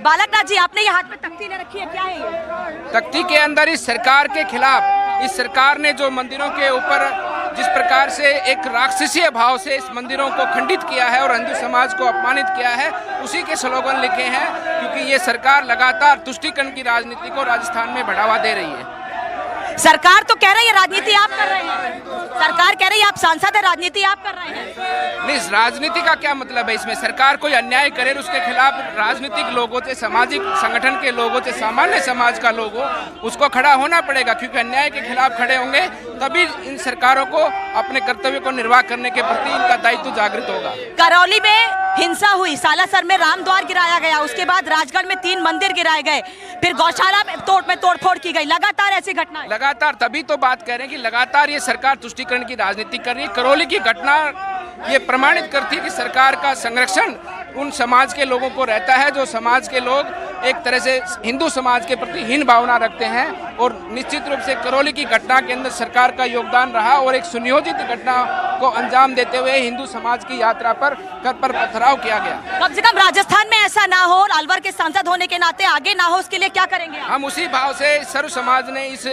बालकनाथ जी, आपने ये हाथ में तख्ती ले रखी है, क्या है ये? तख्ती के अंदर इस सरकार के खिलाफ, इस सरकार ने जो मंदिरों के ऊपर जिस प्रकार से एक राक्षसीय भाव से इस मंदिरों को खंडित किया है और हिंदू समाज को अपमानित किया है, उसी के स्लोगन लिखे हैं, क्योंकि ये सरकार लगातार तुष्टीकरण की राजनीति को राजस्थान में बढ़ावा दे रही है। सरकार तो कह रही है राजनीति आप कर रहे हैं, सरकार कह रही है आप सांसद है, राजनीति आप कर रहे हैं। नहीं, राजनीति का क्या मतलब है इसमें? सरकार कोई अन्याय करे उसके खिलाफ राजनीतिक लोगों से, सामाजिक संगठन के लोगों से, सामान्य समाज का लोग हो, उसको खड़ा होना पड़ेगा, क्योंकि अन्याय के खिलाफ खड़े होंगे तभी इन सरकारों को अपने कर्तव्य को निर्वाह करने के प्रति इनका दायित्व जागृत होगा। करौली में हिंसा हुई, सालासर में राम द्वार गिराया गया, उसके बाद राजगढ़ में 3 मंदिर गिराए गए, फिर गौशाला में तोड़फोड़ की गई, लगातार ऐसी घटनाएं। लगातार, तभी तो बात कह रहे हैं कि लगातार ये सरकार तुष्टीकरण की राजनीति कर रही है। करौली की घटना ये प्रमाणित करती है कि सरकार का संरक्षण उन समाज के लोगों को रहता है जो समाज के लोग एक तरह से हिंदू समाज के प्रति हीन भावना रखते हैं, और निश्चित रूप से करौली की घटना के अंदर सरकार का योगदान रहा और एक सुनियोजित घटना को अंजाम देते हुए हिंदू समाज की यात्रा पर पथराव किया गया। कम से कम राजस्थान में ऐसा ना हो और अलवर के सांसद होने के नाते आगे ना हो, उसके लिए क्या करेंगे? हम उसी भाव से सर्व समाज ने इस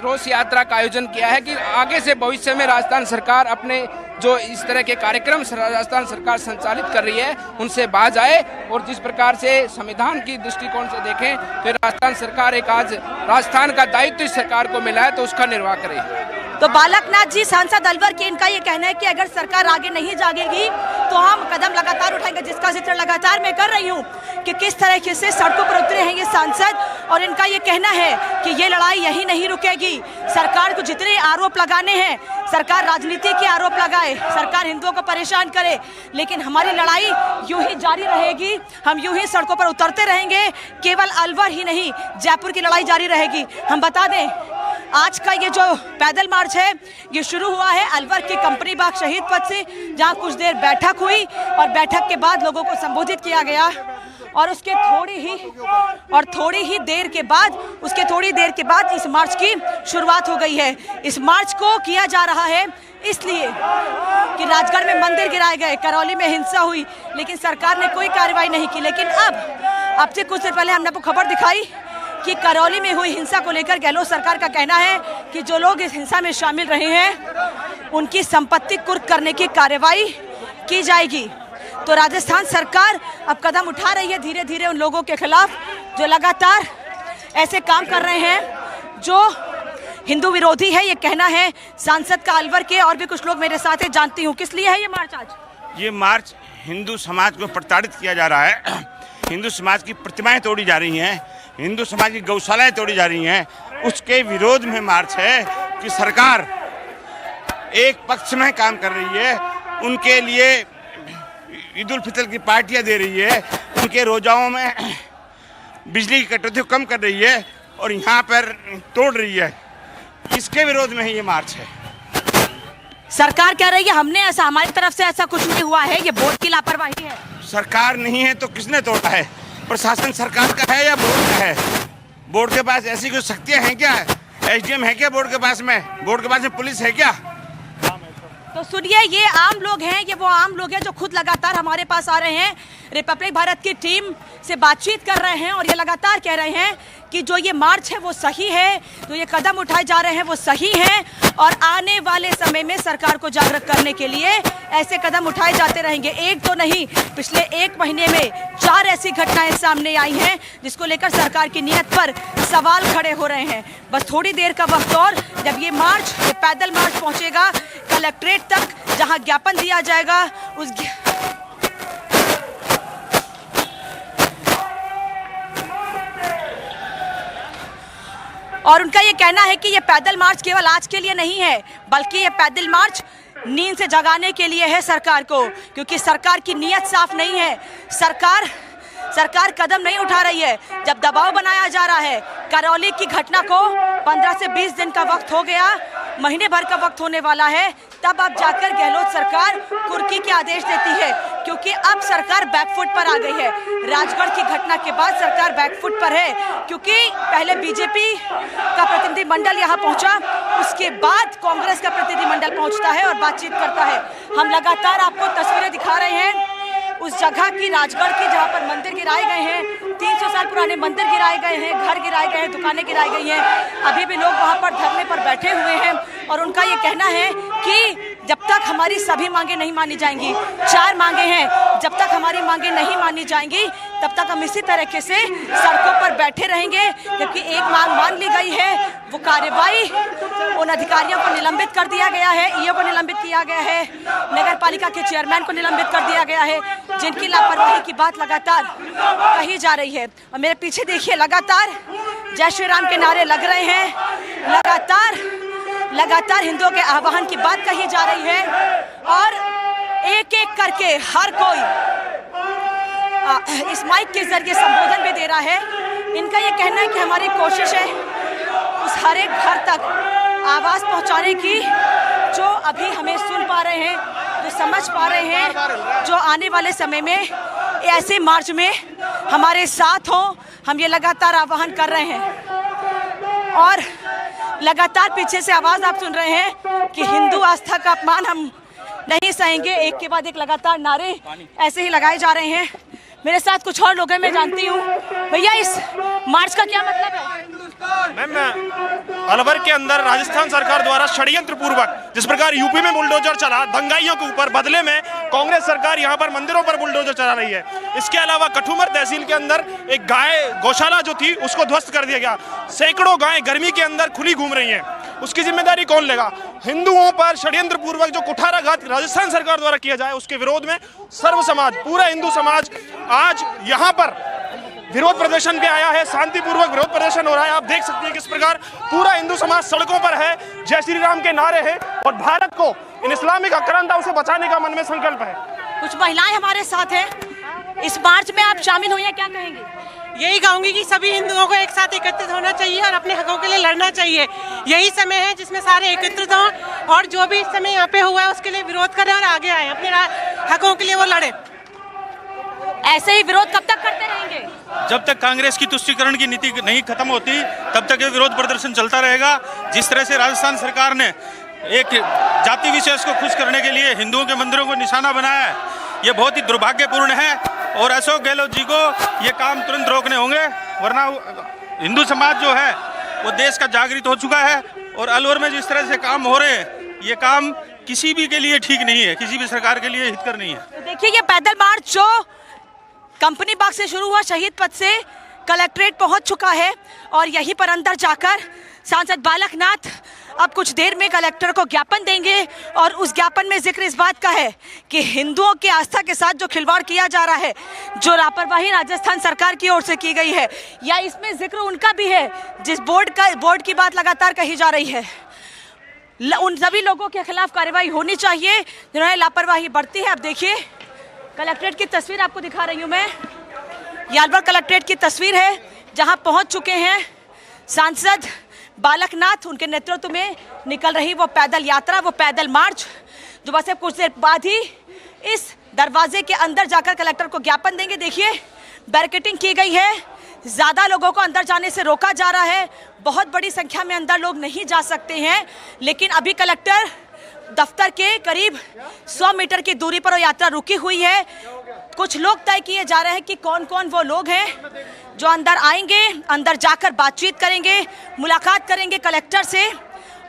रोष यात्रा का आयोजन किया है कि आगे से भविष्य में राजस्थान सरकार अपने जो इस तरह के कार्यक्रम राजस्थान सरकार संचालित कर रही है उनसे बाज आए, और जिस प्रकार से संविधान की दृष्टिकोण से देखें तो राजस्थान सरकार एक आज राजस्थान का दायित्व इस सरकार को मिला है तो उसका निर्वाह करे। तो बालकनाथ जी, सांसद अलवर के, इनका ये कहना है कि अगर सरकार आगे नहीं जागेगी तो हम कदम लगातार उठाएंगे, जिसका जिक्र लगातार मैं कर रही हूँ कि किस तरीके से सड़कों पर उतरे हैं ये सांसद, और इनका ये कहना है कि ये लड़ाई यही नहीं रुकेगी। सरकार को जितने आरोप लगाने हैं, सरकार राजनीति के आरोप लगाए, सरकार हिंदुओं को परेशान करे, लेकिन हमारी लड़ाई यूं ही जारी रहेगी, हम यूं ही सड़कों पर उतरते रहेंगे। केवल अलवर ही नहीं, जयपुर की लड़ाई जारी रहेगी। हम बता दें, आज का ये जो पैदल मार्च है ये शुरू हुआ है अलवर के कंपनी बाग शहीद पथ से, जहां कुछ देर बैठक हुई और बैठक के बाद लोगों को संबोधित किया गया और उसके थोड़ी ही देर के बाद इस मार्च की शुरुआत हो गई है। इस मार्च को किया जा रहा है इसलिए कि राजगढ़ में मंदिर गिराए गए, करौली में हिंसा हुई, लेकिन सरकार ने कोई कार्रवाई नहीं की। लेकिन अब से कुछ देर पहले हमने आपको खबर दिखाई कि करौली में हुई हिंसा को लेकर गहलोत सरकार का कहना है कि जो लोग इस हिंसा में शामिल रहे हैं उनकी संपत्ति कुर्क करने की कार्रवाई की जाएगी। तो राजस्थान सरकार अब कदम उठा रही है धीरे धीरे उन लोगों के खिलाफ जो लगातार ऐसे काम कर रहे हैं जो हिंदू विरोधी है। ये कहना है सांसद का अलवर के, और भी कुछ लोग मेरे साथ है, जानती हूँ किस लिए है ये मार्च। आज ये मार्च हिंदू समाज को प्रताड़ित किया जा रहा है, हिंदू समाज की प्रतिमाएं तोड़ी जा रही हैं, हिंदू समाज की गौशालाएं तोड़ी जा रही हैं, उसके विरोध में मार्च है कि सरकार एक पक्ष में काम कर रही है, उनके लिए ईद उल फितर की पार्टियां दे रही है, उनके रोजाओं में बिजली की कटौती कम कर रही है और यहाँ पर तोड़ रही है। इसके विरोध में ही ये मार्च है। सरकार कह रही है हमने ऐसा, हमारी तरफ से ऐसा कुछ नहीं हुआ है, ये बोर्ड की लापरवाही है। सरकार नहीं है तो किसने तोड़ा है? प्रशासन सरकार का है या बोर्ड का है? बोर्ड के पास ऐसी कुछ शक्तियां हैं क्या? एसडीएम है क्या बोर्ड के पास में? बोर्ड के पास में पुलिस है क्या? तो सुनिए, ये आम लोग हैं, ये वो आम लोग हैं जो खुद लगातार हमारे पास आ रहे हैं, रिपब्लिक भारत की टीम से बातचीत कर रहे हैं और ये लगातार कह रहे हैं कि जो ये मार्च है वो सही है, जो ये कदम उठाए जा रहे हैं वो सही हैं और आने वाले समय में सरकार को जागरूक करने के लिए ऐसे कदम उठाए जाते रहेंगे। एक तो नहीं, पिछले 1 महीने में 4 ऐसी घटनाएं सामने आई हैं जिसको लेकर सरकार की नीयत पर सवाल खड़े हो रहे हैं। बस थोड़ी देर का वक्त और, जब ये पैदल मार्च पहुंचेगा कलेक्ट्रेट तक, जहां ज्ञापन दिया जाएगा, उस और उनका ये कहना है कि ये पैदल मार्च केवल आज के लिए नहीं है, बल्कि ये पैदल मार्च नींद से जगाने के लिए है सरकार को, क्योंकि सरकार की नीयत साफ नहीं है। सरकार कदम नहीं उठा रही है। जब दबाव बनाया जा रहा है, करौली की घटना को 15 से 20 दिन का वक्त हो गया, महीने भर का वक्त होने वाला है, तब अब जाकर गहलोत सरकार कुर्की के आदेश देती है, क्योंकि अब सरकार बैकफुट पर आ गई है। राजगढ़ की घटना के बाद सरकार बैकफुट पर है, क्योंकि पहले बीजेपी का प्रतिनिधिमंडल यहाँ पहुँचा, उसके बाद कांग्रेस का प्रतिनिधिमंडल पहुँचता है और बातचीत करता है। हम लगातार आपको तस्वीरें दिखा रहे हैं उस जगह की, राजगढ़ की, जहाँ पर मंदिर गिराए गए हैं, 300 साल पुराने मंदिर गिराए गए हैं, घर गिराए गए हैं, दुकानें गिराई गई हैं। अभी भी लोग वहाँ पर धरने पर बैठे हुए हैं और उनका ये कहना है कि जब तक हमारी सभी मांगे नहीं मानी जाएंगी, 4 मांगे हैं, जब तक हमारी मांगे नहीं मानी जाएंगी तब तक हम इसी तरीके से सड़कों पर बैठे रहेंगे। जबकि एक मांग मान ली गई है, वो कार्रवाई उन अधिकारियों को निलंबित कर दिया गया है, ईओ को निलंबित किया गया है, नगर पालिका के चेयरमैन को निलंबित कर दिया गया है, जिनकी लापरवाही की बात लगातार कही जा रही है। और मेरे पीछे देखिए, लगातार जय श्री राम के नारे लग रहे हैं, लगातार हिंदुओं के आह्वान की बात कही जा रही है और एक एक करके हर कोई इस माइक के जरिए संबोधन भी दे रहा है। इनका ये कहना है कि हमारी कोशिश है उस हर एक घर तक आवाज़ पहुंचाने की, जो अभी हमें सुन पा रहे हैं, जो समझ पा रहे हैं, जो आने वाले समय में ऐसे मार्च में हमारे साथ हो। हम ये लगातार आह्वान कर रहे हैं और लगातार पीछे से आवाज़ आप सुन रहे हैं कि हिंदू आस्था का अपमान हम नहीं सहेंगे। एक के बाद एक लगातार नारे ऐसे ही लगाए जा रहे हैं। मेरे साथ कुछ और लोग हैं, मैं जानती हूँ। भैया, इस मार्च का क्या मतलब है? मैम, अलवर के अंदर राजस्थान सरकार द्वारा षड्यंत्र पूर्वक जिस प्रकार यूपी में बुलडोजर चला दंगाइयों के ऊपर, बदले में कांग्रेस सरकार यहां पर मंदिरों पर बुलडोजर चला रही है। इसके अलावा कठुमर तहसील के अंदर एक गाय गौशाला जो थी उसको ध्वस्त कर दिया गया। सैकड़ों गायें गर्मी के अंदर खुली घूम रही हैं। उसकी जिम्मेदारी कौन लेगा? हिंदुओं पर षड्यंत्र पूर्वक जो कुठाराघात राजस्थान सरकार द्वारा किया जाए, उसके विरोध में सर्व समाज, पूरा हिंदू समाज आज यहाँ पर विरोध प्रदर्शन पे आया है। शांतिपूर्वक विरोध प्रदर्शन हो रहा है। आप देख सकते हैं किस प्रकार पूरा हिंदू समाज सड़कों पर है, जय श्री राम के नारे हैं और भारत को इन इस्लामिक आक्रांताओं से बचाने का मन में संकल्प है। कुछ महिलाएं हमारे साथ हैं, इस मार्च में आप शामिल हुई हैं, क्या कहेंगे? यही कहूंगी कि सभी हिंदुओं को एक साथ एकत्रित होना चाहिए और अपने हकों के लिए लड़ना चाहिए। यही समय है जिसमें सारे एकत्रित हों और जो भी इस समय यहाँ पे हुआ है उसके लिए विरोध करें और आगे आए, अपने हकों के लिए वो लड़ें। ऐसे ही विरोध कब तक करते रहेंगे? जब तक कांग्रेस की तुष्टीकरण की नीति नहीं खत्म होती तब तक ये विरोध प्रदर्शन चलता रहेगा। जिस तरह से राजस्थान सरकार ने एक जाति विशेष को खुश करने के लिए हिंदुओं के मंदिरों को निशाना बनाया है, ये बहुत ही दुर्भाग्यपूर्ण है और अशोक गहलोत जी को ये काम तुरंत रोकने होंगे, वरना हिंदू समाज जो है वो देश का जागृत हो चुका है। और अलवर में जिस तरह से काम हो रहे हैं, ये काम किसी भी के लिए ठीक नहीं है, किसी भी सरकार के लिए हितकर नहीं है। तो देखिए ये पैदल मार्च जो कंपनी बाग से शुरू हुआ, शहीद पथ से कलेक्ट्रेट पहुंच चुका है और यहीं पर अंदर जाकर सांसद बालकनाथ अब कुछ देर में कलेक्टर को ज्ञापन देंगे और उस ज्ञापन में जिक्र इस बात का है कि हिंदुओं की आस्था के साथ जो खिलवाड़ किया जा रहा है, जो लापरवाही राजस्थान सरकार की ओर से की गई है, या इसमें जिक्र उनका भी है जिस बोर्ड की बात लगातार कही जा रही है, उन सभी लोगों के खिलाफ कार्रवाई होनी चाहिए जिन्होंने लापरवाही बरती है। अब देखिए कलेक्ट्रेट की तस्वीर आपको दिखा रही हूँ मैं, ये अलवर कलेक्ट्रेट की तस्वीर है जहाँ पहुँच चुके हैं सांसद बालकनाथ। उनके नेतृत्व में निकल रही वो पैदल यात्रा, वो पैदल मार्च जो बस कुछ देर बाद ही इस दरवाजे के अंदर जाकर कलेक्टर को ज्ञापन देंगे। देखिए बैरिकेडिंग की गई है, ज़्यादा लोगों को अंदर जाने से रोका जा रहा है, बहुत बड़ी संख्या में अंदर लोग नहीं जा सकते हैं, लेकिन अभी कलेक्टर दफ्तर के करीब 100 मीटर की दूरी पर वो यात्रा रुकी हुई है। कुछ लोग तय किए जा रहे हैं कि कौन कौन वो लोग हैं जो अंदर आएंगे, अंदर जाकर बातचीत करेंगे, मुलाकात करेंगे कलेक्टर से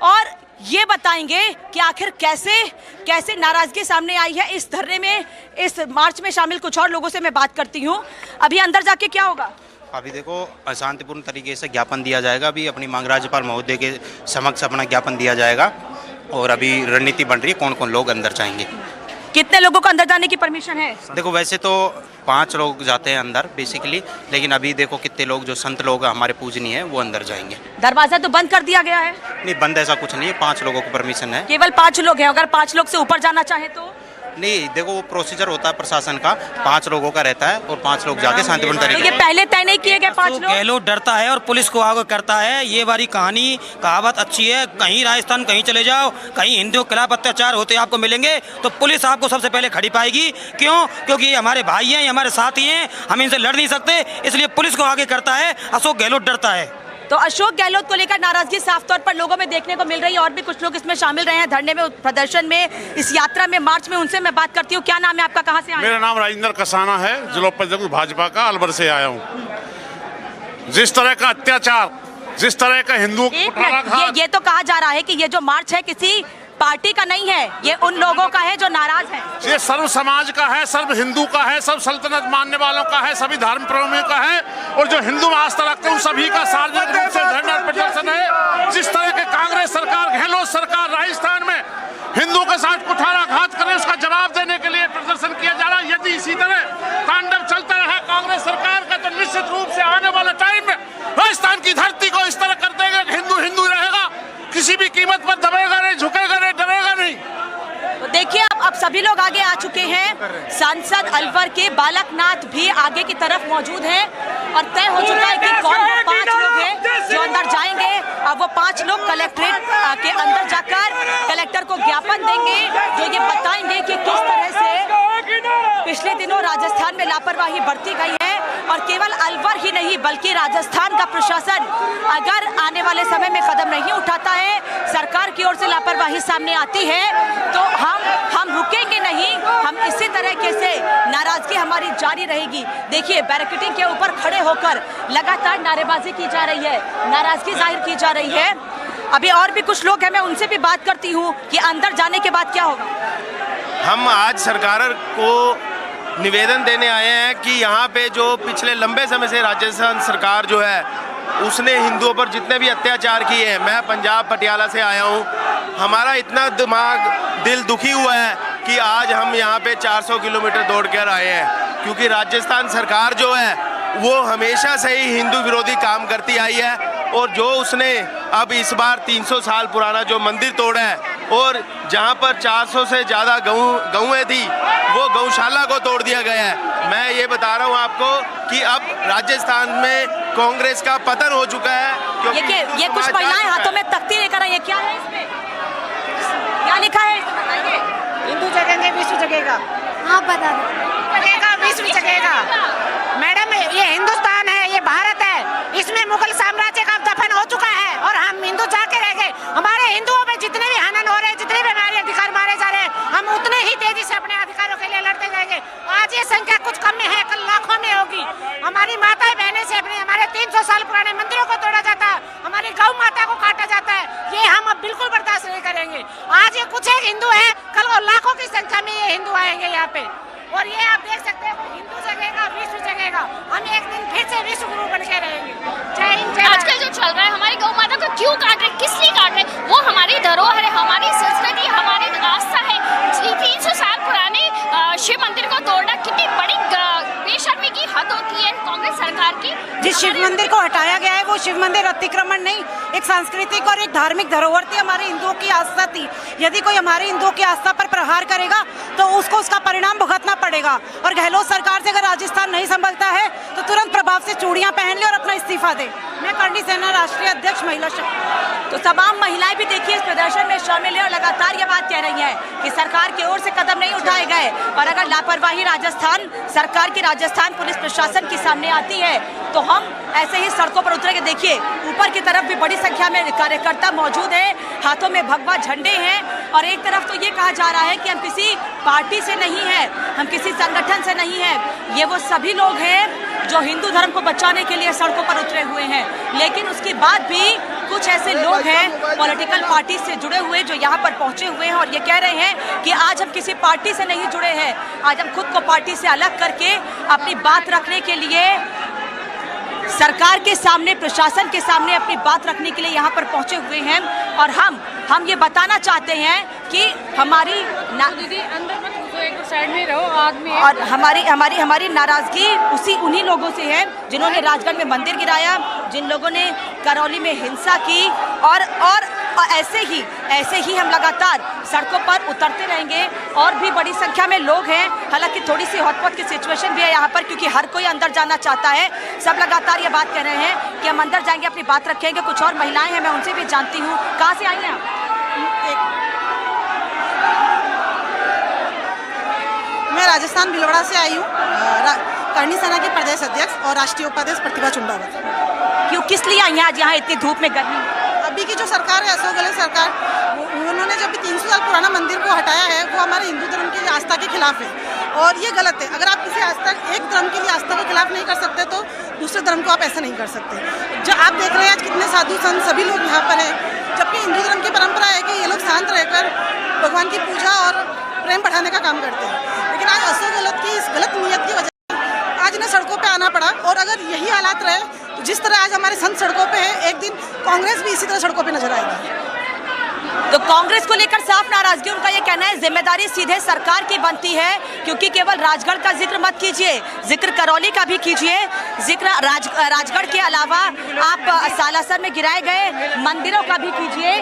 और ये बताएंगे कि आखिर कैसे नाराजगी सामने आई है इस धरने में, इस मार्च में शामिल कुछ और लोगों से मैं बात करती हूँ। अभी अंदर जाके क्या होगा? अभी देखो शांतिपूर्ण तरीके से ज्ञापन दिया जाएगा, अभी अपनी मांग राज्यपाल महोदय के समक्ष अपना ज्ञापन दिया जाएगा और अभी रणनीति बन रही है कौन कौन लोग अंदर जाएंगे। कितने लोगों को अंदर जाने की परमिशन है? देखो वैसे तो 5 लोग जाते हैं अंदर बेसिकली, लेकिन अभी देखो कितने लोग जो संत लोग हमारे पूजनीय है वो अंदर जाएंगे। दरवाजा तो बंद कर दिया गया है? नहीं बंद ऐसा कुछ नहीं है, 5 लोगों को परमिशन है। केवल 5 लोग हैं, अगर 5 लोग से ऊपर जाना चाहे तो? नहीं देखो वो प्रोसीजर होता है प्रशासन का, 5 लोगों का रहता है और 5 लोग जाके शांतिपूर्ण तरीके। ये पहले तय नहीं किए गए 5 लोग? गहलोत डरता है और पुलिस को आगे करता है। ये वाली कहावत अच्छी है, कहीं राजस्थान कहीं चले जाओ, कहीं हिंदुओं के खिलाफ अत्याचार होते आपको मिलेंगे तो पुलिस आपको सबसे पहले खड़ी पाएगी। क्यों? क्योंकि ये हमारे भाई हैं, ये हमारे साथी हैं, हम इनसे लड़ नहीं सकते, इसलिए पुलिस को आगे करता है। अशोक गहलोत डरता है। तो अशोक गहलोत को लेकर नाराजगी साफ तौर पर लोगों में देखने को मिल रही है और भी कुछ लोग इसमें शामिल रहे हैं धरने में, प्रदर्शन में, इस यात्रा में, मार्च में। उनसे मैं बात करती हूँ। क्या नाम है आपका, कहाँ से आए? मेरा नाम राजेंद्र कसाना है, जिला उपाध्यक्ष भाजपा का, अलवर से आया हूँ। जिस तरह का अत्याचार, जिस तरह का हिंदुओं ये तो कहा जा रहा है कि ये जो मार्च है किसी पार्टी का नहीं है, ये उन लोगों का है जो नाराज हैं। ये सर्व समाज का है, सर्व हिंदू का है, सब सल्तनत मानने वालों का है, सभी धर्म प्रेमियों का है और जो हिंदू में आस्था रखते हैं उन सभी का सार्वजनिक रूप से धरना प्रदर्शन है। जिस तरह के कांग्रेस सरकार, गहलोत सरकार राजस्थान में हिंदुओं के साथ कुठाराघात करे, उसका जवाब देने के लिए प्रदर्शन किया जा रहा है। यदि इसी तरह तांडव चलता रहा कांग्रेस सरकार का तो निश्चित रूप से आने वाले टाइम में राजस्थान की धरती को इस तरह कर देगा कि हिंदू हिंदू रहेगा, किसी भी कीमत पर दबेगा नहीं, झुकेगा नहीं, डरेगा नहीं। तो देखिए अब सभी लोग आगे आ चुके हैं। सांसद अलवर के बालकनाथ भी आगे की तरफ मौजूद हैं और तय हो चुका है कि कौन वो 5 लोग हैं जो अंदर जाएंगे। अब वो 5 लोग कलेक्ट्रेट के अंदर जाकर कलेक्टर को ज्ञापन देंगे जो ये बताएंगे कि किस तरह से पिछले दिनों राजस्थान में लापरवाही बरती गई है और केवल अलवर ही नहीं बल्कि राजस्थान का प्रशासन अगर आने वाले समय में कदम नहीं उठाता है, सरकार की ओर से लापरवाही सामने आती है तो हम रुकेंगे नहीं, हम इसी तरीके से नाराजगी हमारी जारी रहेगी। देखिए बैरिकेडिंग के ऊपर खड़े होकर लगातार नारेबाजी की जा रही है, नाराजगी जाहिर की जा रही है। अभी और भी कुछ लोग हैं, मैं उनसे भी बात करती हूँ कि अंदर जाने के बाद क्या होगा। हम आज सरकार को निवेदन देने आए हैं कि यहाँ पे जो पिछले लंबे समय से राजस्थान सरकार जो है उसने हिंदुओं पर जितने भी अत्याचार किए हैं, मैं पंजाब पटियाला से आया हूँ, हमारा इतना दिल दुखी हुआ है कि आज हम यहाँ पे 400 किलोमीटर दौड़ कर आए हैं क्योंकि राजस्थान सरकार जो है वो हमेशा से ही हिंदू विरोधी काम करती आई है और जो उसने अब इस बार 300 साल पुराना जो मंदिर तोड़ा है और जहाँ पर 400 से ज़्यादा गऊएं थी वो गौशाला को तोड़ दिया गया है। मैं ये बता रहा हूँ आपको कि अब राजस्थान में कांग्रेस का पतन हो चुका है। ये कुछ महिलाएं हाथों में तख्ती लेकर आई है, क्या है इसमें, क्या लिखा है? हिंदू जगेंगे विश्व जगेगा। हाँ बता दो। जगेगा, विश्व जगेगा। मैडम, ये हिंदुस्तान है, ये भारत है, इसमें मुगल साम्राज्य का दफन हो चुका है और हम हिंदू जाके रह गए। हमारे हिंदुओं में जितने भी हनन हो रहे हैं, जितने भी हमारे अधिकार मारे जा रहे हैं, हम उतने ही तेजी से अपने अधिकारों के लिए लड़ते जाएंगे। आज ये संख्या कुछ कम में है, कल लाखों में होगी। हमारी माताएं बहनें से हमारे 300 साल पुराने मंदिरों को तोड़ा जाता है, हमारी गौ माता को काटा जाता है, ये हम अब बिल्कुल बर्दाश्त नहीं करेंगे। आज ये कुछ एक हिंदू है, कल वो लाखों की संख्या में ये हिंदू आएंगे यहाँ पे, और ये आप देख सकते हैं, हिंदू जगेगा, विश्व जगेगा। हम एक दिन फिर से विश्व गुरु बन के रहेंगे। जय हिंद, जय भारत। आजकल जो चल रहा है, हमारी गौ माता को क्यों काट रहे, किस लिए काट रहे, वो हमारी धरोहर है, हमारी संस्कृति, हमारी आस्था है। 300 साल पुराने शिव मंदिर को तोड़ना कितनी बड़ी बेशर्मी की हद होती है कांग्रेस सरकार की। जिस शिव मंदिर को हटाया गया है, वो शिव मंदिर अतिक्रमण नहीं, एक सांस्कृतिक और एक धार्मिक धरोहर थी, हमारे हिंदुओं की आस्था थी। यदि कोई हमारे हिंदुओं की आस्था पर प्रहार करेगा तो उसको उसका परिणाम भुगतना पड़ेगा। और गहलोत सरकार से अगर राजस्थान नहीं संभलता है तो तुरंत प्रभाव से चूड़ियां पहन ले और अपना इस्तीफा दे। मैं करणी सेना राष्ट्रीय अध्यक्ष महिला शक्ति। तो तमाम महिलाएं भी देखिए इस प्रदर्शन में शामिल है और लगातार ये बात कह रही हैं कि सरकार की ओर से कदम नहीं उठाए गए, और अगर लापरवाही राजस्थान सरकार की, राजस्थान पुलिस प्रशासन के सामने आती है तो हम ऐसे ही सड़कों पर उतरेंगे। देखिए ऊपर की तरफ भी बड़ी संख्या में कार्यकर्ता मौजूद है, हाथों में भगवा झंडे हैं, और एक तरफ तो ये कहा जा रहा है कि हम किसी पार्टी से नहीं है, हम किसी संगठन से नहीं है, ये वो सभी लोग हैं जो हिंदू धर्म को बचाने के लिए सड़कों पर उतरे हुए हैं। लेकिन उसके बाद भी कुछ ऐसे लोग हैं पॉलिटिकल पार्टी से जुड़े हुए जो यहाँ पर पहुंचे हुए हैं और ये कह रहे हैं कि आज हम किसी पार्टी से नहीं जुड़े हैं, आज हम खुद को पार्टी से अलग करके अपनी बात रखने के लिए सरकार के सामने, प्रशासन के सामने अपनी बात रखने के लिए यहाँ पर पहुंचे हुए हैं। और हम ये बताना चाहते हैं कि हमारी दीदी अंदर मत घुसो, एक साइड में रहो, आदमी और हमारी नाराजगी उन्हीं लोगों से है जिन्होंने राजगढ़ में मंदिर गिराया, जिन लोगों ने करौली में हिंसा की, और ऐसे ही हम लगातार सड़कों पर उतरते रहेंगे। और भी बड़ी संख्या में लोग हैं, हालांकि थोड़ी सी हॉटपॉट की सिचुएशन भी है यहाँ पर, क्योंकि हर कोई अंदर जाना चाहता है। सब लगातार ये बात कह रहे हैं कि हम अंदर जाएंगे, अपनी बात रखेंगे। कुछ और महिलाएं हैं, मैं उनसे भी जानती हूँ। कहाँ से आई हैं आप? मैं राजस्थान भिलवाड़ा से आई हूँ, करणी सेना के प्रदेश अध्यक्ष और राष्ट्रीय उपाध्यक्ष प्रतिभा चुंडावत। क्यों, किस लिए आई हैं आज यहाँ इतनी धूप में, गर्मी? अभी की जो सरकार है, अशोक गहलोत सरकार, उन्होंने जब 300 साल पुराना मंदिर को हटाया है, वो हमारे हिंदू धर्म की आस्था के खिलाफ है और ये गलत है। अगर आप किसी आस्था, एक धर्म के लिए आस्था के खिलाफ नहीं कर सकते तो दूसरे धर्म को आप ऐसा नहीं कर सकते। जो आप देख रहे हैं आज कितने साधु संत सभी लोग यहाँ पर हैं, जबकि हिंदू धर्म की परंपरा है कि ये लोग शांत रहकर भगवान की पूजा और प्रेम बढ़ाने का काम करते हैं। लेकिन आज अशोक गहलोत की इस गलत नीयत की वजह आज इन्हें सड़कों पे आना पड़ा। और अगर यही हालात रहे तो जिस तरह आज हमारे संत सड़कों पे है, एक दिन कांग्रेस भी इसी तरह सड़कों पे नजर आएगी। तो कांग्रेस को लेकर साफ नाराजगी, उनका ये कहना है जिम्मेदारी सीधे सरकार की बनती है, क्योंकि केवल राजगढ़ का जिक्र मत कीजिए, जिक्र करौली का भी कीजिए, जिक्र राजगढ़ के अलावा आप सालासर में गिराए गए मंदिरों का भी कीजिए,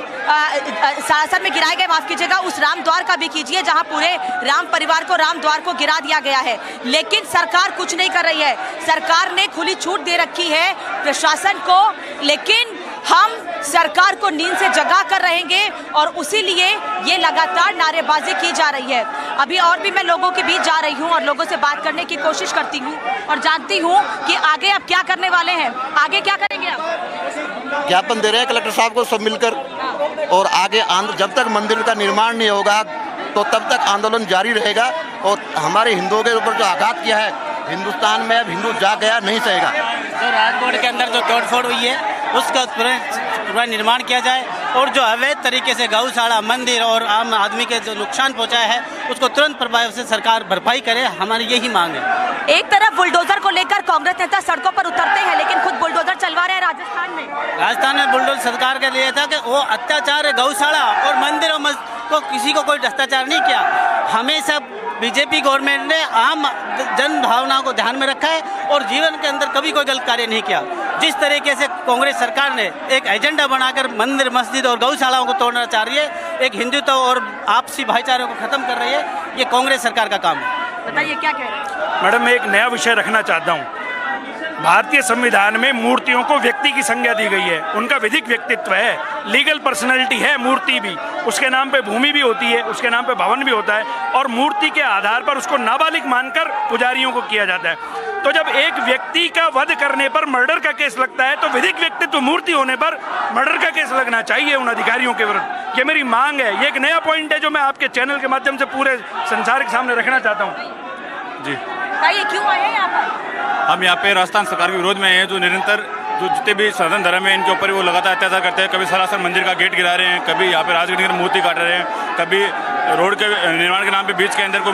सालासर में गिराए गए, माफ कीजिएगा, उस राम द्वार का भी कीजिए जहां पूरे राम परिवार को, राम द्वार को गिरा दिया गया है। लेकिन सरकार कुछ नहीं कर रही है। सरकार ने खुली छूट दे रखी है प्रशासन को, लेकिन हम सरकार को नींद से जगा कर रहेंगे और उसी लिए ये लगातार नारेबाजी की जा रही है। अभी और भी मैं लोगों के बीच जा रही हूँ और लोगों से बात करने की कोशिश करती हूँ और जानती हूँ कि आगे आप क्या करने वाले हैं, आगे क्या करेंगे आप? ज्ञापन दे रहे हैं कलेक्टर साहब को सब मिलकर, और आगे जब तक मंदिर का निर्माण नहीं होगा तो तब तक आंदोलन जारी रहेगा। और हमारे हिंदुओं के ऊपर जो आघात किया है, हिंदुस्तान में अब हिंदू जाग गया, नहीं सहेगा। तो राजकोट के अंदर जो तोड़फोड़ हुई है उसका पूरा निर्माण किया जाए, और जो अवैध तरीके से गौशाला, मंदिर और आम आदमी के जो नुकसान पहुंचाया है उसको तुरंत प्रभाव से सरकार भरपाई करे, हमारी यही मांग है। एक तरफ बुलडोजर को लेकर कांग्रेस नेता सड़कों पर उतरते हैं, लेकिन खुद बुलडोजर चलवा रहे हैं राजस्थान में बुलडोजर सरकार के लिए था कि वो अत्याचार है, गौशाला और मंदिर और को किसी को कोई भ्रष्टाचार नहीं किया। हमेशा बीजेपी गवर्नमेंट ने आम जन भावनाओं को ध्यान में रखा है और जीवन के अंदर कभी कोई गलत कार्य नहीं किया। जिस तरीके से कांग्रेस सरकार ने एक एजेंडा बनाकर मंदिर, मस्जिद और गौशालाओं को तोड़ना चाह रही है, एक हिंदुत्व और आपसी भाईचारे को खत्म कर रही है, ये कांग्रेस सरकार का काम है। बताइए क्या कह रहे हैं? मैडम, मैं एक नया विषय रखना चाहता हूँ। भारतीय संविधान में मूर्तियों को व्यक्ति की संज्ञा दी गई है, उनका विधिक व्यक्तित्व है, लीगल पर्सनैलिटी है मूर्ति भी, उसके नाम पे भूमि भी होती है, उसके नाम पे भवन भी होता है और मूर्ति के आधार पर उसको नाबालिग मानकर पुजारियों को किया जाता है। तो जब एक व्यक्ति का वध करने पर मर्डर का केस लगता है तो विधिक व्यक्तित्व मूर्ति होने पर मर्डर का केस लगना चाहिए उन अधिकारियों के विरुद्ध। ये मेरी मांग है, ये एक नया पॉइंट है जो मैं आपके चैनल के माध्यम से पूरे संसार के सामने रखना चाहता हूँ। जी बताइए क्यों आए हैं यहाँ पर? हम यहाँ पे राजस्थान सरकार के विरोध में हैं जो निरंतर जो जितने भी सनातन धर्म है इनके ऊपर वो लगातार अत्याचार करते हैं। कभी सरासर मंदिर का गेट गिरा रहे हैं, कभी यहाँ पे राजगीर की मूर्ति काट रहे हैं, कभी रोड के निर्माण के नाम पे बीच के अंदर को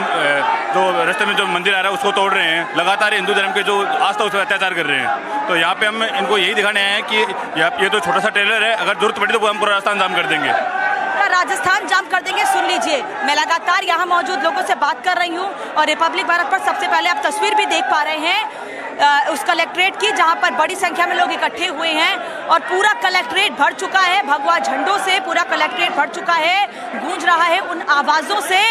जो रास्ते में जो मंदिर आ रहा है उसको तोड़ रहे हैं। लगातार हिंदू धर्म के जो आस्था उस पर अत्याचार कर रहे हैं। तो यहाँ पे हम इनको यही दिखाने आए हैं कि ये तो छोटा सा ट्रेलर है, अगर जरूरत पड़ी तो हम पूरा राजस्थान जाम कर देंगे, राजस्थान जाम कर देंगे। सुन लीजिए, मैं लगातार यहाँ मौजूद लोगों से बात कर रही हूँ और रिपब्लिक भारत पर सबसे पहले आप तस्वीर भी देख पा रहे हैं उस कलेक्ट्रेट की जहाँ पर बड़ी संख्या में लोग इकट्ठे हुए हैं और पूरा कलेक्ट्रेट भर चुका है, भगवा झंडों से पूरा कलेक्ट्रेट भर चुका है, गूंज रहा है उन आवाज़ों से,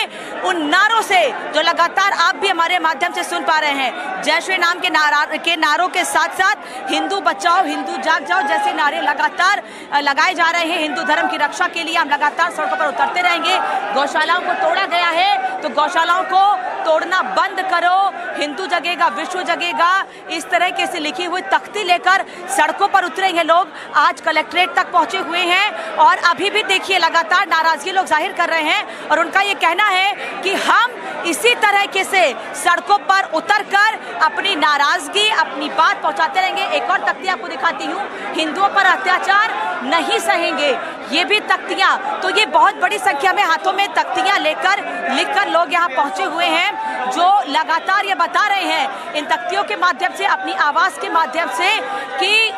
उन नारों से जो लगातार आप भी हमारे माध्यम से सुन पा रहे हैं। जय श्री राम के नारों के साथ साथ हिंदू बचाओ हिंदू जाग जाओ जैसे नारे लगातार लगाए जा रहे हैं। हिंदू धर्म की रक्षा के लिए हम लगातार सड़कों पर उतरते रहेंगे। गौशालाओं को तोड़ा गया है तो गौशालाओं को तोड़ना बंद करो, हिंदू जगेगा विश्व जगेगा, इस तरह के से लिखी हुई तख्ती लेकर सड़कों पर उतरेंगे लोग। आज कलेक्ट्रेट तक पहुंचे हुए हैं और अभी भी देखिए लगातार नाराजगी लोग जाहिर कर रहे हैं और उनका ये कहना है कि हम इसी तरह के से सड़कों पर उतरकर अपनी नाराजगी अपनी बात पहुंचाते रहेंगे। एक और तख्ती आपको दिखाती हूँ, हिंदुओं पर अत्याचार नहीं सहेंगे, ये भी तख्तियां। तो ये बहुत बड़ी संख्या में हाथों में तख्तियां लेकर लिखकर लोग यहाँ पहुंचे हुए हैं जो लगातार ये बता रहे हैं इन तख्तियों के माध्यम से, अपनी आवाज के माध्यम से कि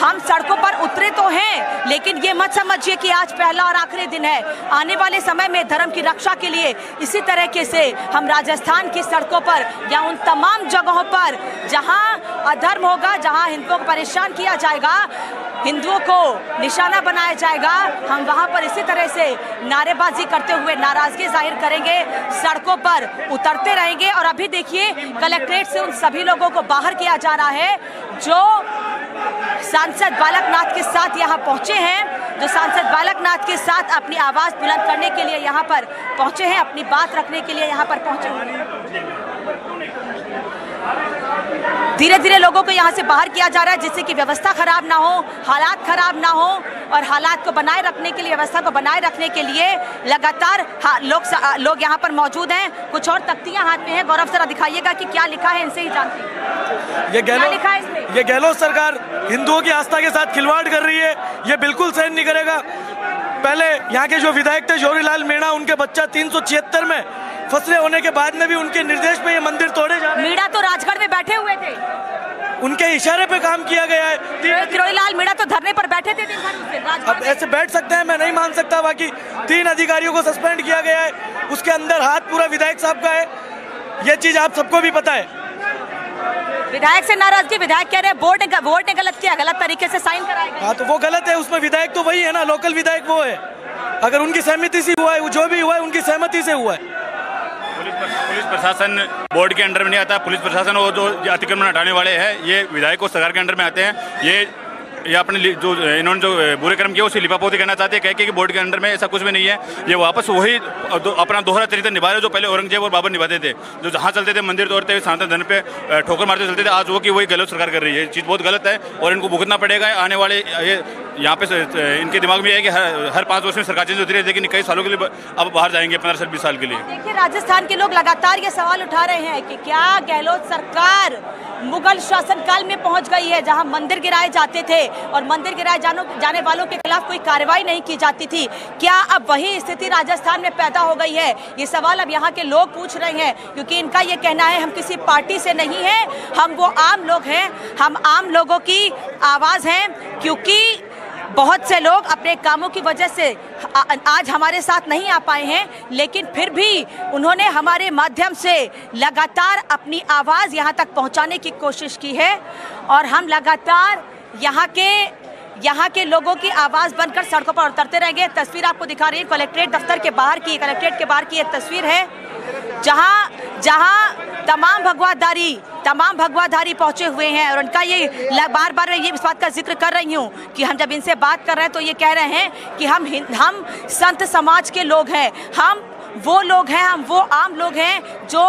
हम सड़कों पर उतरे तो हैं लेकिन ये मत समझिए कि आज पहला और आखिरी दिन है। आने वाले समय में धर्म की रक्षा के लिए इसी तरीके से हम राजस्थान की सड़कों पर या उन तमाम जगहों पर जहां अधर्म होगा, जहां हिंदुओं को परेशान किया जाएगा, हिंदुओं को निशाना बनाया जाएगा, हम वहां पर इसी तरह से नारेबाजी करते हुए नाराजगी जाहिर करेंगे, सड़कों पर उतरते रहेंगे। और अभी देखिए कलेक्ट्रेट से उन सभी लोगों को बाहर किया जा रहा है जो सांसद बालकनाथ के साथ यहाँ पहुंचे हैं, जो सांसद बालकनाथ के साथ अपनी आवाज बुलंद करने के लिए यहाँ पर पहुंचे हैं, अपनी बात रखने के लिए यहाँ पर पहुंचे हुए हैं। धीरे धीरे लोगों को यहाँ से बाहर किया जा रहा है जिससे कि व्यवस्था खराब ना हो, हालात खराब ना हो और हालात को बनाए रखने के लिए, व्यवस्था को बनाए रखने के लिए लगातार लोग यहाँ पर मौजूद हैं। कुछ और तख्तियां हाथ में हैं, गौरव जरा दिखाइएगा कि क्या लिखा है, इनसे ही जानते हैं। ये गहलोत सरकार हिंदुओं की आस्था के साथ खिलवाड़ कर रही है, ये बिल्कुल सहन नहीं करेगा। पहले यहाँ के जो विधायक थे जोरीलाल मीणा, उनके बच्चा 376 में फंसे होने के बाद में भी उनके निर्देश पे ये मंदिर तोड़े जा रहे हैं। मीणा तो राजगढ़ में बैठे हुए थे, उनके इशारे पे काम किया गया है। जोरीलाल मीणा तो धरने पर बैठे थे दिन भर। अब ऐसे बैठ सकते हैं, मैं नहीं मान सकता। बाकी 3 अधिकारियों को सस्पेंड किया गया है, उसके अंदर हाथ पूरा विधायक साहब का है, ये चीज आप सबको भी पता है। विधायक से नाराजगी, विधायक कह रहे हैं बोर्ड ने गलत किया, गलत तरीके से साइन कराया गया। हाँ तो वो गलत है, उसमें विधायक तो वही है ना, लोकल विधायक वो है। अगर उनकी सहमति से हुआ है, जो भी हुआ है उनकी सहमति से हुआ है। पुलिस प्रशासन बोर्ड के अंडर में नहीं आता। पुलिस प्रशासन वो जो अतिक्रमण हटाने वाले हैं ये विधायक और सरकार के अंडर में आते हैं। ये अपने जो इन्होंने जो बुरे कर्म किए उसे लिपापोती करना चाहते हैं, कह के कि बोर्ड के अंडर में ऐसा कुछ भी नहीं है। ये वापस वही अपना दोहरा चरित्र निभा रहे जो पहले औरंगजेब और बाबर निभाते थे, जो जहाँ चलते थे मंदिर तोड़ते हुए सनातन धर्म पे ठोकर मारते चलते थे। आज वो कि वही गलत सरकार कर रही है। चीज़ बहुत गलत है और इनको भुगतना पड़ेगा। आने वाले यहाँ पे इनके दिमाग में है कि हर 5 वर्ष में सरकार चेंज होती है, लेकिन कई सालों के लिए अब बाहर जाएंगे, 15 से 20 साल के लिए। देखिए राजस्थान के लोग लगातार ये सवाल उठा रहे हैं कि क्या गहलोत सरकार मुगल शासनकाल में पहुंच गई है जहां मंदिर गिराए जाते थे और मंदिर गिराए जाने वालों के खिलाफ कोई कार्रवाई नहीं की जाती थी, क्या अब वही स्थिति राजस्थान में पैदा हो गई है? ये सवाल अब यहाँ के लोग पूछ रहे हैं क्योंकि इनका ये कहना है हम किसी पार्टी से नहीं है, हम वो आम लोग हैं, हम आम लोगों की आवाज़ हैं। क्योंकि बहुत से लोग अपने कामों की वजह से आज हमारे साथ नहीं आ पाए हैं, लेकिन फिर भी उन्होंने हमारे माध्यम से लगातार अपनी आवाज़ यहाँ तक पहुँचाने की कोशिश की है और हम लगातार यहाँ के लोगों की आवाज़ बनकर सड़कों पर उतरते रहेंगे। तस्वीर आपको दिखा रही है कलेक्ट्रेट दफ्तर के बाहर की, कलेक्ट्रेट के बाहर की ये तस्वीर है जहां तमाम भगवाधारी पहुंचे हुए हैं और उनका ये बार बार मैं ये इस बात का जिक्र कर रही हूँ कि हम जब इनसे बात कर रहे हैं तो ये कह रहे हैं कि हम संत समाज के लोग हैं, हम वो लोग हैं, हम वो आम लोग हैं जो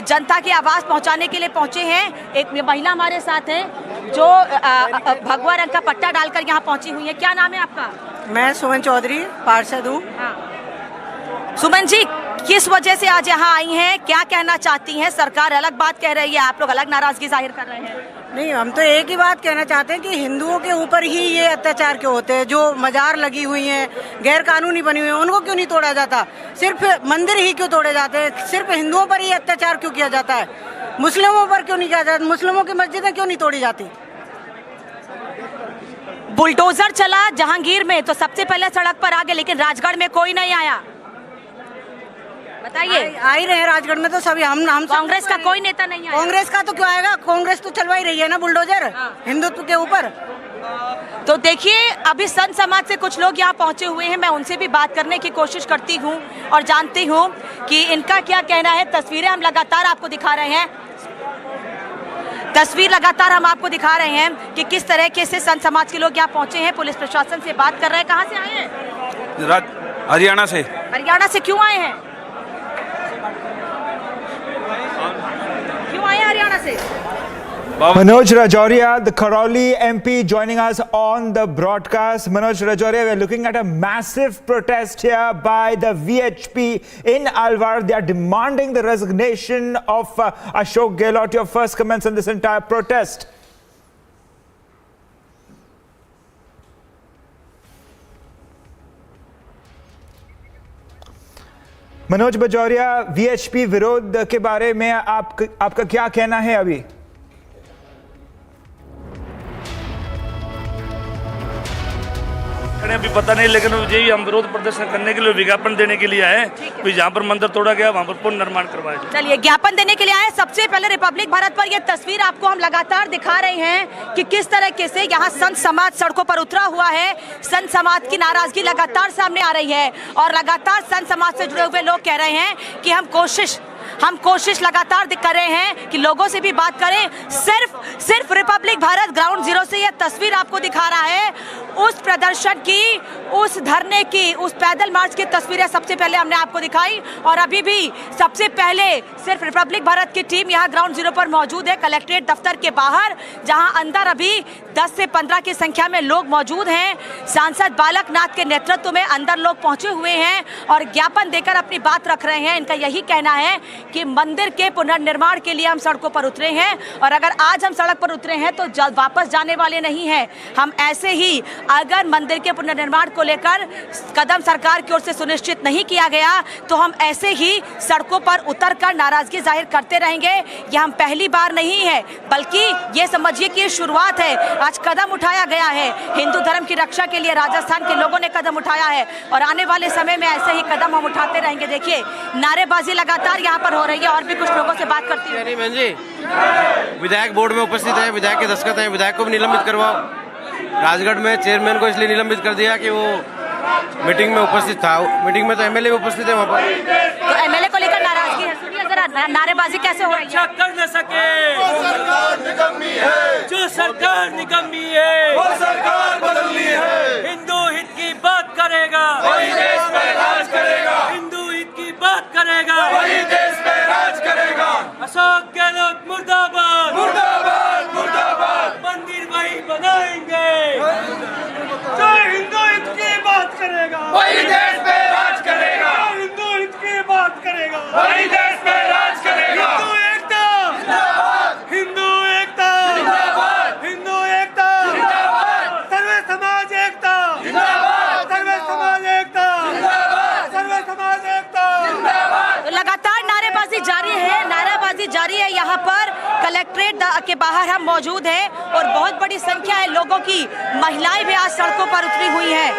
जनता की आवाज़ पहुंचाने के लिए पहुंचे हैं। एक महिला हमारे साथ है जो भगवा रंग का पट्टा डालकर यहाँ पहुंची हुई है। क्या नाम है आपका? मैं सुमन चौधरी, पार्षद हूँ। सुमन जी, किस वजह से आज यहाँ आई हैं, क्या कहना चाहती हैं? सरकार अलग बात कह रही है, आप लोग अलग नाराजगी जाहिर कर रहे हैं। नहीं, हम तो एक ही बात कहना चाहते हैं कि हिंदुओं के ऊपर ही ये अत्याचार क्यों होते हैं? जो मजार लगी हुई हैं, गैर कानूनी बनी हुई हैं, उनको क्यों नहीं तोड़ा जाता? सिर्फ मंदिर ही क्यों तोड़े जाते हैं? सिर्फ हिंदुओं पर ही अत्याचार क्यों किया जाता है? मुस्लिमों पर क्यों नहीं किया जाता? मुस्लिमों की मस्जिदें क्यों नहीं तोड़ी जाती? बुलडोजर चला जहांगीर में तो सबसे पहले सड़क पर आ गए, लेकिन राजगढ़ में कोई नहीं आया। बताइए। आ ही रहे हैं राजगढ़ में तो सभी। हम कांग्रेस का कोई नेता नहीं आया। कांग्रेस का तो क्यों आएगा? कांग्रेस तो चलवा ही रही है ना बुलडोजर हिंदुत्व के ऊपर। तो देखिए, अभी संत समाज से कुछ लोग यहाँ पहुंचे हुए हैं, मैं उनसे भी बात करने की कोशिश करती हूँ और जानती हूँ कि इनका क्या कहना है। तस्वीरें हम लगातार आपको दिखा रहे हैं, हम आपको दिखा रहे हैं कि किस तरीके से संत समाज के लोग यहाँ पहुंचे हैं, पुलिस प्रशासन से बात कर रहे हैं। कहाँ से आए हैं? हरियाणा से। हरियाणा से क्यों आए हैं? क्यों आए हरियाणा से? Manoj Rajoria, the Karauli MP, joining us on the broadcast. Manoj Rajoria, we're looking at a massive protest here by the VHP in Alwar. They are demanding the resignation of Ashok Gehlot. Your first comments on this entire protest? Manoj Bajoria, VHP विरोध के बारे में आपका क्या कहना है अभी? अभी पता नहीं, लेकिन यही हम विरोध प्रदर्शन करने के लिए, विज्ञापन देने के लिए आए। जहाँ पर मंदिर तोड़ा गया वहाँ पर पुनर्निर्माण करवाया जाए। चलिए, ज्ञापन देने के लिए आए। सबसे पहले रिपब्लिक भारत पर यह तस्वीर आपको हम लगातार दिखा रहे हैं कि किस तरीके से यहाँ संत समाज सड़कों पर उतरा हुआ है। संत समाज की नाराजगी लगातार सामने आ रही है और लगातार संत समाज से जुड़े हुए लोग कह रहे हैं कि हम कोशिश लगातार कर रहे हैं कि लोगों से भी बात करें। सिर्फ रिपब्लिक भारत ग्राउंड जीरो से यह तस्वीर आपको दिखा रहा है। उस प्रदर्शन की, उस धरने की, उस पैदल मार्च की तस्वीरें सबसे पहले हमने आपको दिखाई और अभी भी सबसे पहले सिर्फ रिपब्लिक भारत की टीम यहाँ ग्राउंड जीरो पर मौजूद है, कलेक्ट्रेट दफ्तर के बाहर, जहाँ अंदर अभी 10 से 15 की संख्या में लोग मौजूद हैं। सांसद बालक नाथ के नेतृत्व में अंदर लोग पहुंचे हुए हैं और ज्ञापन देकर अपनी बात रख रहे हैं। इनका यही कहना है कि मंदिर के पुनर्निर्माण के लिए हम सड़कों पर उतरे हैं और अगर आज हम सड़क पर उतरे हैं तो वापस जाने वाले नहीं हैं। हम ऐसे ही, अगर मंदिर के पुनर्निर्माण को लेकर कदम सरकार की ओर से सुनिश्चित नहीं किया गया तो हम ऐसे ही सड़कों पर उतरकर नाराजगी जाहिर करते रहेंगे। यह हम पहली बार नहीं है, बल्कि ये समझिए कि ये शुरुआत है। आज कदम उठाया गया है, हिंदू धर्म की रक्षा के लिए राजस्थान के लोगों ने कदम उठाया है और आने वाले समय में ऐसे ही कदम हम उठाते रहेंगे। देखिए, नारेबाजी लगातार यहाँ पर हो रही है और भी कुछ लोगों से बात करती हूँ। बहन जी, विधायक बोर्ड में उपस्थित है, विधायक के दस्तखत हैं, विधायक को भी निलंबित करवाओ। राजगढ़ में चेयरमैन को इसलिए निलंबित कर दिया कि वो मीटिंग में उपस्थित था। मीटिंग में तो एमएलए भी उपस्थित है वहाँ पर। तो एमएलए को लेकर नाराजगी है। सुनिए जरा, नारेबाजी कैसे हो रही है? कर न सके वो सरकार निकम्मी है, जो सरकार निकम्मी है वो सरकार बदलनी है। हिंदू हित की बात करेगा वही देश पे राज करेगा, हिंदू हित की बात करेगा वही देश पे राज करेगा। अशोक गहलोत मुर्दाबाद, मुर्दाबाद, मुर्दाबाद। मंदिर वही बनाएंगे जो हिंदू हित की बात करेगा वही देश पे राज करेगा, हिंदू हित की बात करेगा वही देश पे राज करेगा। हिंदू एकता जिंदाबाद, हिंदू एकता जिंदाबाद, हिंदू एकता जिंदाबाद, सर्वे समाज एकता जिंदाबाद, सर्वे समाज एकता जिंदाबाद, सर्वे समाज एकता जिंदाबाद। लगातार नारेबाजी जारी है। यहाँ पर कलेक्ट्रेट के बाहर हम मौजूद हैं और बहुत बड़ी संख्या है लोगों की। महिलाएं भी आज सड़कों पर उतरी हुई हैं,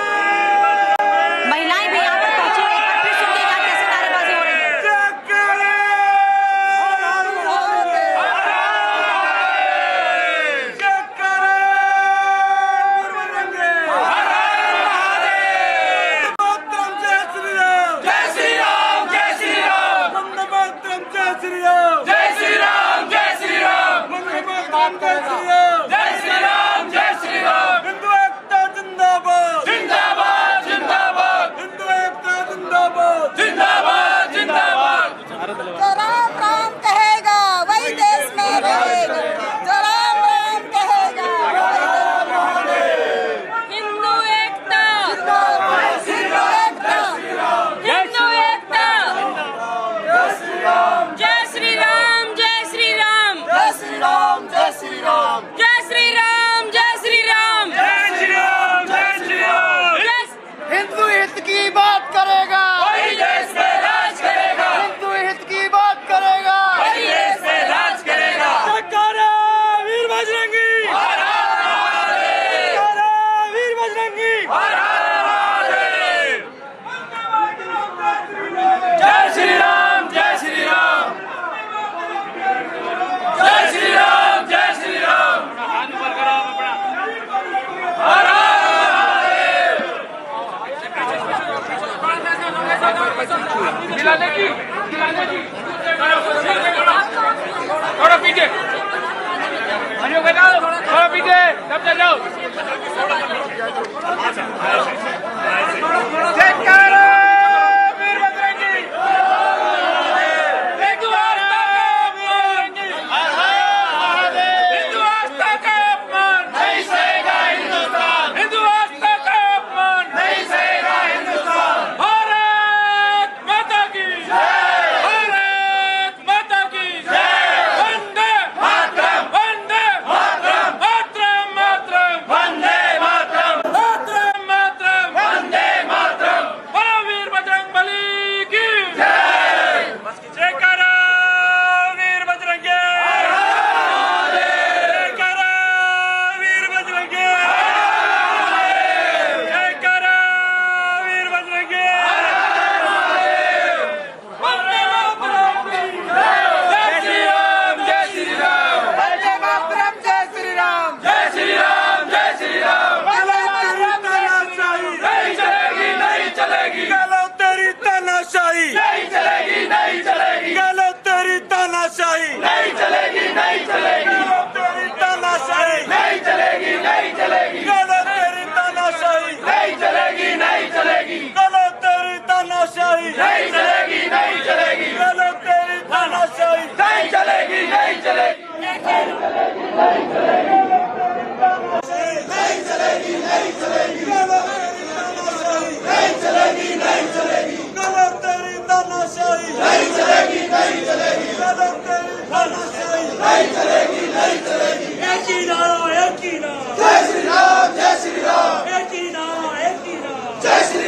महिलाएं भी यहाँ पर पहुंची हुई हैं। फिर सुनिएगा कैसे नारेबाजी हो रही है। जय श्री राम, जय श्री राम, थोड़ा पीछे, थोड़ा पीछे, तब चल जाओ। जय श्री राम, जय श्री राम, जय श्री राम, जय श्री राम, जय श्री